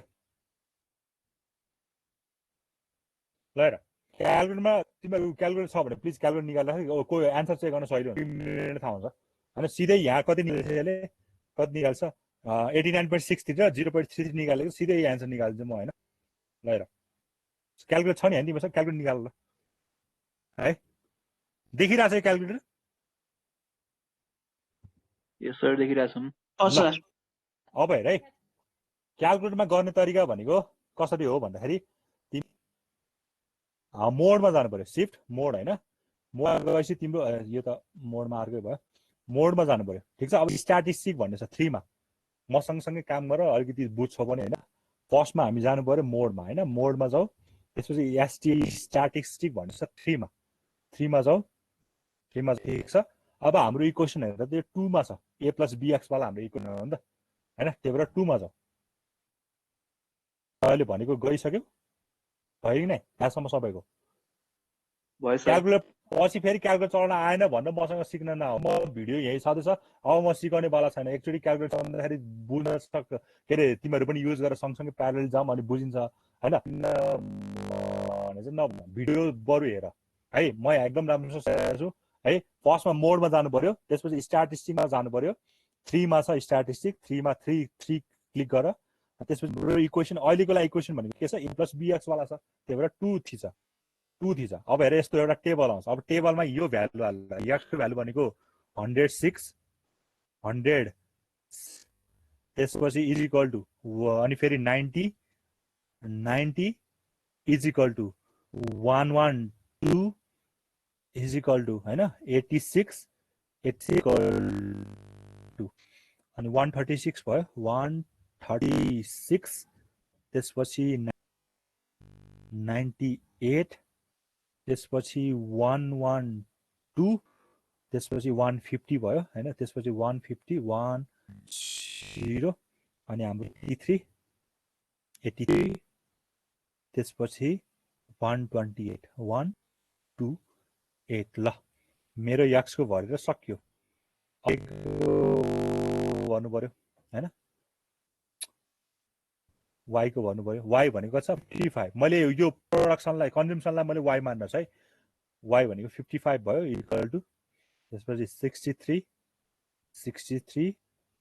ल हेर क्याल्कुलेटरमा तिमीहरु क्याल्कुलेटर छ भने प्लिज क्याल्कुलेटर निकाल्दा कोही एन्सर चेक गर्न सजिलो हुन्छ थाहा हुन्छ हैन सिधै यहाँ कति निकाल्छ यसले कति निकाल्छ 89.63 र 0.33 निकालेको सिधै एन्सर निकाल्दिन्छु म हैन ल हेर क्याल्कुलेटर छ नि हैन तिमीसँग क्याल्कुलेटर निकाल ल है देखिरहेछ क्याल्कुलेटर यो सर देखिरहेको छौँ सर अब हेर है क्याल्कुलेटरमा गर्ने तरिका भनेको कसरी हो भन्दाखेरि तिमी मोडमा जानु पर्यो शिफ्ट मोड हैन मोडमा गएपछि तिम्रो यो त मोडमा अर्कै भयो मोडमा जानु पर्यो ठीक छ अब स्ट्याटिस्टिक भन्ने छ 3 मा म सँगसँगै काम गर अलिकति बुझ्छौ पनि हैन फर्स्टमा हामी जानु पर्यो मोडमा हैन मोडमा जाऊ त्यसपछि एसटी स्ट्याटिस्टिक भन्ने छ 3 मा 3 मा जाऊ 3 मा ठीक छ अब हाम्रो इक्वेसन हेर्दा त्यो 2 मा छ a + bx वाला हाम्रो इक्वेसन हो नि त हैन त्यही भएर 2 मा जाऊ अहिले भनेको गइसक्यो भयो कि नै यहाँसम्म सबैको भयो सर क्याल्कुलेटर पछि फेरि क्याल्कुलेटर चलाउन आएन भनेर मसँग सिक्न नआऊ म भिडियो यही छँदैछ अब म सिकाउने वाला छैन एकचोटि क्याल्कुलेटर चलाउँदाखेरि बुझ्न सक्छ के अरे तिमीहरू पनि युज गरेर सँगसँगै प्यारलल जाम अनि बुझिन्छ हैन न भिडियो बरु हेर है म एकदम राम्रो छु है फर्स्टमा मोडमा जानु पर्यो त्यसपछि स्ट्याटिस्टिकमा जानु पर्यो 3 मा छ स्ट्याटिस्टिक 3 मा 3 क्लिक गर त्यसपछि इक्वेसन अहिलेकोलाई इक्वेसन भनेको के छ a + bx वाला छ त्यही भएर 2 थिच अब हेर यस्तो एउटा टेबल आउँछ अब टेबलमा यो भ्यालु हाल्दा x को भ्यालु भनेको 106 100 त्यसपछि इज इक्वल टु अनि फेरि 90 90 is equal to 112 is equal to हैन 86 इक्वल टु अनि 136 भयो 136 त्यसपछि 98 त्यसपछि 112 त्यसपछि 150 भयो हैन त्यसपछि 150 10 अनि हाम्रो 83 त्यसपछि 128 128 ल मेरो x को भरेर सक्यो भन्नु पर्यो हैन y को भन्नु पर्यो y भनेको छ 55 मैले यो प्रोडक्सनलाई कन्जम्सनलाई मैले y मान्न छ है y भनेको 55 भयो इक्वल टु त्यसपछि 63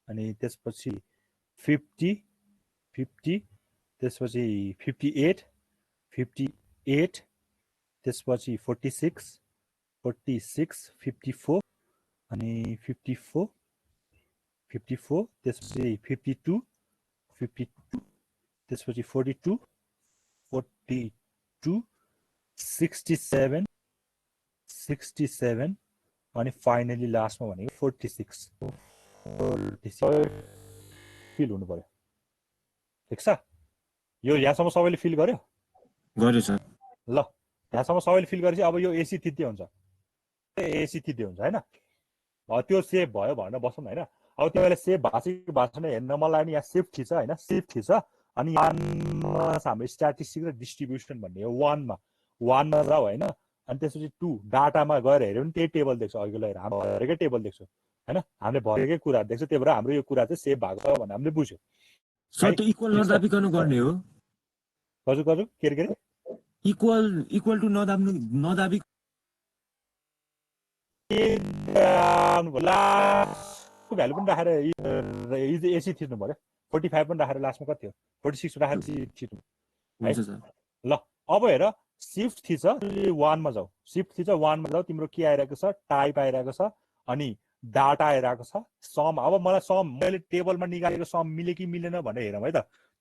अनि त्यसपछि 50 त्यसपछि 58 त्यसपछि 46 54 अनि 54 त्यसपछि 52 त्यसपछि 42 67 अनि फाइनली लास्टमा भनेको 46 फिल हुनु पर्यो ठिक छ यो यहाँसम्म सबैले फिल गर्यो गर्यो सर ल यहाँसम्म सबैले फिल गरेपछि अब यो एसी थिद्दै हुन्छ हैन त्यो सेभ भयो भनेर बसौँ हैन अब तिमीले सेभ भएको छैन हेर्न मलाई नि यहाँ सिफ्ट थिछ हैन सिफ्ट थिछ अनि हाम्रो स्ट्याटिस्टिक र डिस्ट्रिब्युसन भन्ने हो 1 मा जाऊ हैन अनि त्यसपछि 2 डाटामा गएर हेर्यो भने त्यही टेबल देख्छ अघि लगेर हाम्रो भरेकै टेबल देख्छ हैन हामीले भरेकै कुरा देख्छ त्यही भएर हाम्रो यो कुरा चाहिँ सेभ भएको छ भन्ने हामीले बुझ्यो सर त्यो इक्वल नदाबिकन गर्ने हो हजुर के रे इक्वल टु नदाबी लास्टको भ्यालु पनि राखेर एसी थिच्नु पर्यो 45 पनि राखेर लास्टमा कति हो 46 राखेर थिच्नु हुन्छ सर ल अब हेर शिफ्ट थिच 1 मा जाऊ तिम्रो के आइरहेको छ टाइप आइरहेको छ अनि डाटा आइरहेको छ सम अब मलाई सम मैले टेबलमा निकालेको सम मिले कि मिलेन भनेर हेरौँ है त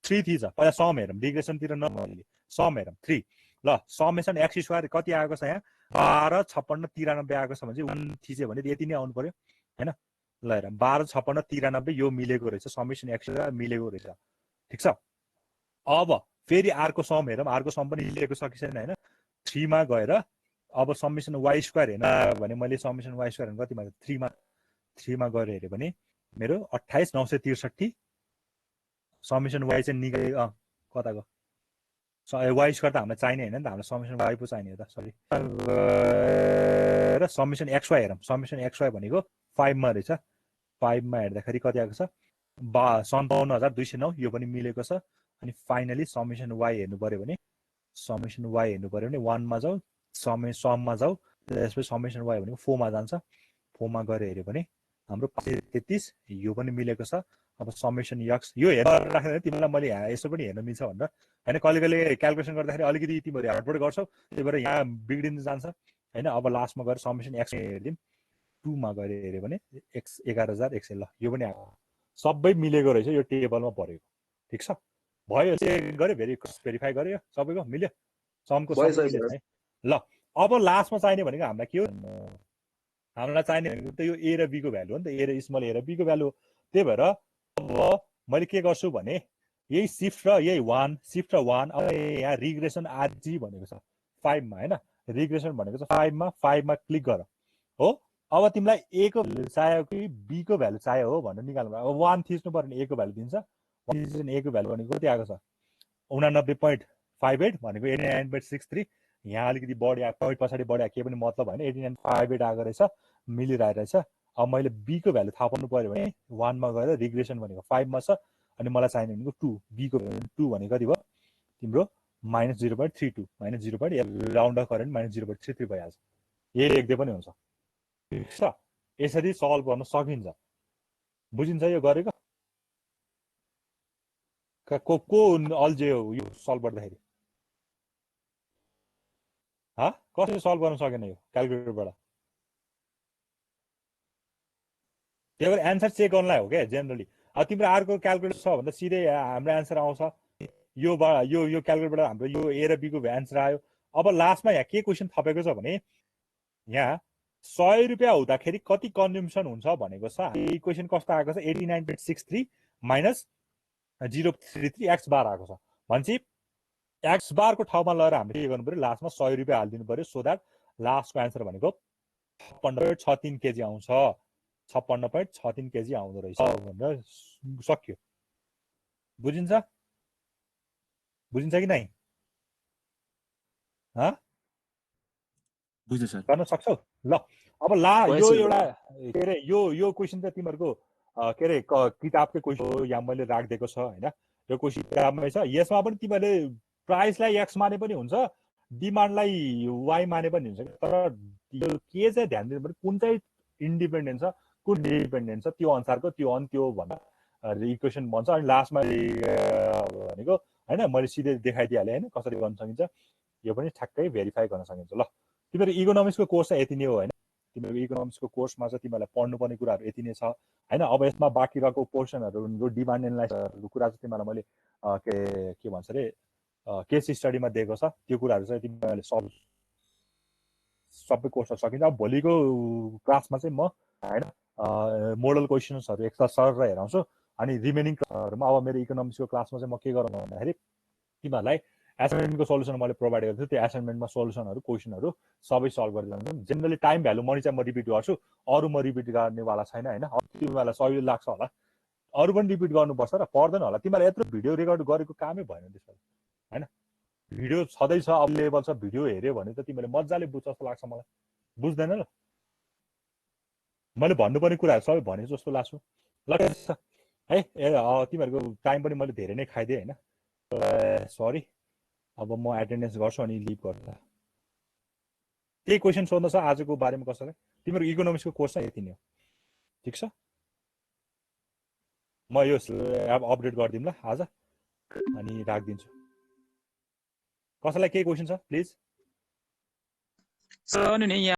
3 थिच पहिला सम हेरौँ रिग्रेसनतिर नभइले सम हेरौँ 3 ल समेसन एक्स स्क्वायर कति आएको छ यहाँ 12 56 93 आएको छ भने चाहिँ 1 थिच्यो भने यति नै आउनु पर्यो हैन ल हेर 12 56 93 यो मिलेको रहेछ समेसन एक्स मिलेको रहेछ ठीक छ अब फेरि अर्को सम हेरौँ अर्को सम पनि मिलेको छ कि छैन हैन 3 मा गएर अब समेसन y स्क्वायर हेर्न भने मैले समेसन y स्क्वायर कतिमा 3 मा गएर हेरे भने मेरो 28963 समेसन y चाहिँ निकाले कता गयो y स्क्वायर त हामीलाई चाहिने हैन नि त हामीलाई समेसन y पो चाहिने हो त सरी र समेसन xy हेरौँ समेसन xy भनेको 5 मा रहेछ 5 मा हेर्दाखेरि कति आएको छ 57209 यो पनि मिलेको छ अनि फाइनली समेसन y हेर्नु पर्यो भने 1 मा जाऊ सम मा जाऊ त्यसपछि समेसन y भनेको 4 मा जान्छ 4 मा गएर हेर्यो भने हाम्रो 533 यो पनि मिलेको छ अब समेसन x यो हेरेर राख्दा तिमीलाई मैले यहाँ यसो पनि हेर्न मिल्छ भनेर हैन कहिले क्याल्कुलेसन गर्दाखेरि अलिकति तिमीहरु हडबड गर्छौ त्यही भएर यहाँ बिग्डिन जान्छ हैन अब लास्टमा गएर समेसन x हेर्दिम 2 मा गएर हेर्यो भने x 11100 ल यो पनि आएको सबै मिलेको रहेछ यो टेबलमा परेको ठीक छ भयो चेक गर्यो भेरिफाई गर्यो सबैको मिल्यो समको सम मिल्यो है ल अब लास्टमा चाहिने भनेको हामीलाई के हो हामीलाई चाहिने भनेको त यो a र b को भ्यालु हो नि त a र स्मल a र b को भ्यालु त्यही भएर अब मैले के गर्छु भने यही शिफ्ट र यही 1 शिफ्ट र 1 अब यहाँ रिग्रेसन rg भनेको छ 5 मा हैन रिग्रेसन भनेको छ 5 मा क्लिक गर हो अब तिमीलाई a को भ्यालु चाहियो कि b को भ्यालु चाहियो हो भनेर निकाल्नु अब 1 थिच्नु पर्यो भने a को भ्यालु दिन्छ a को भ्यालु भनेको कति आएको छ 89.58 भनेको 89.63 यहाँ अलिकति बढी आएको पछाडि बढी आएको के पनि मतलब हैन 89.58 आएको रहेछ मिलिरहेको रहेछ अब मैले b को भ्यालु थाहा पाउनु पर्यो भने 1 मा गएर रिग्रेसन भनेको 5 मा छ अनि मलाई चाहिने भनेको 2 b को भ्यालु 2 भनेको कति भयो तिम्रो -0.32 -0. राउन्ड अफ गरेर -0.33 भइहाल्छ यही लेख्दै पनि हुन्छ ठीक छ यसरी सल्भ गर्न सकिन्छ बुझिन्छ यो गरेको को अल्झ्यो यो सल्भ गर्दाखेरि कसरी सल्भ गर्न सकेन यो क्याल्कुलेटरबाट त्यही भएर एन्सर चेक गर्नलाई हो क्या जेनरली अब तिम्रो अर्को क्याल्कुलेटर छ भन्दा सिधै हाम्रो एन्सर आउँछ यो क्याल्कुलेटरबाट हाम्रो यो ए र बी को एन्सर आयो अब लास्टमा यहाँ के क्वेसन थपेको छ भने यहाँ 100 रुपियाँ हुँदाखेरि कति कन्ज्युम्सन हुन्छ भनेको छ इक्वेसन कस्तो आएको छ 89.63 माइनस 0.33 x बार आएको छ भनेपछि एक्स बारको ठाउँमा लगेर हामीले के गर्नु पर्यो लास्टमा 100 रुपियाँ हालिदिनु पर्यो सो द्याट लास्टको एन्सर भनेको 56.63 केजी आउँछ 56.63 केजी आउँदो रहेछ भनेर सक्यो बुझिन्छ कि नै बुझ्यो सर गर्न सक्छौ ल अब यो एउटा के अरे यो क्वेसन त तिमीहरूको के अरे किताबकै क्वेसन हो यहाँ मैले राखिदिएको छ हैन यो क्वेसन किताबमै छ यसमा पनि तिमीहरूले प्राइसलाई एक्स माने पनि हुन्छ डिमान्डलाई वाइ माने पनि हुन्छ तर यो के चाहिँ ध्यान दिनु पर्यो कुन चाहिँ इन्डिपेन्डेन्ट छ कुन डिपेन्डेन्ट छ त्यो अनुसारको त्यो भनेर इक्वेसन भन्छ अनि लास्टमा भनेको हैन मैले सिधै देखाइदिइहालेँ हैन कसरी गर्न सकिन्छ यो पनि ठ्याक्कै भेरिफाई गर्न सकिन्छ ल तिम्रो इकोनोमिक्सको कोर्स चाहिँ यति नै हो हैन तिम्रो इकोनोमिक्सको कोर्समा चाहिँ तिमीलाई पढ्नुपर्ने कुराहरू यति नै छ हैन अब यसमा बाँकी रहेको पोर्सनहरू डिमान्ड एनालाइसिसहरूको कुरा चाहिँ तिमीलाई मैले के भन्छ रे केस स्टडीमा दिएको छ त्यो कुराहरू चाहिँ तिमीले सबै कोर्समा सकिन्छ अब भोलिको क्लासमा चाहिँ म हैन मोडल क्वेसन्सहरू एक्स्ट्रा सर हेराउँछु अनि रिमेनिङ क्लासहरूमा अब मेरो इकोनोमिक्सको क्लासमा चाहिँ म के गरौँ भन्दाखेरि तिमीहरूलाई एसाइनमेन्टको सोल्युसन मैले प्रोभाइड गरेको छु त्यो एसाइनमेन्टमा सोल्युसनहरू क्वेसनहरू सबै सल्भ गरिदिन्छु जेनरली टाइम भ्यालु मनी चाहिँ म रिपिट गर्छु अरू म रिपिट गर्नेवाला छैन हैन तिमीलाई सजिलो लाग्छ होला अरू पनि रिपिट गर्नुपर्छ र पर्दैन होला तिमीलाई यत्रो भिडियो रेकर्ड गरेको कामै भएन त्यसमा हैन भिडियो छँदै छ अवेलेबल छ भिडियो हेऱ्यो भने त तिमीले मजाले बुझ्छ जस्तो लाग्छ मलाई बुझ्दैन ल मैले भन्नुपर्ने कुराहरू सबै भने जस्तो लाग्छ ल है तिमीहरूको टाइम पनि मैले धेरै नै खाइदिएँ हैन सरी अब म एटेन्डेन्स गर्छु अनि लिभ गर्छु त्यही क्वेसन सोध्नु छ आजको बारेमा कसैलाई तिम्रो इकोनोमिक्सको कोर्स चाहिँ यति नै हो ठिक छ म यो अपडेट गरिदिउँ ल आज अनि राखिदिन्छु कसैलाई केही क्वेसन छ प्लिज सर नि यहाँ